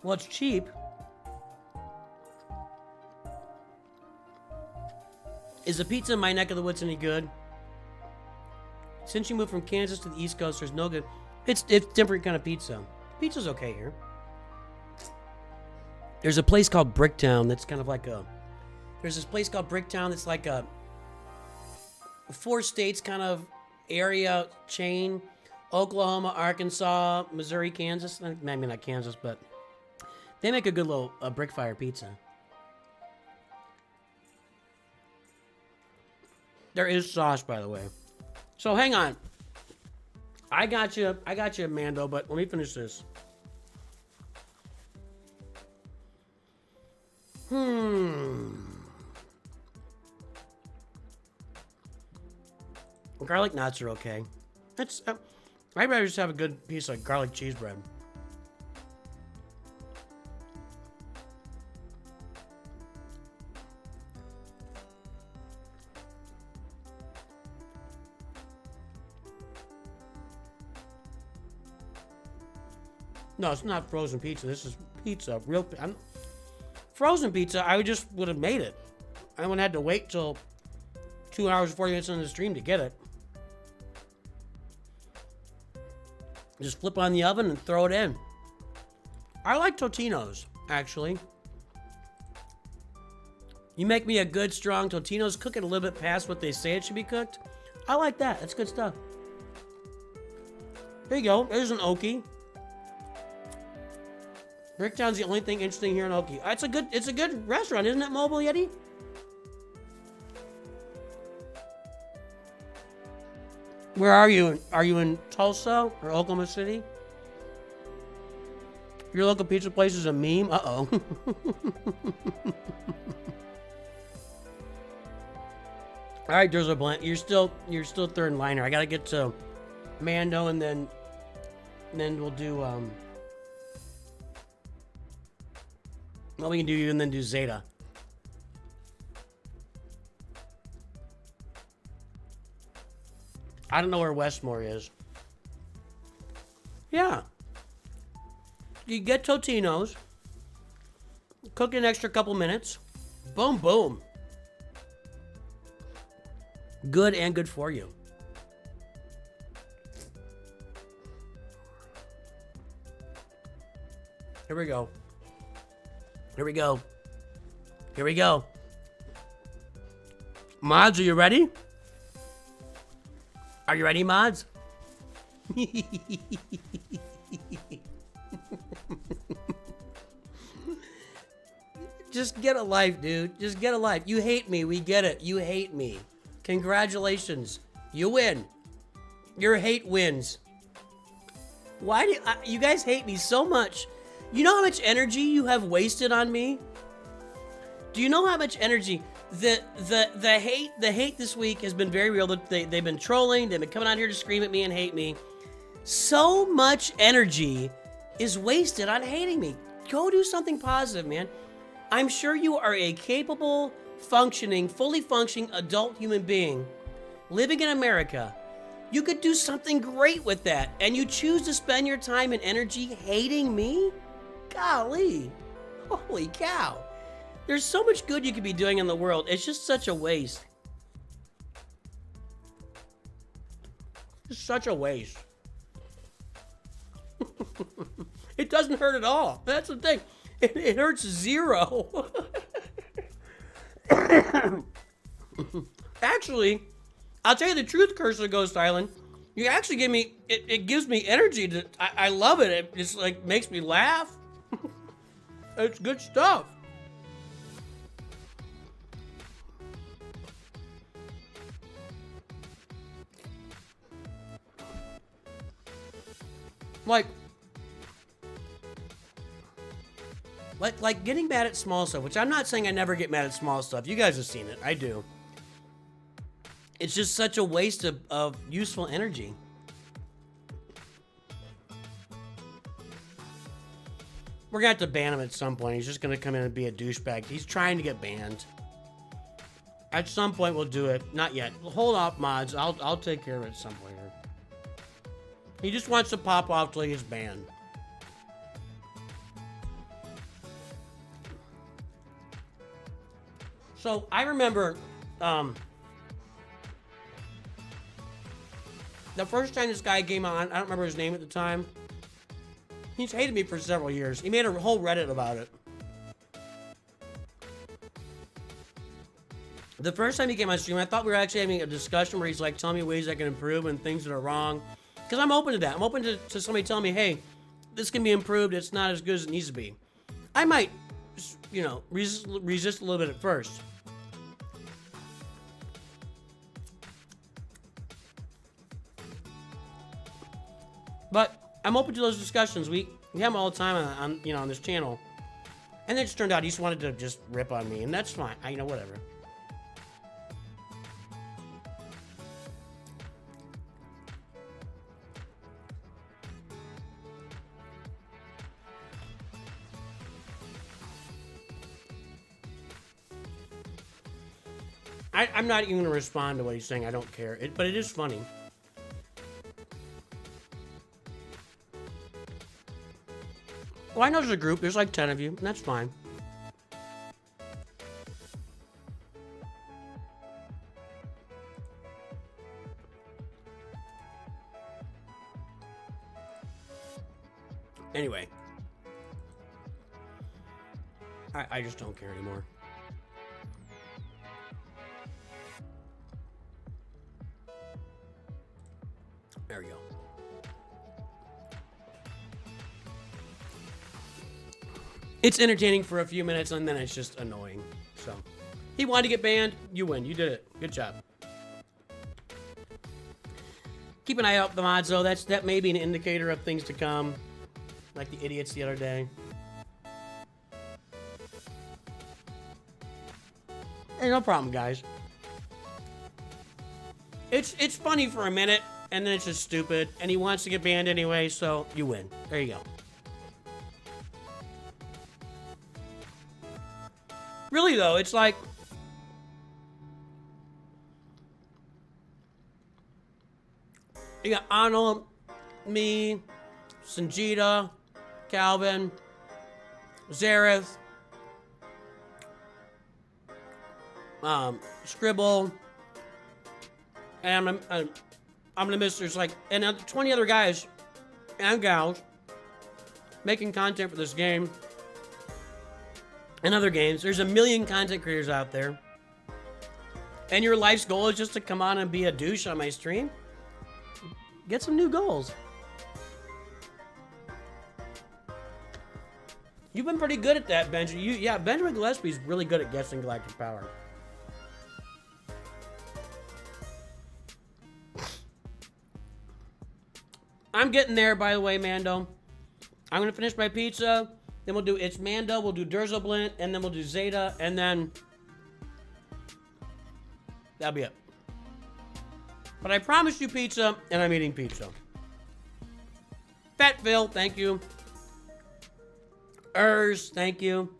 A: Well, it's cheap. Is the pizza in my neck of the woods any good? Since you moved from Kansas to the East Coast, there's no good. It's different kind of pizza. Pizza's okay here. There's a place called Bricktown that's kind of like a... There's this place called Bricktown that's like a 4 states kind of area chain. Oklahoma, Arkansas, Missouri, Kansas. Maybe not Kansas, but they make a good little brick fire pizza. There is sauce, by the way. So hang on. I got you, Mando, but let me finish this. Garlic knots are okay. That's I'd rather just have a good piece of garlic cheese bread. No, it's not frozen pizza. This is pizza. Frozen pizza, I would have made it. I wouldn't have had to wait till 2 hours, 40 minutes into the stream to get it. Just flip on the oven and throw it in. I like Totino's, actually. You make me a good, strong Totino's, cook it a little bit past what they say it should be cooked. I like that. That's good stuff. There you go. There's an Okie. Bricktown's the only thing interesting here in Okie. It's a good restaurant, isn't it, Mobile Yeti? Where are you? Are you in Tulsa or Oklahoma City? Your local pizza place is a meme? Uh-oh. All right, Derzo Blint, you're still third liner. I gotta get to Mando and then we'll do well, we can do you and then do Zeta. I don't know where Westmore is. Yeah. You get Totino's. Cook an extra couple minutes. Boom, boom. Good and good for you. Here we go. Here we go. Here we go. Mods, are you ready? Are you ready, mods? Just get a life, dude. Just get a life. You hate me. We get it. You hate me. Congratulations. You win. Your hate wins. Why do you guys hate me so much? You know how much energy you have wasted on me? Do you know how much energy? The hate this week has been very real. They've been trolling. They've been coming out here to scream at me and hate me. So much energy is wasted on hating me. Go do something positive, man. I'm sure you are a capable, functioning, fully functioning adult human being living in America. You could do something great with that, and you choose to spend your time and energy hating me? Golly. Holy cow. There's so much good you could be doing in the world. It's just such a waste. It's such a waste. It doesn't hurt at all. That's the thing. It hurts zero. Actually, I'll tell you the truth, Cursor Ghost Island. You actually give me, it gives me energy. I love it. It just like makes me laugh. It's good stuff. Like getting mad at small stuff, which I'm not saying I never get mad at small stuff. You guys have seen it. I do. It's just such a waste of useful energy. We're gonna have to ban him at some point. He's just gonna come in and be a douchebag. He's trying to get banned. At some point we'll do it. Not yet. Hold off, mods. I'll take care of it at some point here. He just wants to pop off till he gets banned. So I remember the first time this guy came on, I don't remember his name at the time. He's hated me for several years. He made a whole Reddit about it. The first time he came on stream, I thought we were actually having a discussion where he's like telling me ways I can improve and things that are wrong. Because I'm open to that. I'm open to somebody telling me, hey, this can be improved. It's not as good as it needs to be. I might, you know, resist a little bit at first. But I'm open to those discussions. We have them all the time on this channel. And it just turned out he just wanted to just rip on me, and that's fine. Whatever. I'm not even going to respond to what he's saying. I don't care. But it is funny. Well, I know there's a group. There's like 10 of you, and that's fine. Anyway. I just don't care anymore. There we go. It's entertaining for a few minutes, and then it's just annoying. So, he wanted to get banned. You win. You did it. Good job. Keep an eye out for the mods, though. That may be an indicator of things to come. Like the idiots the other day. Hey, no problem, guys. It's funny for a minute, and then it's just stupid. And he wants to get banned anyway, so you win. There you go. Really, though, it's like... You got Arnold, me, Sanjita, Calvin, Zareth, Scribble, and I'm gonna miss, there's like, and 20 other guys and gals making content for this game and other games. There's a million content creators out there, and your life's goal is just to come on and be a douche on my stream. Get some new goals. You've been pretty good at that, Benjamin. Yeah, Benjamin Gillespie's really good at guessing Galactic Power. I'm getting there, by the way, Mando. I'm gonna finish my pizza. Then we'll do It's Mando. We'll do Derzo Blint, and then we'll do Zeta, and then that'll be it. But I promised you pizza, and I'm eating pizza. Fat Phil, thank you. Thank you.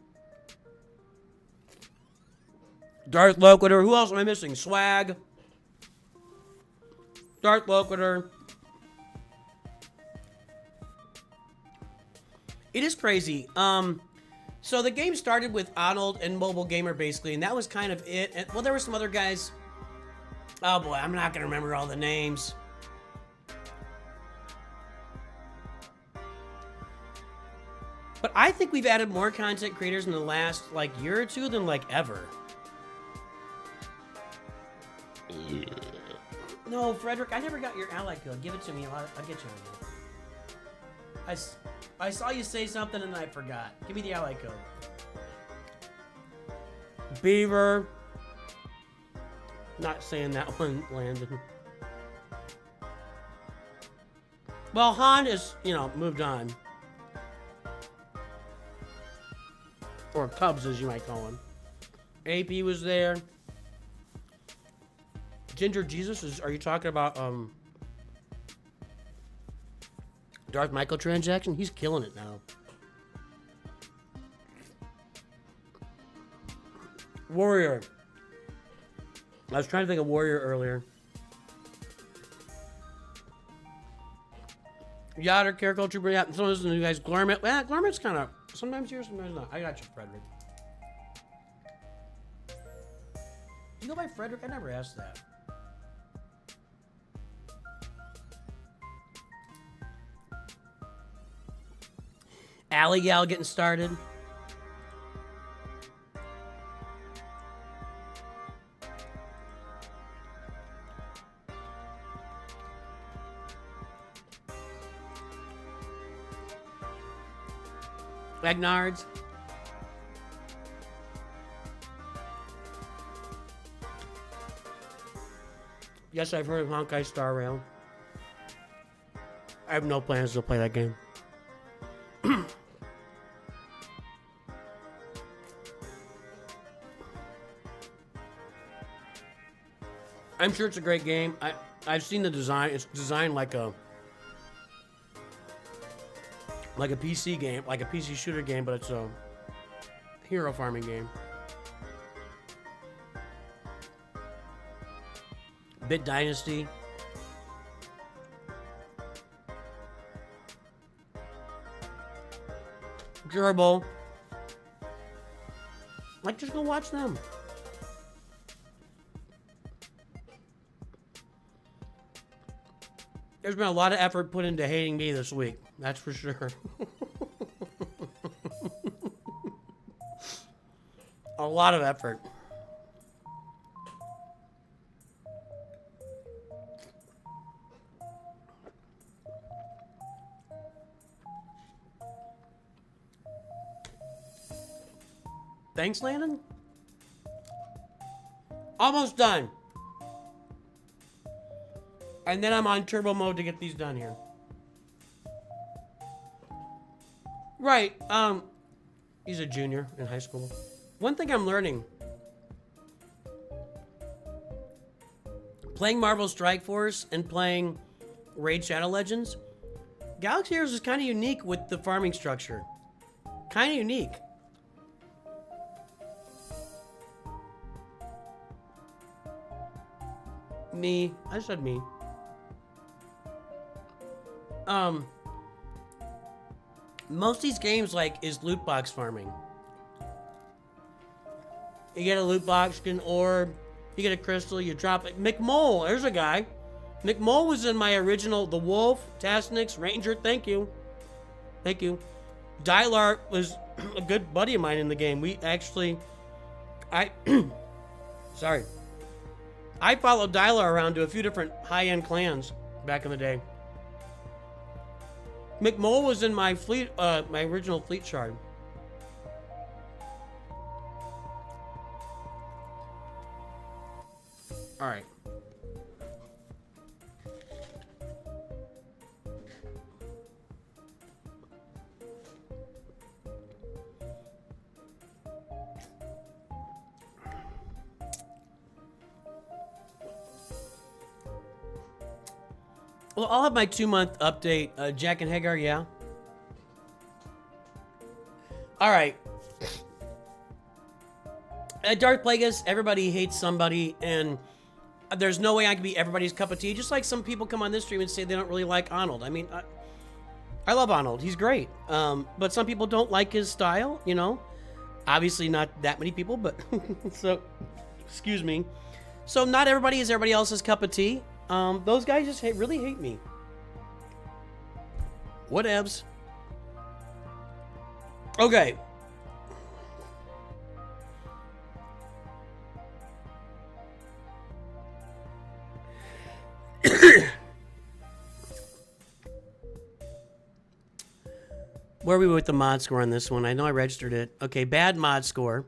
A: Darth Loquitur. Who else am I missing? Swag. Darth Loquitur. It is crazy. So the game started with Arnold and Mobile Gamer, basically, and that was kind of it. And, well, there were some other guys. Oh boy, I'm not gonna remember all the names. But I think we've added more content creators in the last, like, year or two than, like, ever. No, Frederick, I never got your ally code. Give it to me. I'll get you on it. I saw you say something and I forgot. Give me the ally code. Beaver. Not saying that one landed. Well, Han is, moved on. Or Cubs, as you might call him. AP was there. Ginger Jesus, are you talking about, Darth microtransaction? He's killing it now. Warrior. I was trying to think of Warrior earlier. Yoder, Caracol Trooper, yeah. Some of those new guys. Glormit. Well, Glormit's kind of sometimes here, sometimes not. I got you, Frederick. Do you go by Frederick? I never asked that. Alley Gal getting started. Agnards. Yes, I've heard of Honkai Star Rail. I have no plans to play that game. I'm sure it's a great game. I've seen the design. It's designed like a PC game, like a PC shooter game, but it's a hero farming game. Bit Dynasty. Gerbil. Like, just go watch them. There's been a lot of effort put into hating me this week. That's for sure. A lot of effort. Thanks, Landon. Almost done. And then I'm on turbo mode to get these done here. Right, he's a junior in high school. One thing I'm learning. Playing Marvel Strike Force and playing Raid Shadow Legends, Galaxy Heroes is kind of unique with the farming structure. Kind of unique. Me. I said me. Most of these games, like, is loot box farming. You get a loot box, you get an orb, you get a crystal, you drop it. McMole, there's a guy. McMole was in my original, The Wolf, Tasnix, Ranger, thank you. Thank you. Dylar was a good buddy of mine in the game. We actually, sorry. I followed Dylar around to a few different high-end clans back in the day. McMole was in my fleet, my original fleet shard. All right. Well, I'll have my 2-month update. Jack and Hagar, yeah. All right. At Darth Plagueis, everybody hates somebody, and there's no way I can be everybody's cup of tea. Just like some people come on this stream and say they don't really like Arnold. I mean, I love Arnold. He's great. But some people don't like his style, you know. Obviously not that many people, but so, excuse me. So not everybody is everybody else's cup of tea. Those guys just really hate me. Whatevs. Okay. Where are we with the mod score on this one? I know I registered it. Okay, bad mod score.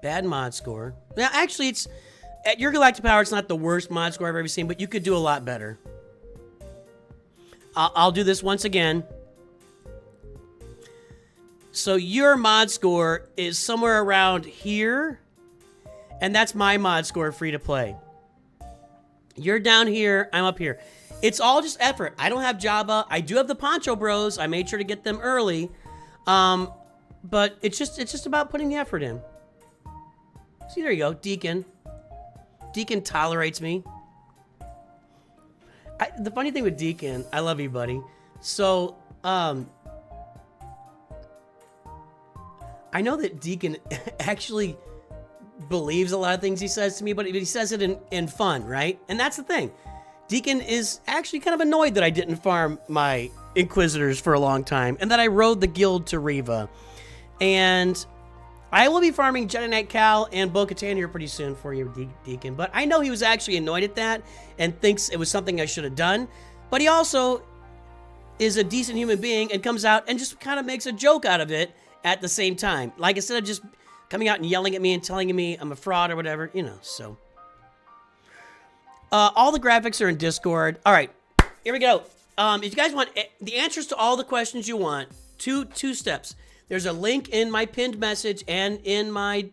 A: Bad mod score. Now, actually, it's at your Galactic Power. It's not the worst mod score I've ever seen, but you could do a lot better. I'll do this once again. So your mod score is somewhere around here, and that's my mod score, free to play. You're down here. I'm up here. It's all just effort. I don't have Jabba. I do have the Poncho Bros. I made sure to get them early, but it's just about putting the effort in. See, there you go, Deacon. Deacon tolerates me. The funny thing with Deacon, I love you, buddy. So, I know that Deacon actually believes a lot of things he says to me, but he says it in fun, right? And that's the thing. Deacon is actually kind of annoyed that I didn't farm my Inquisitors for a long time, and that I rode the guild to Riva. And I will be farming Jedi Knight Cal and Bo-Katan here pretty soon for you, Deacon. But I know he was actually annoyed at that and thinks it was something I should have done. But he also is a decent human being and comes out and just kind of makes a joke out of it at the same time. Like, instead of just coming out and yelling at me and telling me I'm a fraud or whatever, you know, so. All the graphics are in Discord. All right, here we go. If you guys want the answers to all the questions you want, two steps. There's a link in my pinned message and in my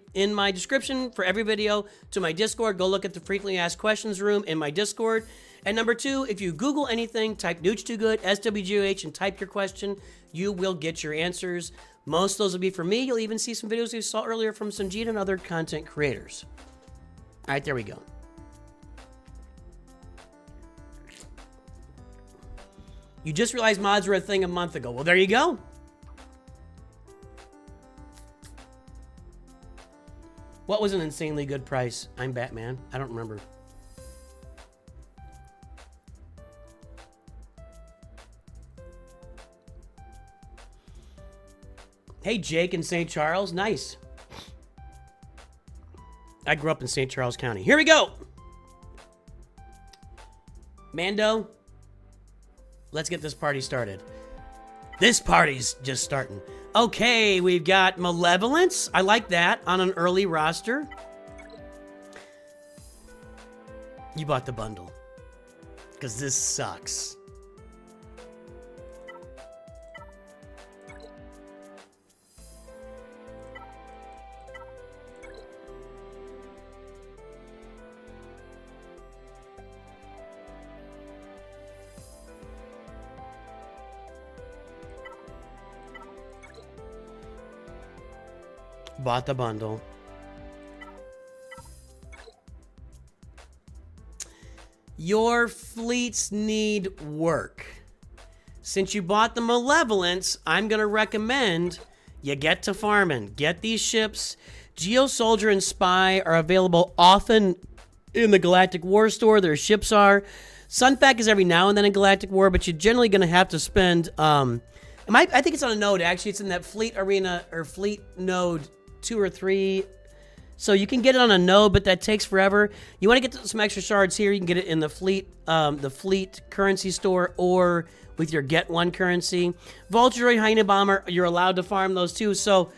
A: description for every video to my Discord. Go look at the frequently asked questions room in my Discord. And number two, if you Google anything, type NOOCH2GUD, SWGH, and type your question, you will get your answers. Most of those will be from me. You'll even see some videos you saw earlier from some Zeta and other content creators. All right, there we go. You just realized mods were a thing a month ago. Well, there you go. What was an insanely good price? I'm Batman. I don't remember. Hey, Jake in St. Charles. Nice. I grew up in St. Charles County. Here we go. Mando, let's get this party started. This party's just starting. Okay, we've got Malevolence. I like that on an early roster. You bought the bundle. Because this sucks. Bought the bundle. Your fleets need work. Since you bought the Malevolence, I'm going to recommend you get to farming. Get these ships. Geo Soldier and Spy are available often in the Galactic War store. Their ships are. Sunfac is every now and then in Galactic War, but you're generally going to have to spend... I think it's on a node, actually. It's in that fleet arena or fleet node 2 or 3. So you can get it on a node, but that takes forever. You want to get some extra shards here. You can get it in the fleet currency store or with your Get One currency. Vulture Droid, Hyena Bomber, you're allowed to farm those too. So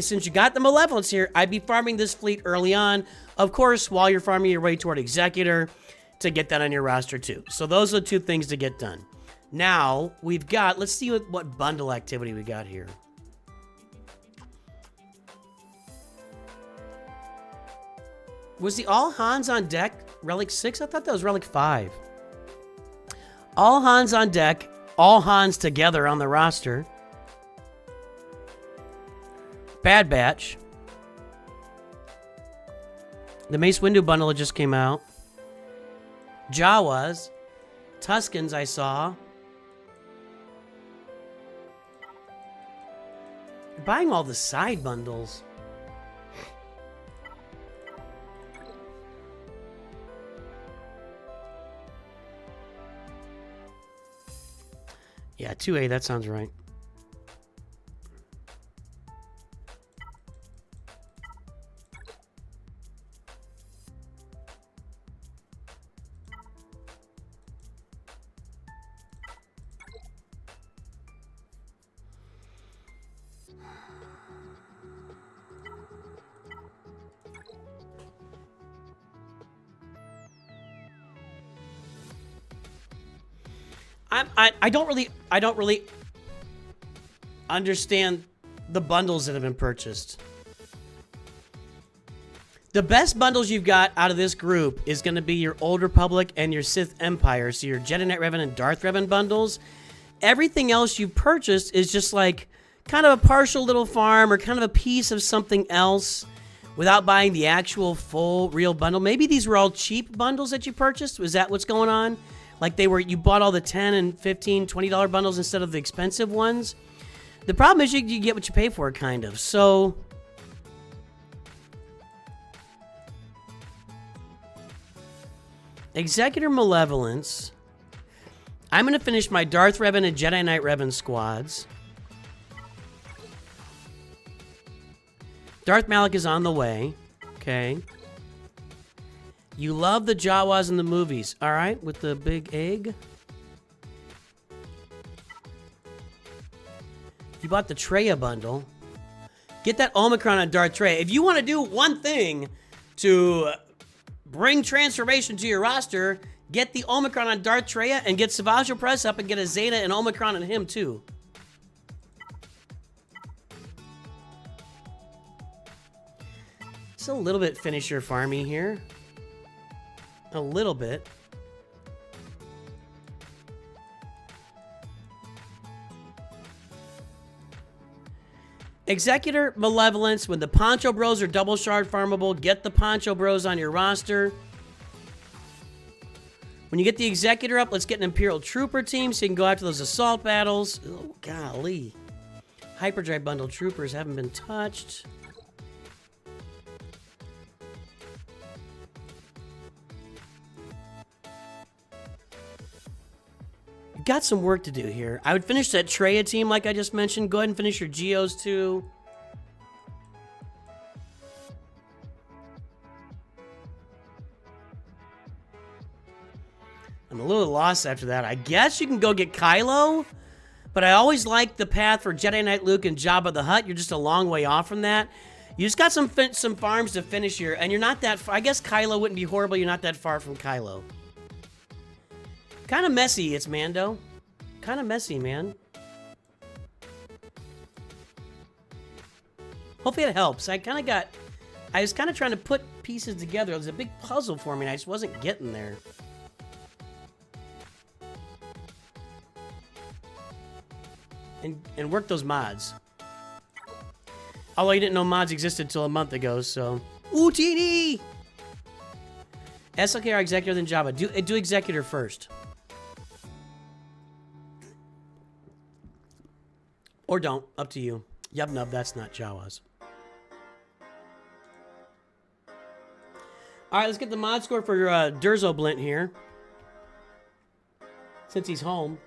A: since you got the Malevolence here, I'd be farming this fleet early on. Of course, while you're farming your way toward Executor to get that on your roster too. So those are the two things to get done. Now, we've got, let's see what bundle activity we got here. Was the All Hands on Deck Relic 6? I thought that was Relic 5. All Hands on Deck, all Hans together on the roster. Bad Batch. The Mace Windu bundle just came out. Jawas. Tuscans I saw. Buying all the side bundles. Yeah, 2A, that sounds right. I don't really understand the bundles that have been purchased. The best bundles you've got out of this group is going to be your Old Republic and your Sith Empire, so your Jedi Knight Revan and Darth Revan bundles. Everything else you've purchased is just like kind of a partial little farm or kind of a piece of something else without buying the actual full real bundle. Maybe these were all cheap bundles that you purchased. Was that what's going on? Like you bought all the $10 and $15, $20 bundles instead of the expensive ones. The problem is you get what you pay for, kind of. So, Executor Malevolence. I'm going to finish my Darth Revan and Jedi Knight Revan squads. Darth Malak is on the way. Okay. You love the Jawas in the movies. All right, with the big egg. You bought the Treya bundle. Get that Omicron on Darth Treya. If you want to do one thing to bring transformation to your roster, get the Omicron on Darth Treya, and get Savage Press up and get a Zeta and Omicron on him too. It's a little bit finisher farming here. A little bit. Executor Malevolence, when the Poncho Bros are double shard farmable, get the Poncho Bros on your roster. When you get the Executor up, let's get an Imperial Trooper team so you can go after those assault battles. Oh, golly. Hyperdrive Bundle Troopers haven't been touched. You've got some work to do here. I would finish that Treya team like I just mentioned. Go ahead and finish your Geos too. I'm a little lost after that. I guess you can go get Kylo, but I always like the path for Jedi Knight Luke and Jabba the Hutt. You're just a long way off from that. You just got some farms to finish here, and you're not that far. I guess Kylo wouldn't be horrible. You're not that far from Kylo. Kind of messy, it's Mando. Kind of messy, man. Hopefully it helps. I was kind of trying to put pieces together. It was a big puzzle for me, and I just wasn't getting there. And work those mods. Although you didn't know mods existed till a month ago, so... Ooh, TD! SLKR Executor, then Jabba. Do Executor first. Or don't. Up to you. Yub nub, that's not Jawas. Alright, let's get the mod score for Derzo Blint here. Since he's home.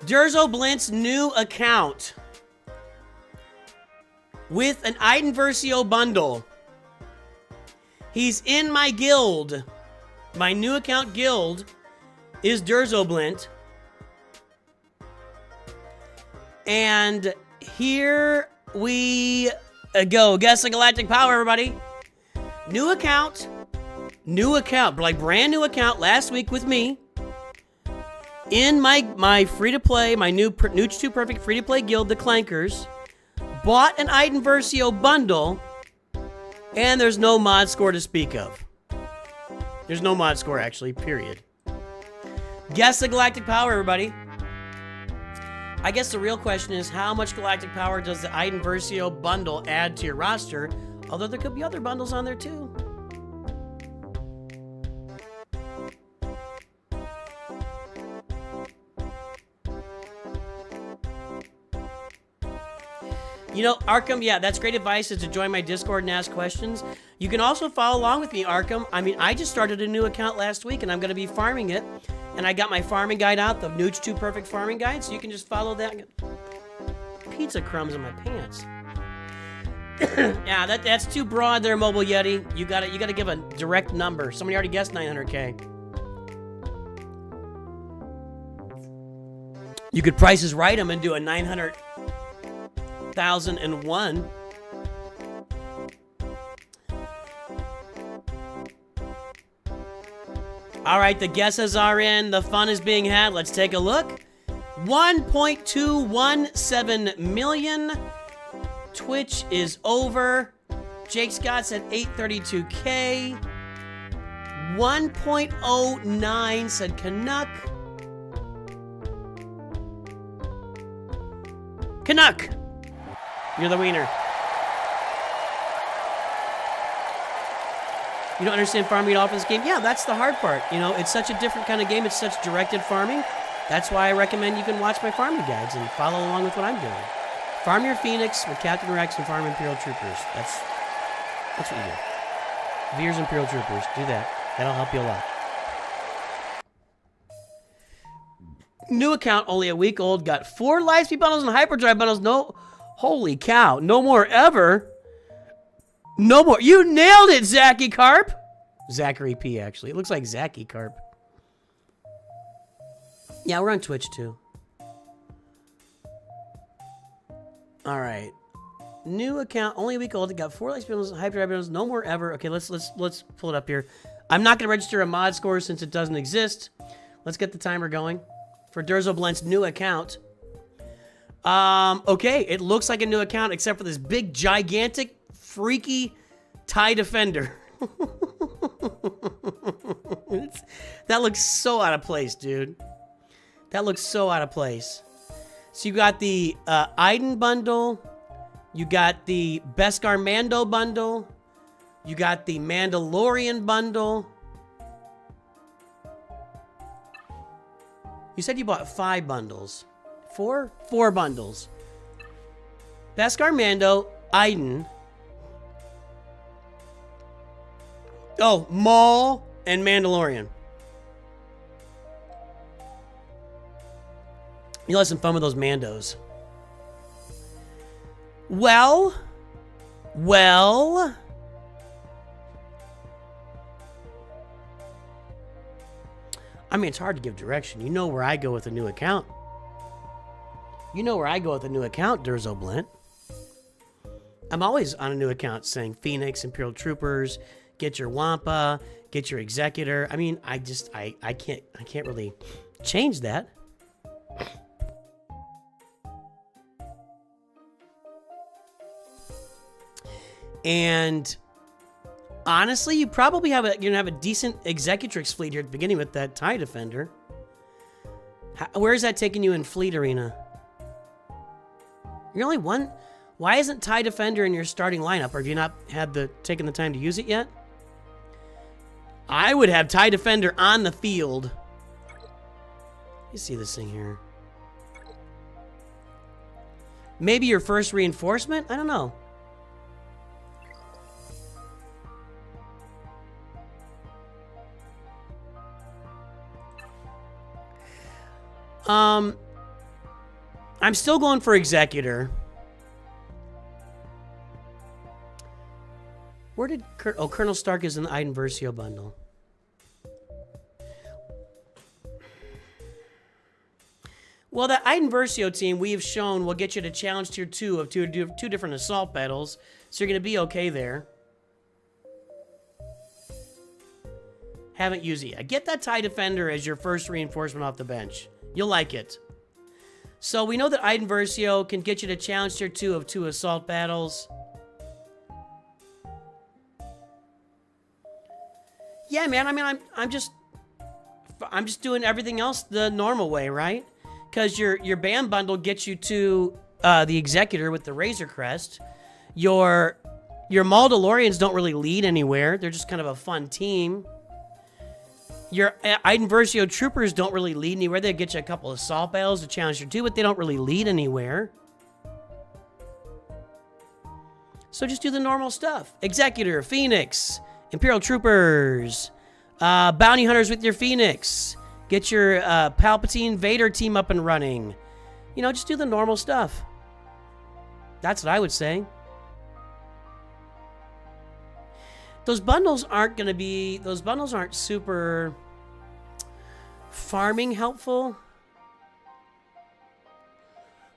A: Derzo Blint's new account with an Iden Versio bundle. He's in my guild. My new account guild is Derzo Blint. And here we go. Guess the Galactic Power, everybody. New account. Like brand new account last week with me. In my free-to-play, my new NOOCH2 Perfect free-to-play guild, the Clankers. Bought an Iden Versio bundle. And there's no mod score to speak of. There's no mod score, actually, period. Guess the Galactic Power, everybody. I guess the real question is, how much Galactic Power does the Iden Versio bundle add to your roster? Although there could be other bundles on there, too. You know, Arkham, yeah, that's great advice, is to join my Discord and ask questions. You can also follow along with me, Arkham. I mean, I just started a new account last week, and I'm going to be farming it. And I got my farming guide out, the NOOCH2 Perfect Farming Guide, so you can just follow that. Pizza crumbs in my pants. Yeah, that's too broad there, Mobile Yeti. You gotta give a direct number. Somebody already guessed 900K. You could Price is Right 'em and do a 900,001. All right, the guesses are in. The fun is being had. Let's take a look. 1.217 million. Twitch is over. Jake Scott said 832K. 1.09 said Canuck. Canuck, you're the wiener. You don't understand farming at all for this game? Yeah, that's the hard part. You know, it's such a different kind of game. It's such directed farming. That's why I recommend you can watch my farming guides and follow along with what I'm doing. Farm your Phoenix with Captain Rex and farm Imperial Troopers. That's what you do. Veer's Imperial Troopers. Do that. That'll help you a lot. New account, only a week old. Got 4 Lightspeed bundles and Hyperdrive bundles. No, holy cow. No more ever. No more. You nailed it, Zachy Carp. Zachary P, actually. It looks like Zachy Carp. Yeah, we're on Twitch, too. All right. New account, only a week old. It got 4 likes, hyper bundles, no more ever. Okay, let's pull it up here. I'm not gonna register a mod score since it doesn't exist. Let's get the timer going for Derzo Blint's new account. Okay, it looks like a new account except for this big, gigantic, freaky TIE Defender. That looks so out of place, dude. That looks so out of place. So you got the Iden bundle. You got the Beskar Mando bundle. You got the Mandalorian bundle. You said you bought 5 bundles. 4? 4 bundles. Beskar Mando, Iden. Oh, Maul and Mandalorian. You'll have some fun with those Mandos. Well. I mean, it's hard to give direction. You know where I go with a new account. You know where I go with a new account, Derzo Blint. I'm always on a new account saying Phoenix, Imperial Troopers, get your Wampa, get your Executor. I mean, I can't really change that. And honestly, you probably have you're gonna have a decent Executrix fleet here at the beginning with that TIE Defender. Where is that taking you in fleet arena? You're only one. Why isn't TIE Defender in your starting lineup? Or have you not had taken the time to use it yet? I would have TIE Defender on the field. You see this thing here? Maybe your first reinforcement? I don't know. I'm still going for Executor. Where did Colonel Stark is in the Iden Versio bundle. Well, that Iden Versio team we have shown will get you to challenge tier 2 of two different assault battles, so you're going to be okay there. Haven't used it yet. Get that TIE Defender as your first reinforcement off the bench. You'll like it. So we know that Iden Versio can get you to challenge tier 2 of 2 assault battles. Yeah, man. I mean, I'm just doing everything else the normal way, right? Because your BAM bundle gets you to the Executor with the Razor Crest. Your Mandalorians don't really lead anywhere. They're just kind of a fun team. Your Iden Versio troopers don't really lead anywhere. They get you a couple of assault battles to challenge your 2, but they don't really lead anywhere. So just do the normal stuff. Executor, Phoenix, Imperial Troopers, Bounty Hunters with your Phoenix. Get your Palpatine Vader team up and running. You know, just do the normal stuff. That's what I would say. Those bundles aren't super farming helpful.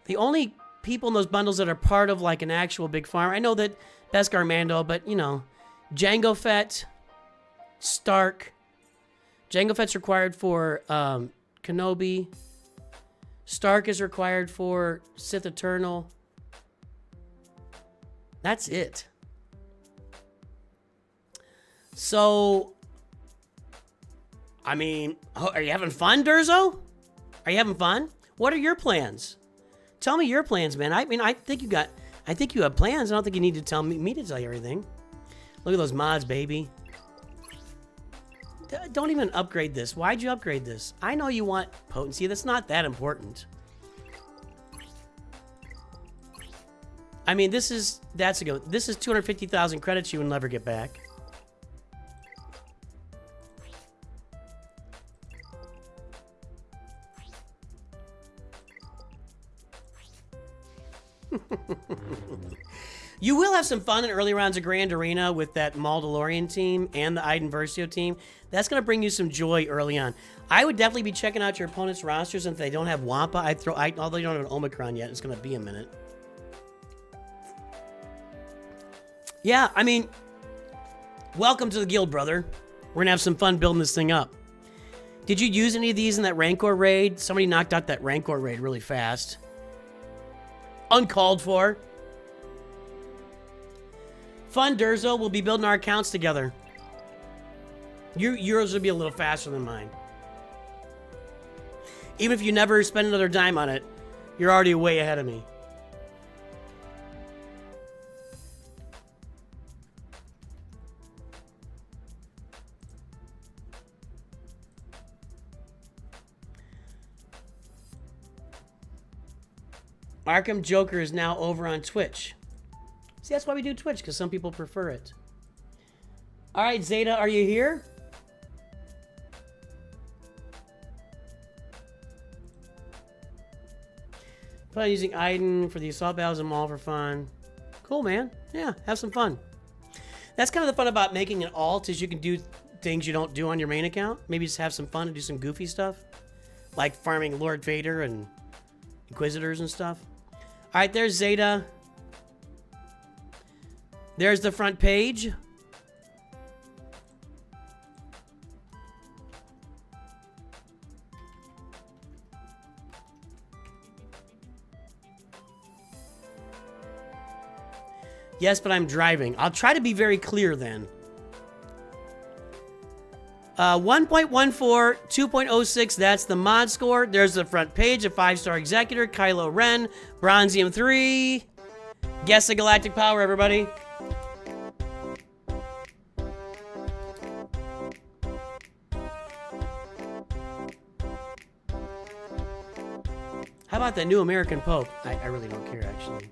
A: The only people in those bundles that are part of like an actual big farm, I know that Beskar Mando, but you know, Jango Fett, Stark. Jango Fett's required for Kenobi. Stark is required for Sith Eternal. That's it. So, I mean, are you having fun, Derzo? Are you having fun? What are your plans? Tell me your plans, man. I mean, I think you have plans. I don't think you need to tell me to tell you everything. Look at those mods, baby. Don't even upgrade this. Why'd you upgrade this? I know you want potency. That's not that important. I mean, this is 250,000 credits you will never get back. You will have some fun in early rounds of Grand Arena with that Mandalorian team and the Iden Versio team. That's going to bring you some joy early on. I would definitely be checking out your opponent's rosters, and if they don't have Wampa, although you don't have an Omicron yet, it's going to be a minute. Yeah, I mean, welcome to the guild, brother. We're gonna have some fun building this thing up. Did you use any of these in that Rancor raid? Somebody knocked out that Rancor raid really fast. Uncalled for. Fun, Derzo. We'll be building our accounts together. Yours will be a little faster than mine. Even if you never spend another dime on it, you're already way ahead of me. Arkham Joker is now over on Twitch. See, that's why we do Twitch, because some people prefer it. All right, Zeta, are you here? Plan using Iden for the assault battles and all for fun. Cool, man. Yeah, have some fun. That's kind of the fun about making an alt, is you can do things you don't do on your main account. Maybe just have some fun and do some goofy stuff. Like farming Lord Vader and Inquisitors and stuff. All right, there's Zeta. There's the front page. Yes, but I'm driving. I'll try to be very clear then. 1.14, 2.06, that's the mod score. There's the front page, a 5-star executor, Kylo Ren, Bronzium 3. Guess the galactic power, everybody. How about that new American Pope? I really don't care, actually.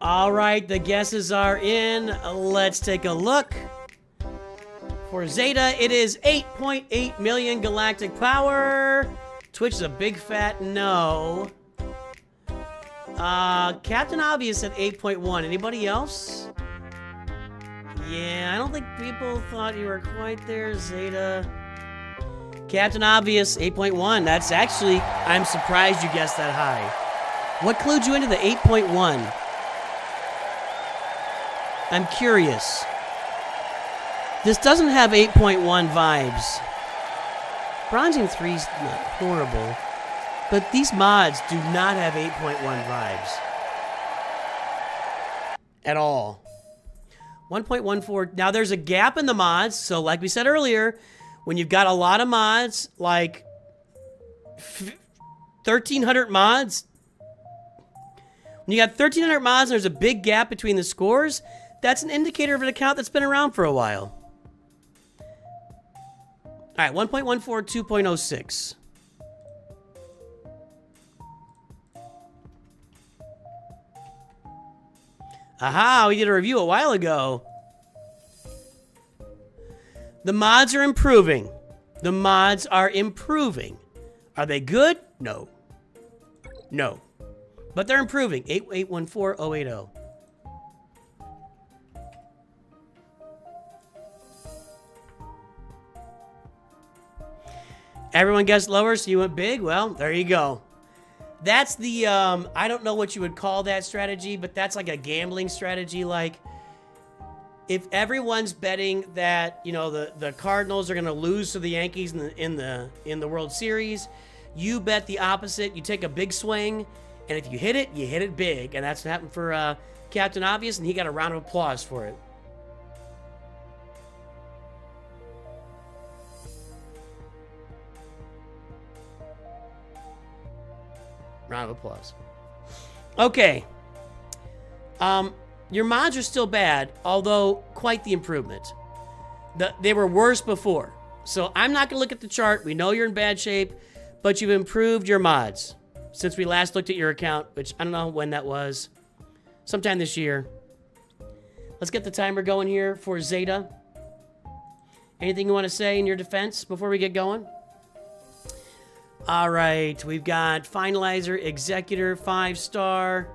A: All right, the guesses are in. Let's take a look. For Zeta, it is 8.8 million galactic power. Twitch is a big fat no. Captain Obvious at 8.1. Anybody else? Yeah, I don't think people thought you were quite there, Zeta. Captain Obvious, 8.1. That's actually, I'm surprised you guessed that high. What clued you into the 8.1? I'm curious. This doesn't have 8.1 vibes. Bronzium 3's not horrible, but these mods do not have 8.1 vibes. At all. 1.14. Now there's a gap in the mods, so like we said earlier, when you've got a lot of mods, like 1,300 mods, when you got 1,300 mods and there's a big gap between the scores, that's an indicator of an account that's been around for a while. All right, 1.14, 2.06. Aha, we did a review a while ago. The mods are improving. The mods are improving. Are they good? No. No. But they're improving. 8814-080. Everyone guessed lower, so you went big? Well, there you go. That's the, I don't know what you would call that strategy, but that's like a gambling strategy. Like, if everyone's betting that, you know, the Cardinals are going to lose to the Yankees in the World Series, you bet the opposite. You take a big swing, and if you hit it big. And that's what happened for Captain Obvious, and he got a round of applause for it. Round of applause. Okay. Your mods are still bad, although quite the improvement. They were worse before. So I'm not going to look at the chart. We know you're in bad shape, but you've improved your mods since we last looked at your account, which I don't know when that was. Sometime this year. Let's get the timer going here for Zeta. Anything you want to say in your defense before we get going? All right, we've got Finalizer, Executor, 5-star.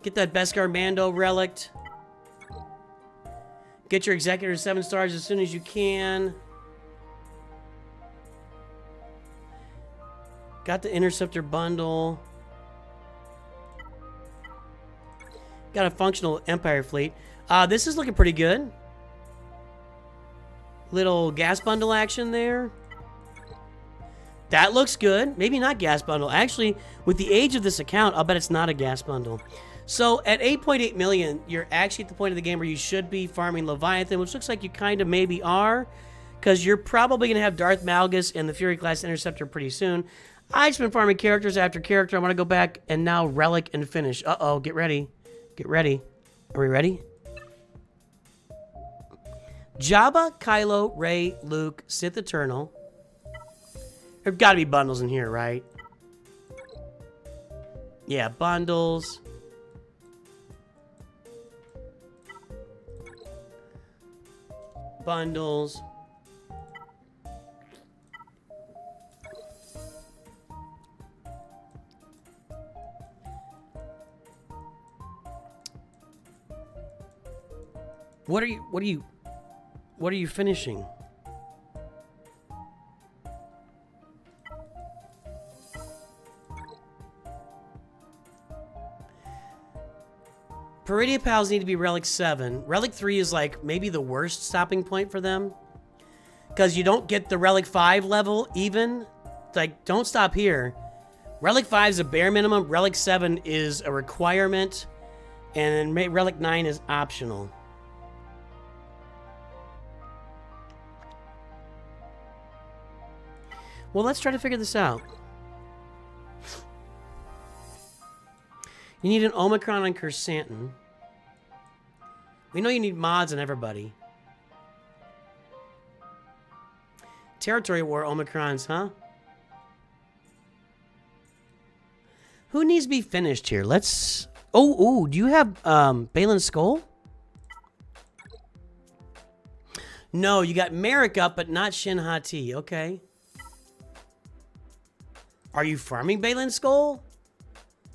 A: Get that Beskar Mando relic. Get your Executor 7 stars as soon as you can. Got the Interceptor bundle. Got a functional Empire fleet. This is looking pretty good. Little gas bundle action there. That looks good. Maybe not gas bundle. Actually, with the age of this account, I'll bet it's not a gas bundle. So at 8.8 million, you're actually at the point of the game where you should be farming Leviathan, which looks like you kind of maybe are, because you're probably going to have Darth Malgus and the Fury class Interceptor pretty soon. I've just been farming characters after character. I want to go back and now relic and finish. Uh-oh, get ready. Get ready. Are we ready? Jabba, Kylo, Rey, Luke, Sith Eternal. There've got to be bundles in here, right? Yeah, bundles. Bundles. What are you finishing? Peridia Pals need to be Relic 7. Relic 3 is like maybe the worst stopping point for them. Because you don't get the Relic 5 level even. Like, don't stop here. Relic 5 is a bare minimum. Relic 7 is a requirement. And then Relic 9 is optional. Well, let's try to figure this out. You need an Omicron on Kersantin. We know you need mods on everybody. Territory War Omicrons, huh? Who needs to be finished here? Let's... Oh, do you have Balin Skull? No, you got Merrick up, but not Shin Hati. Okay. Are you farming Balin Skull?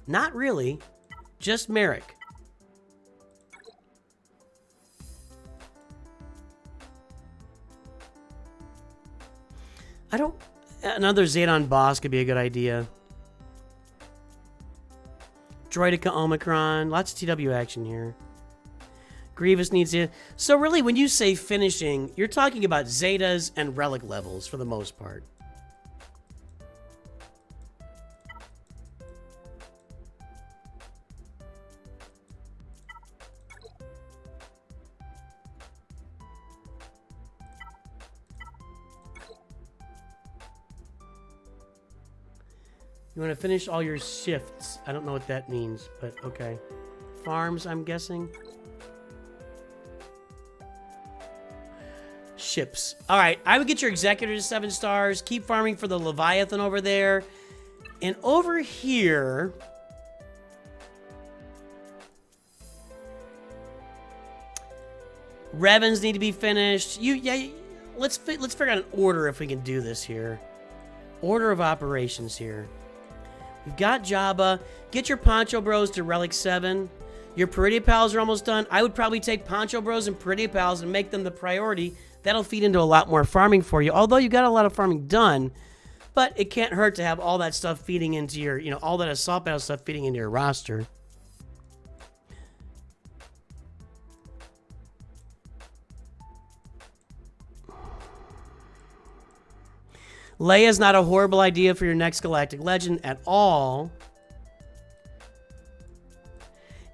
A: Not really. Just Merrick. I don't... Another Zedon boss could be a good idea. Droidica Omicron. Lots of TW action here. Grievous needs it. So really, when you say finishing, you're talking about Zetas and Relic levels for the most part. You want to finish all your shifts. I don't know what that means, but okay. Farms, I'm guessing. Ships. All right, I would get your Executor to 7 stars. Keep farming for the Leviathan over there. And over here... Revens need to be finished. Let's figure out an order if we can do this here. Order of operations here. We've got Jabba. Get your Poncho Bros to Relic 7. Your Peridia Pals are almost done. I would probably take Poncho Bros and Peridia Pals and make them the priority. That'll feed into a lot more farming for you. Although you got a lot of farming done, but it can't hurt to have all that stuff feeding into your, all that assault battle stuff feeding into your roster. Leia's not a horrible idea for your next Galactic Legend at all.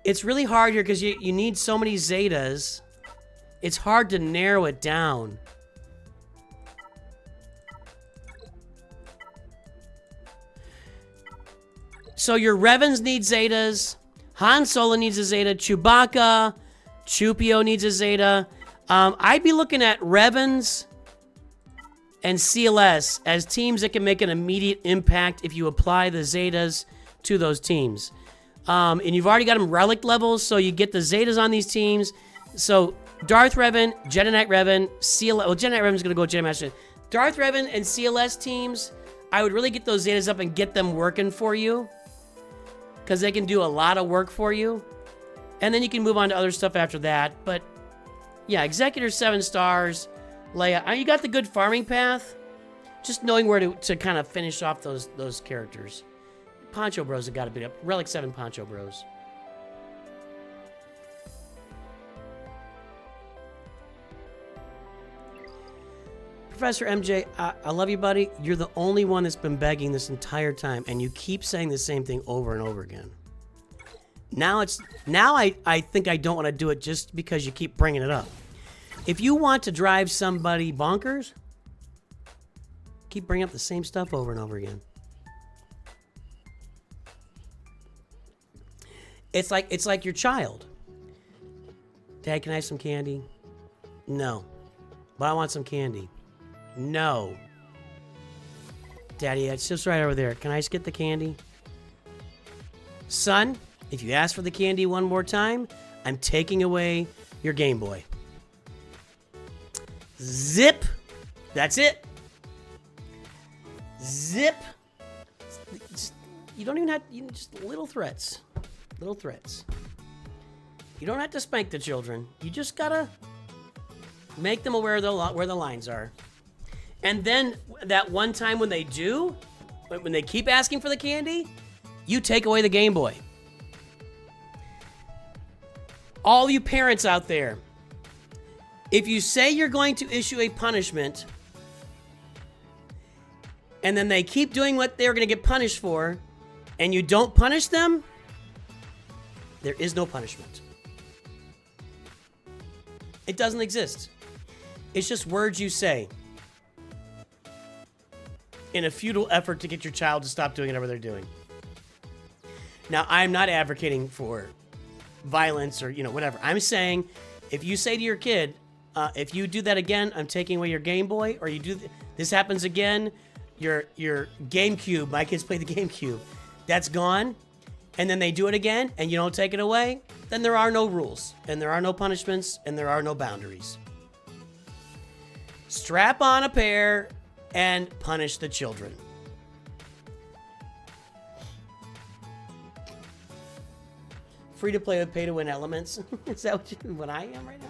A: It's really hard here because you need so many Zetas. It's hard to narrow it down. So your Revens need Zetas. Han Solo needs a Zeta. Chewbacca, Chupio needs a Zeta. I'd be looking at Revens and CLS as teams that can make an immediate impact if you apply the Zetas to those teams. And you've already got them relic levels, so you get the Zetas on these teams. So Darth Revan, Jedi Knight Revan, CLS. Well, Jedi Knight Revan's going to go Jedi Master. Darth Revan and CLS teams, I would really get those Zetas up and get them working for you, because they can do a lot of work for you. And then you can move on to other stuff after that. But yeah, Executor 7 stars, Leia. You got the good farming path. Just knowing where to kind of finish off those characters. Poncho Bros have got to be up. Relic 7 Poncho Bros. Professor MJ, I love you, buddy. You're the only one that's been begging this entire time, and you keep saying the same thing over and over again. Now I think I don't want to do it just because you keep bringing it up. If you want to drive somebody bonkers, keep bringing up the same stuff over and over again. It's like your child. Dad, can I have some candy? No. But I want some candy. No. Daddy, it's just right over there. Can I just get the candy? Son, if you ask for the candy one more time, I'm taking away your Game Boy. Zip. That's it. Zip. You don't even have, just little threats. Little threats. You don't have to spank the children. You just gotta make them aware of where the lines are. And then that one time when they do, when they keep asking for the candy, you take away the Game Boy. All you parents out there, if you say you're going to issue a punishment, and then they keep doing what they're going to get punished for, and you don't punish them, there is no punishment. It doesn't exist. It's just words you say in a futile effort to get your child to stop doing whatever they're doing. Now, I'm not advocating for violence or, whatever. I'm saying if you say to your kid, if you do that again, I'm taking away your Game Boy, or this happens again, your GameCube, my kids play the GameCube, that's gone, and then they do it again, and you don't take it away, then there are no rules, and there are no punishments, and there are no boundaries. Strap on a pair and punish the children. Free to play with pay to win elements. Is that what I am right now?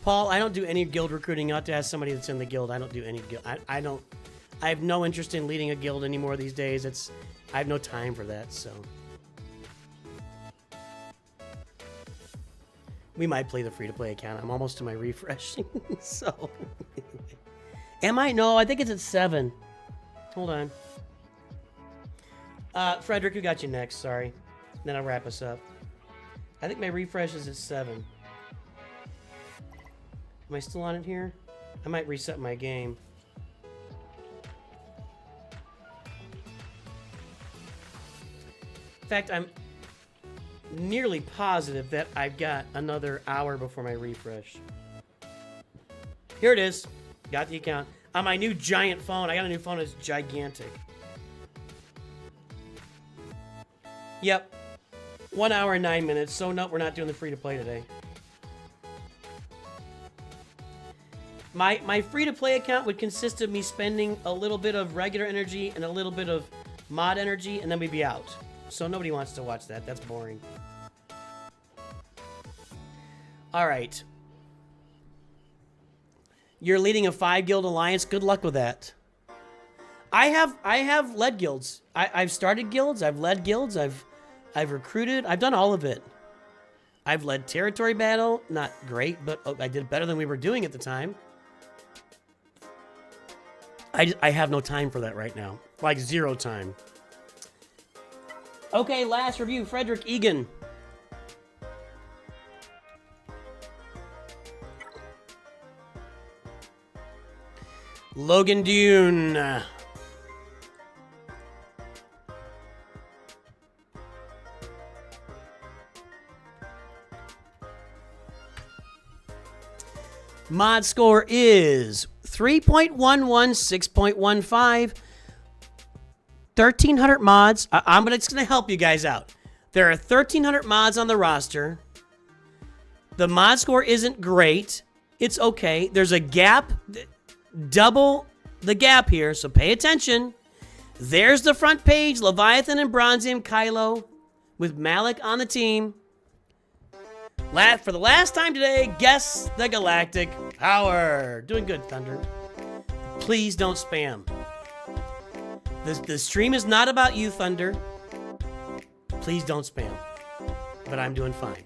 A: Paul, I don't do any guild recruiting. You have to ask somebody that's in the guild. I don't do any guild. I have no interest in leading a guild anymore these days. I have no time for that, so. We might play the free-to-play account. I'm almost to my refresh. So. Am I? No, I think it's at 7. Hold on. Frederick, who got you next? Sorry. Then I'll wrap us up. I think my refresh is at 7. Am I still on it here? I might reset my game. In fact, I'm nearly positive that I've got another hour before my refresh. Here it is. Got the account. On my new giant phone. I got a new phone that's gigantic. Yep. 1 hour and 9 minutes. So no, we're not doing the free-to-play today. My free-to-play account would consist of me spending a little bit of regular energy and a little bit of mod energy, and then we'd be out. So nobody wants to watch that. That's boring. All right. You're leading a 5-guild alliance. Good luck with that. I have led guilds. I've started guilds. I've led guilds. I've recruited. I've done all of it. I've led territory battle. Not great, but I did better than we were doing at the time. I have no time for that right now. Like 0 time. Okay, last review. Frederick Egan. Logan Dune. Mod score is 3.11, 6.15, 1,300 mods. I'm just going to help you guys out. There are 1,300 mods on the roster. The mod score isn't great. It's okay. There's a gap, double the gap here, so pay attention. There's the front page, Leviathan and Bronzium Kylo with Malik on the team. For the last time today, guess the galactic power. Doing good, Thunder. Please don't spam. The stream is not about you, Thunder. Please don't spam. But I'm doing fine.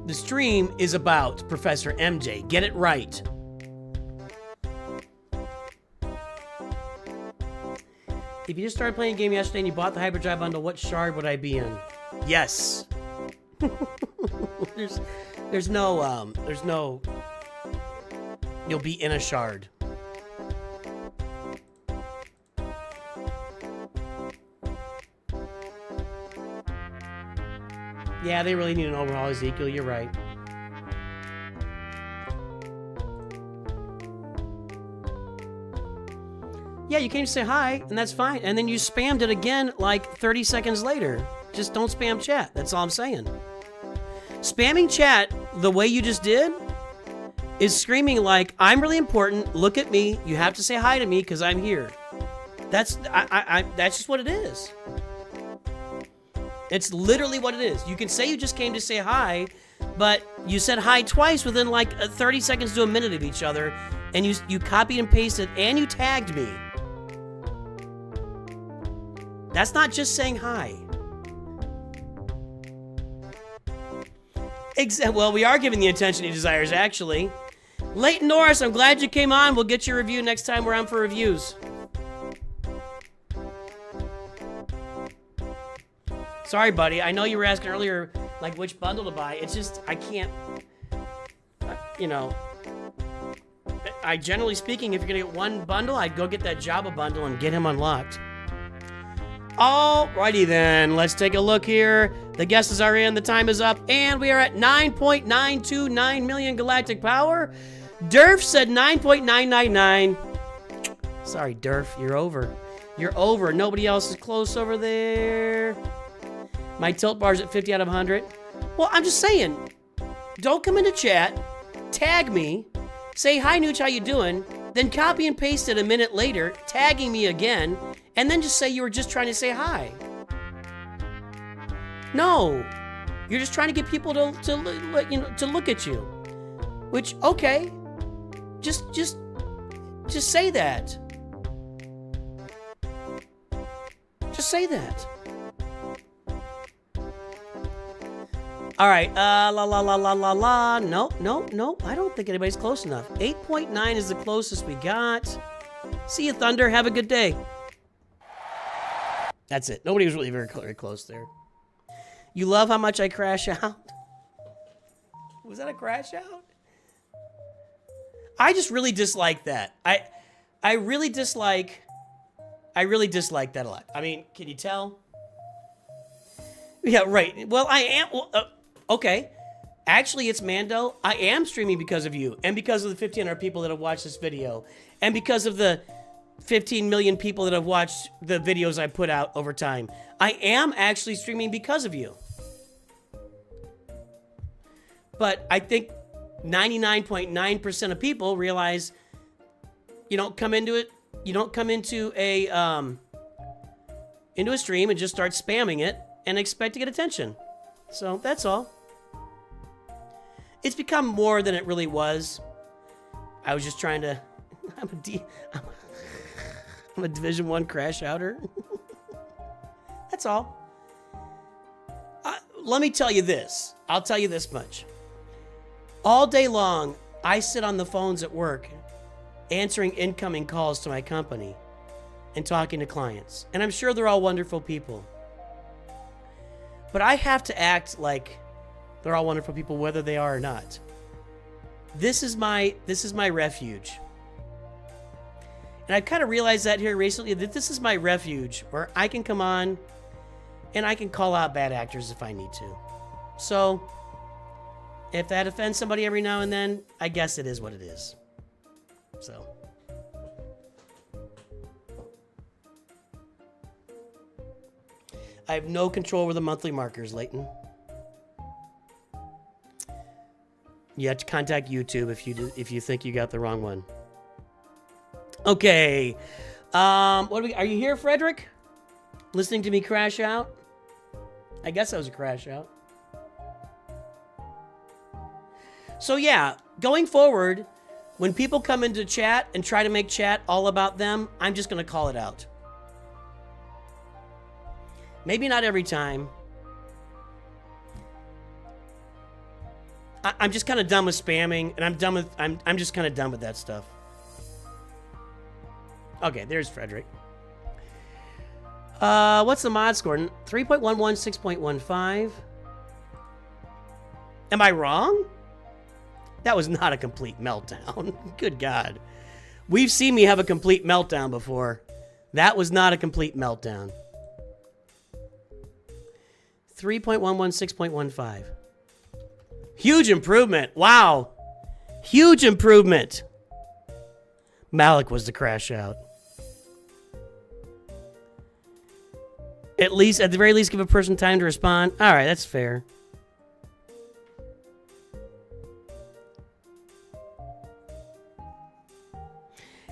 A: The stream is about Professor MJ. Get it right. If you just started playing a game yesterday and you bought the Hyperdrive bundle, what shard would I be in? Yes. there's no, you'll be in a shard. Yeah, they really need an overhaul, Ezekiel. You're right. Yeah, you came to say hi, and that's fine. And then you spammed it again like 30 seconds later. Just don't spam chat. That's all I'm saying. Spamming chat the way you just did is screaming like, I'm really important. Look at me. You have to say hi to me because I'm here. That's just what it is. It's literally what it is. You can say you just came to say hi, but you said hi twice within like 30 seconds to a minute of each other, and you copied and pasted, and you tagged me. That's not just saying hi. Well, we are giving the attention he desires, actually. Leighton Norris, I'm glad you came on. We'll get your review next time we're on for reviews. Sorry, buddy. I know you were asking earlier, like, which bundle to buy. It's just, I can't, you know. I generally speaking, if you're going to get one bundle, I'd go get that Jabba bundle and get him unlocked. Alrighty then. Let's take a look here. The guesses are in. The time is up. And we are at 9.929 million galactic power. Durf said 9.999. Sorry, Durf. You're over. You're over. Nobody else is close over there. My tilt bar's at 50 out of 100. Well, I'm just saying, don't come into chat, tag me, say, hi, Nooch, how you doing? Then copy and paste it a minute later, tagging me again, and then just say you were just trying to say hi. No, you're just trying to get people to look at you. Which, okay, just say that. Just say that. All right, Nope. I don't think anybody's close enough. 8.9 is the closest we got. See you, Thunder. Have a good day. That's it. Nobody was really very close there. You love how much I crash out? Was that a crash out? I just really dislike that. I really dislike that a lot. I mean, can you tell? Yeah, right. Well, I am... okay. Actually, it's Mando. I am streaming because of you, and because of the 1,500 people that have watched this video, and because of the 15 million people that have watched the videos I put out over time. I am actually streaming because of you. But I think 99.9% of people realize you don't come into it, you don't come into a stream and just start spamming it and expect to get attention. So that's all. It's become more than it really was. I was just trying to... I'm a Division 1 crash outer. That's all. Let me tell you this. I'll tell you this much. All day long, I sit on the phones at work answering incoming calls to my company and talking to clients. And I'm sure they're all wonderful people. But I have to act like they're all wonderful people whether they are or not. This is my refuge. And I've kind of realized that here recently, that this is my refuge where I can come on and I can call out bad actors if I need to. So, if that offends somebody every now and then, I guess it is what it is. So. I have no control over the monthly markers, Leighton. You have to contact YouTube if you think you got the wrong one. Okay. What do we? Are you here, Frederick? Listening to me crash out? I guess that was a crash out. So yeah, going forward, when people come into chat and try to make chat all about them, I'm just going to call it out. Maybe not every time. I'm just kind of done with spamming, and I'm just kind of done with that stuff. Okay, there's Frederick. What's the mod score? 3.11, 6.15. Am I wrong? That was not a complete meltdown. Good God. We've seen me have a complete meltdown before. That was not a complete meltdown. 3.11, 6.15. Huge improvement. Wow. Huge improvement. Malik was the crash out. At the very least, give a person time to respond. All right, that's fair.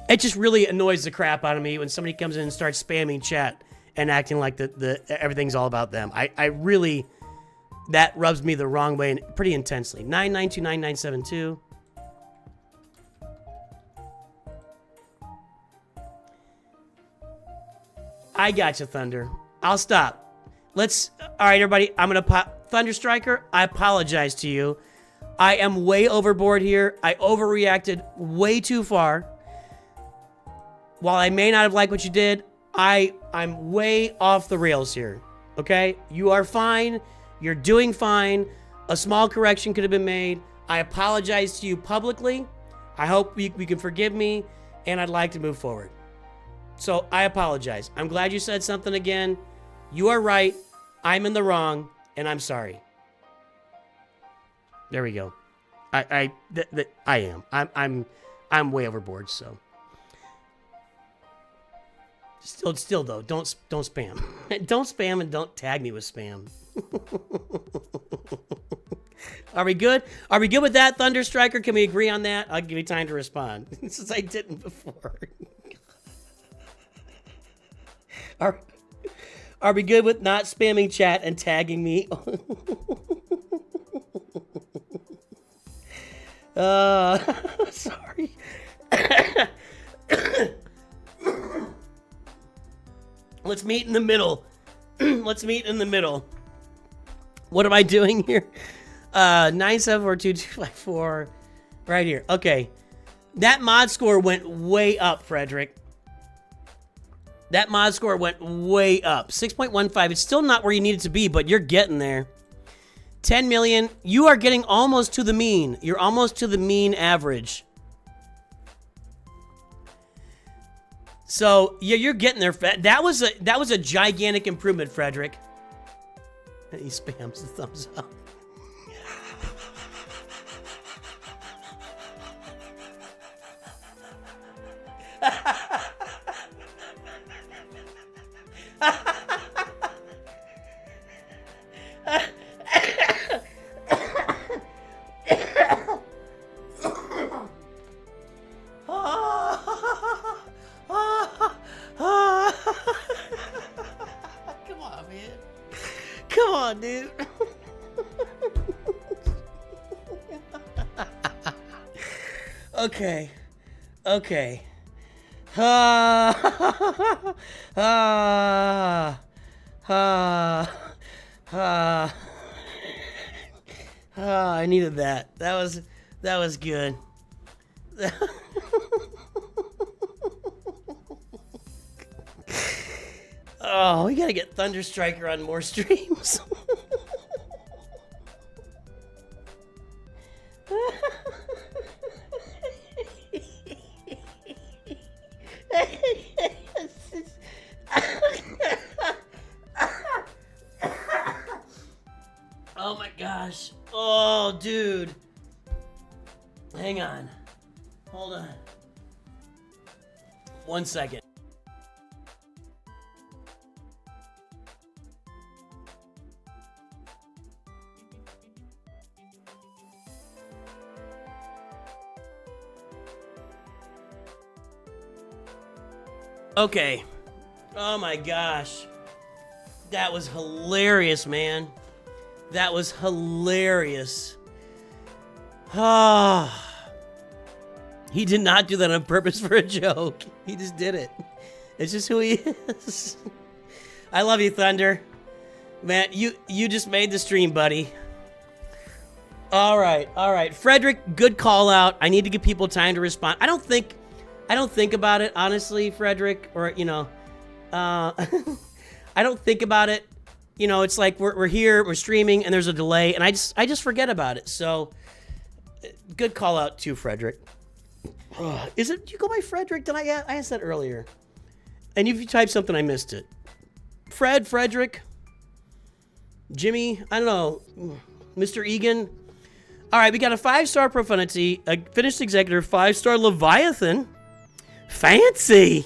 A: It just really annoys the crap out of me when somebody comes in and starts spamming chat and acting like the everything's all about them. I really, that rubs me the wrong way and pretty intensely. 9929972. I got you, Thunder. I'll stop. All right, everybody. I'm gonna pop Thunder Striker. I apologize to you. I am way overboard here. I overreacted way too far. While I may not have liked what you did, I'm way off the rails here. Okay? You are fine. You're doing fine. A small correction could have been made. I apologize to you publicly. I hope you can forgive me, and I'd like to move forward. So I apologize. I'm glad you said something again. You are right. I'm in the wrong, and I'm sorry. There we go. I am. I'm way overboard. So still though, don't spam. Don't spam and don't tag me with spam. Are we good? Are we good with that, Thunder Striker? Can we agree on that? I'll give you time to respond since I didn't before. Are we good with not spamming chat and tagging me? Sorry. Let's meet in the middle. Let's meet in the middle. What am I doing here? 9742254. Right here. Okay. That mod score went way up, Frederick. That mod score went way up. 6.15. It's still not where you need it to be, but you're getting there. 10 million. You are getting almost to the mean. You're almost to the mean average. So, yeah, you're getting there. That was a gigantic improvement, Frederick. And he spams the thumbs up. Come on, man. Come on, dude. Okay. I needed that. That was good. Oh, we gotta get Thunder Striker on more streams. Oh my gosh. Oh, dude. Hang on. Hold on. 1 second. Okay. Oh my gosh. That was hilarious, man. That was hilarious. Ah. He did not do that on purpose for a joke. He just did it. It's just who he is. I love you, Thunder. Man, you just made the stream, buddy. All right. Frederick, good call out. I need to give people time to respond. I don't think about it, honestly, Frederick, or, you know, I don't think about it. You know, it's like we're here, we're streaming, and there's a delay, and I just forget about it. So, good call out too, Frederick. Is it, do you go by Frederick? Did I asked that earlier? And if you type something, I missed it. Frederick, Jimmy, I don't know, Mr. Egan. All right, we got a 5-star Profanity, a finished executor, 5-star Leviathan. Fancy.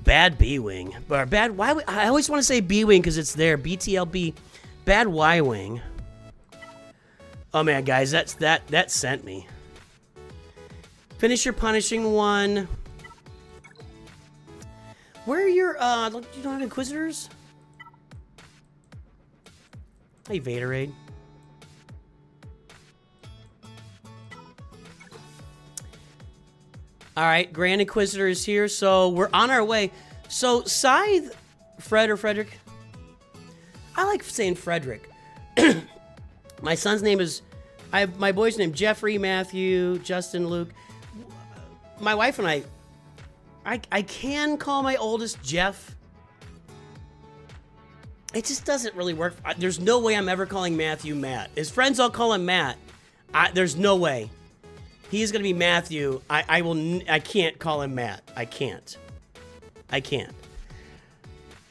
A: Bad B-Wing. Or bad Y. I always want to say B-Wing because it's there. BTLB. Bad Y-Wing. Oh man, guys, that sent me. Finish your punishing one. Where are your you don't have Inquisitors? Hey, Vaderade. All right, Grand Inquisitor is here, so we're on our way. So, Scythe, Frederick. I like saying Frederick. My son's name is, my boy's name Jeffrey, Matthew, Justin, Luke. My wife and I can call my oldest Jeff. It just doesn't really work. There's no way I'm ever calling Matthew Matt. His friends all call him Matt. There's no way. He is going to be Matthew. I can't call him Matt. I can't.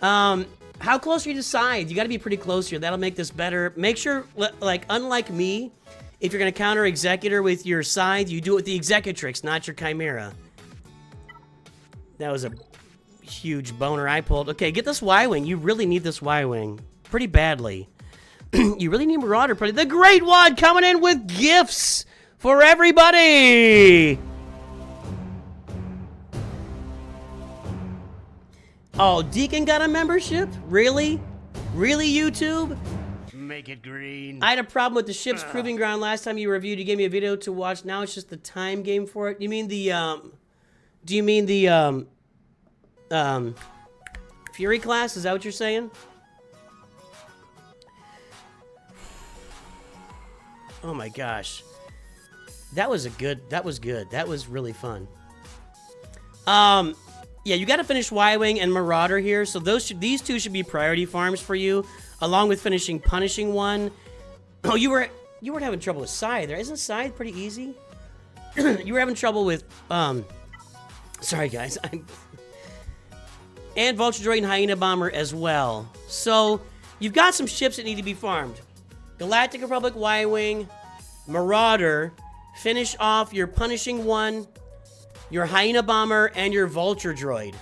A: How close are you to Scythe? You got to be pretty close here. That'll make this better. Make sure, like, unlike me, if you're going to counter Executor with your Scythe, you do it with the Executrix, not your Chimera. That was a huge boner I pulled. Okay, get this Y-Wing. You really need this Y-Wing. Pretty badly. You really need Marauder. The Great One coming in with gifts for everybody! Oh, Deacon got a membership? Really? Really, YouTube?
F: Make it green.
A: I had a problem with the ship's proving ground last time you reviewed. You gave me a video to watch. Now it's just the time game for it. You mean the, do you mean the, Fury class? Is that what you're saying? Oh my gosh. That was good. That was really fun. Yeah, you got to finish Y-Wing and Marauder here. So these two should be priority farms for you, along with finishing Punishing One. Oh, you weren't having trouble with Scythe there. Isn't Scythe pretty easy? You were having trouble with sorry guys. And Vulture Droid and Hyena Bomber as well. So you've got some ships that need to be farmed. Galactic Republic Y-Wing, Marauder. Finish off your Punishing One, your Hyena Bomber, and your Vulture Droid.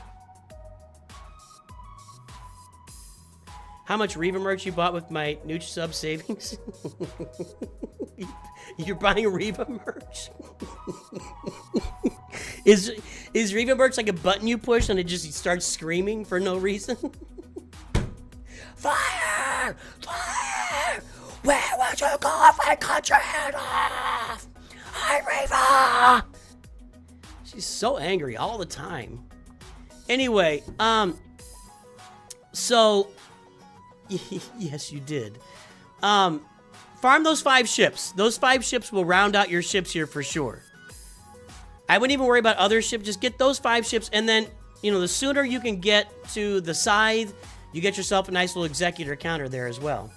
A: How much Reva merch you bought with my Nooch sub savings? You're buying Reva merch? Is Reva merch like a button you push and it just starts screaming for no reason? Fire! Fire! Where would you go if I cut your head off? Hi, Reva! She's so angry all the time. Anyway, so yes, you did. Farm those 5 ships. Those 5 ships will round out your ships here for sure. I wouldn't even worry about other ships. Just get those 5 ships, and then you know, the sooner you can get to the scythe, you get yourself a nice little executor counter there as well.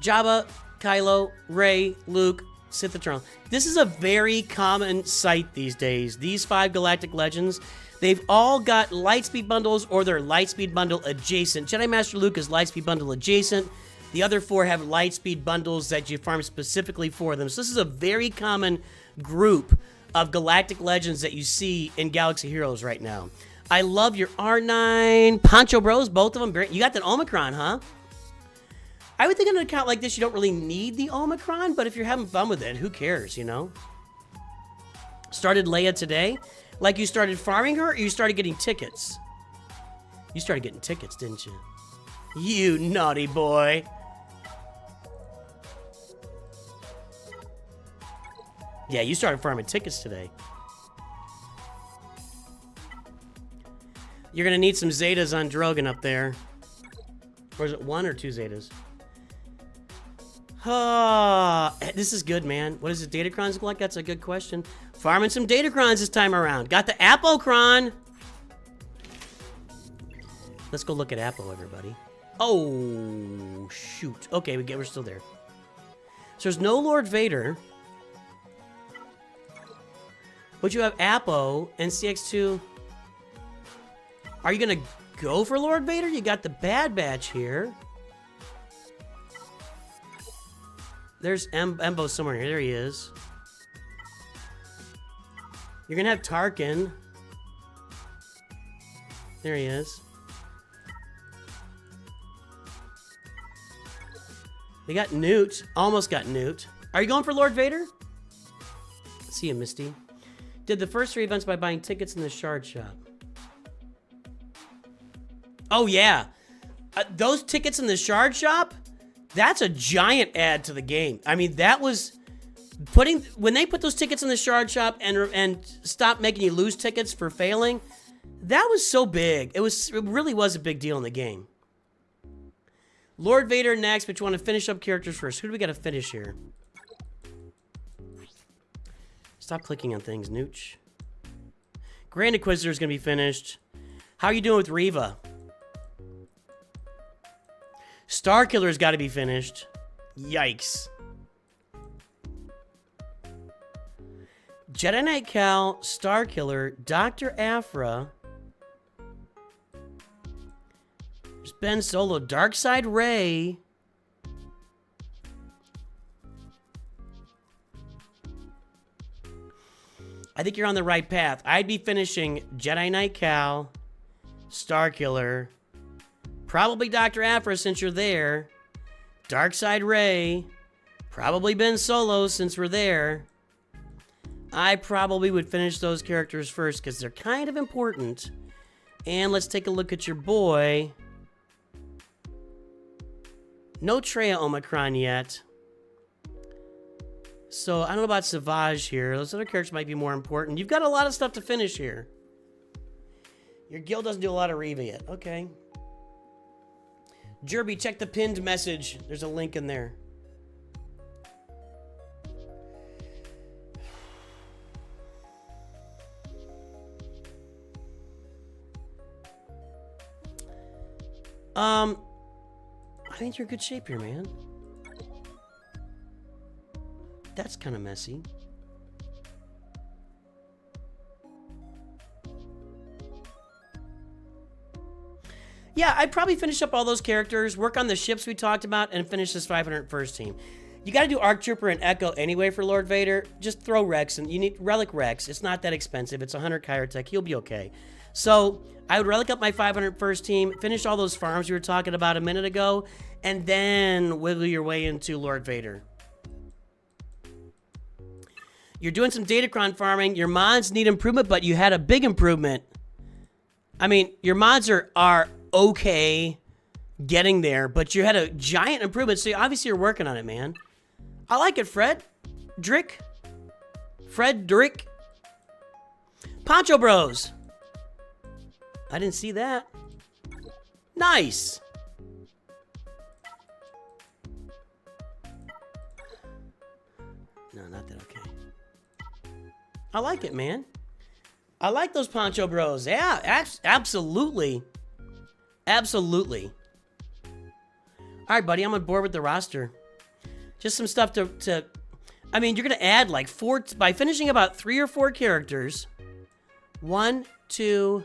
A: Jabba, Kylo, Rey, Luke, Sith Eternal. This is a very common sight these days. These 5 Galactic Legends, they've all got Lightspeed bundles or they're Lightspeed bundle adjacent. Jedi Master Luke is Lightspeed bundle adjacent. The other 4 have Lightspeed bundles that you farm specifically for them. So this is a very common group of Galactic Legends that you see in Galaxy Heroes right now. I love your R9 Poncho Bros, both of them. You got that Omicron, huh? I would think on an account like this, you don't really need the Omicron, but if you're having fun with it, who cares, you know? Started Leia today. Like you started farming her, or you started getting tickets? You started getting tickets, didn't you? You naughty boy. Yeah, you started farming tickets today. You're gonna need some Zetas on Drogon up there. Or is it 1 or 2 Zetas? This is good, man. What does the Datacrons look like? That's a good question. Farming some Datacrons this time around. Got the Apocron. Let's go look at Apo, everybody. Oh, shoot. Okay, we're still there. So there's no Lord Vader. But you have Apo and CX2. Are you going to go for Lord Vader? You got the Bad Batch here. There's Embo somewhere here. There he is. You're going to have Tarkin. There he is. They got Newt. Almost got Newt. Are you going for Lord Vader? See you, Misty. Did the first 3 events by buying tickets in the Shard Shop. Oh, yeah. Those tickets in the Shard Shop, that's a giant add to the game. I mean, that was when they put those tickets in the Shard Shop and stopped making you lose tickets for failing, that was so big. It really was a big deal in the game. Lord Vader next, but you want to finish up characters first. Who do we got to finish here? Stop clicking on things, Nooch. Grand Inquisitor is going to be finished. How are you doing with Reva? Starkiller's got to be finished. Yikes. Jedi Knight Cal, Starkiller, Dr. Aphra. There's Ben Solo, Darkside Rey. I think you're on the right path. I'd be finishing Jedi Knight Cal, Starkiller, probably Dr. Aphra since you're there, Darkside Rey, probably Ben Solo since we're there. I probably would finish those characters first because they're kind of important. And let's take a look at your boy. No Traya Omicron yet. So I don't know about Savage here. Those other characters might be more important. You've got a lot of stuff to finish here. Your guild doesn't do a lot of Reva yet. Okay. Jerby, check the pinned message. There's a link in there. I think you're in good shape here, man. That's kind of messy. Yeah, I'd probably finish up all those characters, work on the ships we talked about, and finish this 501st team. You got to do ARC Trooper and Echo anyway for Lord Vader. Just throw Rex, and you need Relic Rex. It's not that expensive. It's 100 Kyrotech. He'll be okay. So I would relic up my 501st team, finish all those farms you were talking about a minute ago, and then wiggle your way into Lord Vader. You're doing some Datacron farming. Your mods need improvement, but you had a big improvement. I mean, your mods are okay getting there, but you had a giant improvement, so obviously you're working on it, man. I like it, Fred. Drick. Poncho Bros. I didn't see that. Nice. No, not that. Okay. I like it, man. I like those Poncho Bros. Yeah, absolutely. Absolutely. All right, buddy, I'm on board with the roster. Just some stuff to I mean, you're going to add like 4, by finishing about 3 or 4 characters. 1, 2,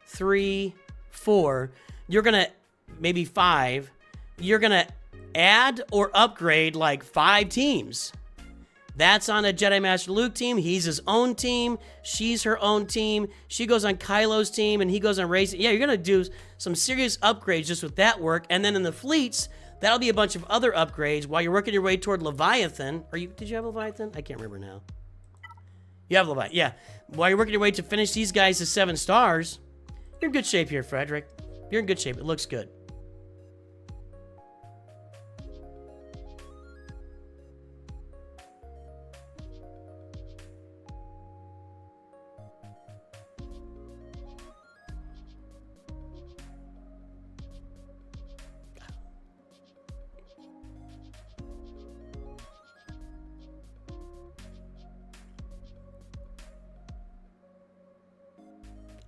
A: 3, 4. You're going to, maybe 5. You're going to add or upgrade like 5 teams. That's on a Jedi Master Luke team. He's his own team. She's her own team. She goes on Kylo's team, and he goes on Rey's. Yeah, you're going to do some serious upgrades just with that work. And then in the fleets, that'll be a bunch of other upgrades while you're working your way toward Leviathan. Did you have Leviathan? I can't remember now. You have Leviathan, yeah. While you're working your way to finish these guys to 7 stars, you're in good shape here, Frederick. You're in good shape. It looks good.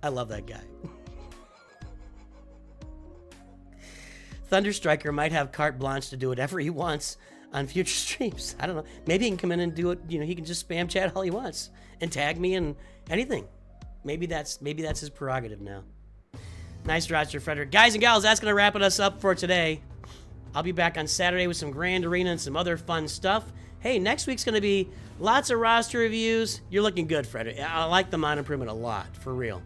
A: I love that guy. Thunderstriker might have carte blanche to do whatever he wants on future streams. I don't know. Maybe he can come in and do it. You know, he can just spam chat all he wants and tag me and anything. Maybe that's his prerogative now. Nice roster, Frederick. Guys and gals, that's going to wrap us up for today. I'll be back on Saturday with some Grand Arena and some other fun stuff. Hey, next week's going to be lots of roster reviews. You're looking good, Frederick. I like the mod improvement a lot, for real.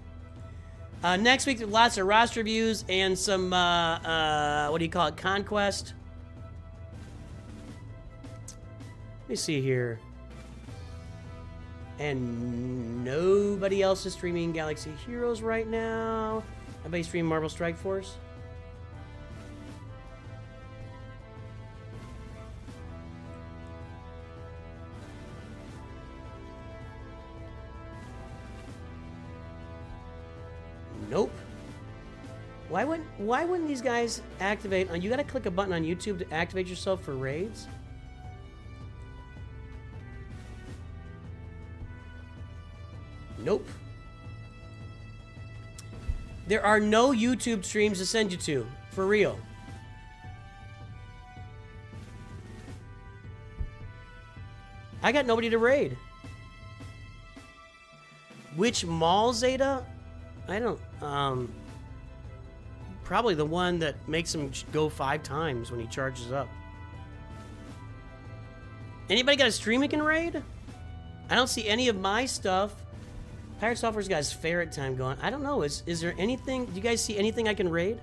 A: Next week, lots of roster reviews and some, what do you call it, Conquest. Let me see here. And nobody else is streaming Galaxy Heroes right now. Everybody streaming Marvel Strike Force? Nope. Why wouldn't these guys activate? You gotta click a button on YouTube to activate yourself for raids? Nope. There are no YouTube streams to send you to, for real. I got nobody to raid. Which mall, Zeta? I don't, probably the one that makes him go 5 times when he charges up. Anybody got a stream he can raid? I don't see any of my stuff. Pirate Software's got his ferret time going. I don't know, is there anything, do you guys see anything I can raid?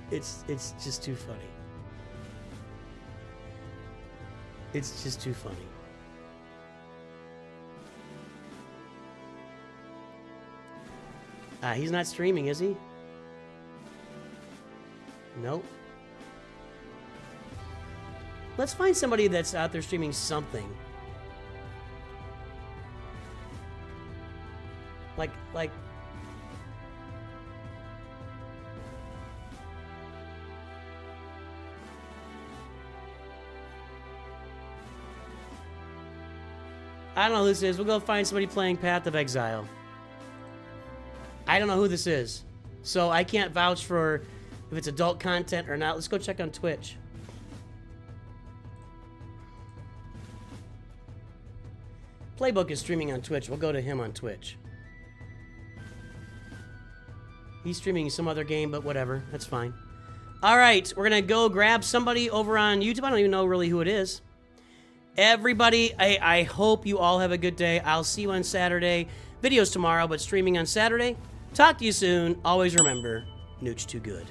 A: It's just too funny. It's just too funny. He's not streaming, is he? Nope. Let's find somebody that's out there streaming something. Like I don't know who this is. We'll go find somebody playing Path of Exile. I don't know who this is. So I can't vouch for if it's adult content or not. Let's go check on Twitch. Playbook is streaming on Twitch. We'll go to him on Twitch. He's streaming some other game, but whatever. That's fine. All right. We're going to go grab somebody over on YouTube. I don't even know really who it is. Everybody, I hope you all have a good day. I'll see you on Saturday. Videos tomorrow, but streaming on Saturday. Talk to you soon. Always remember, NOOCH2GUD.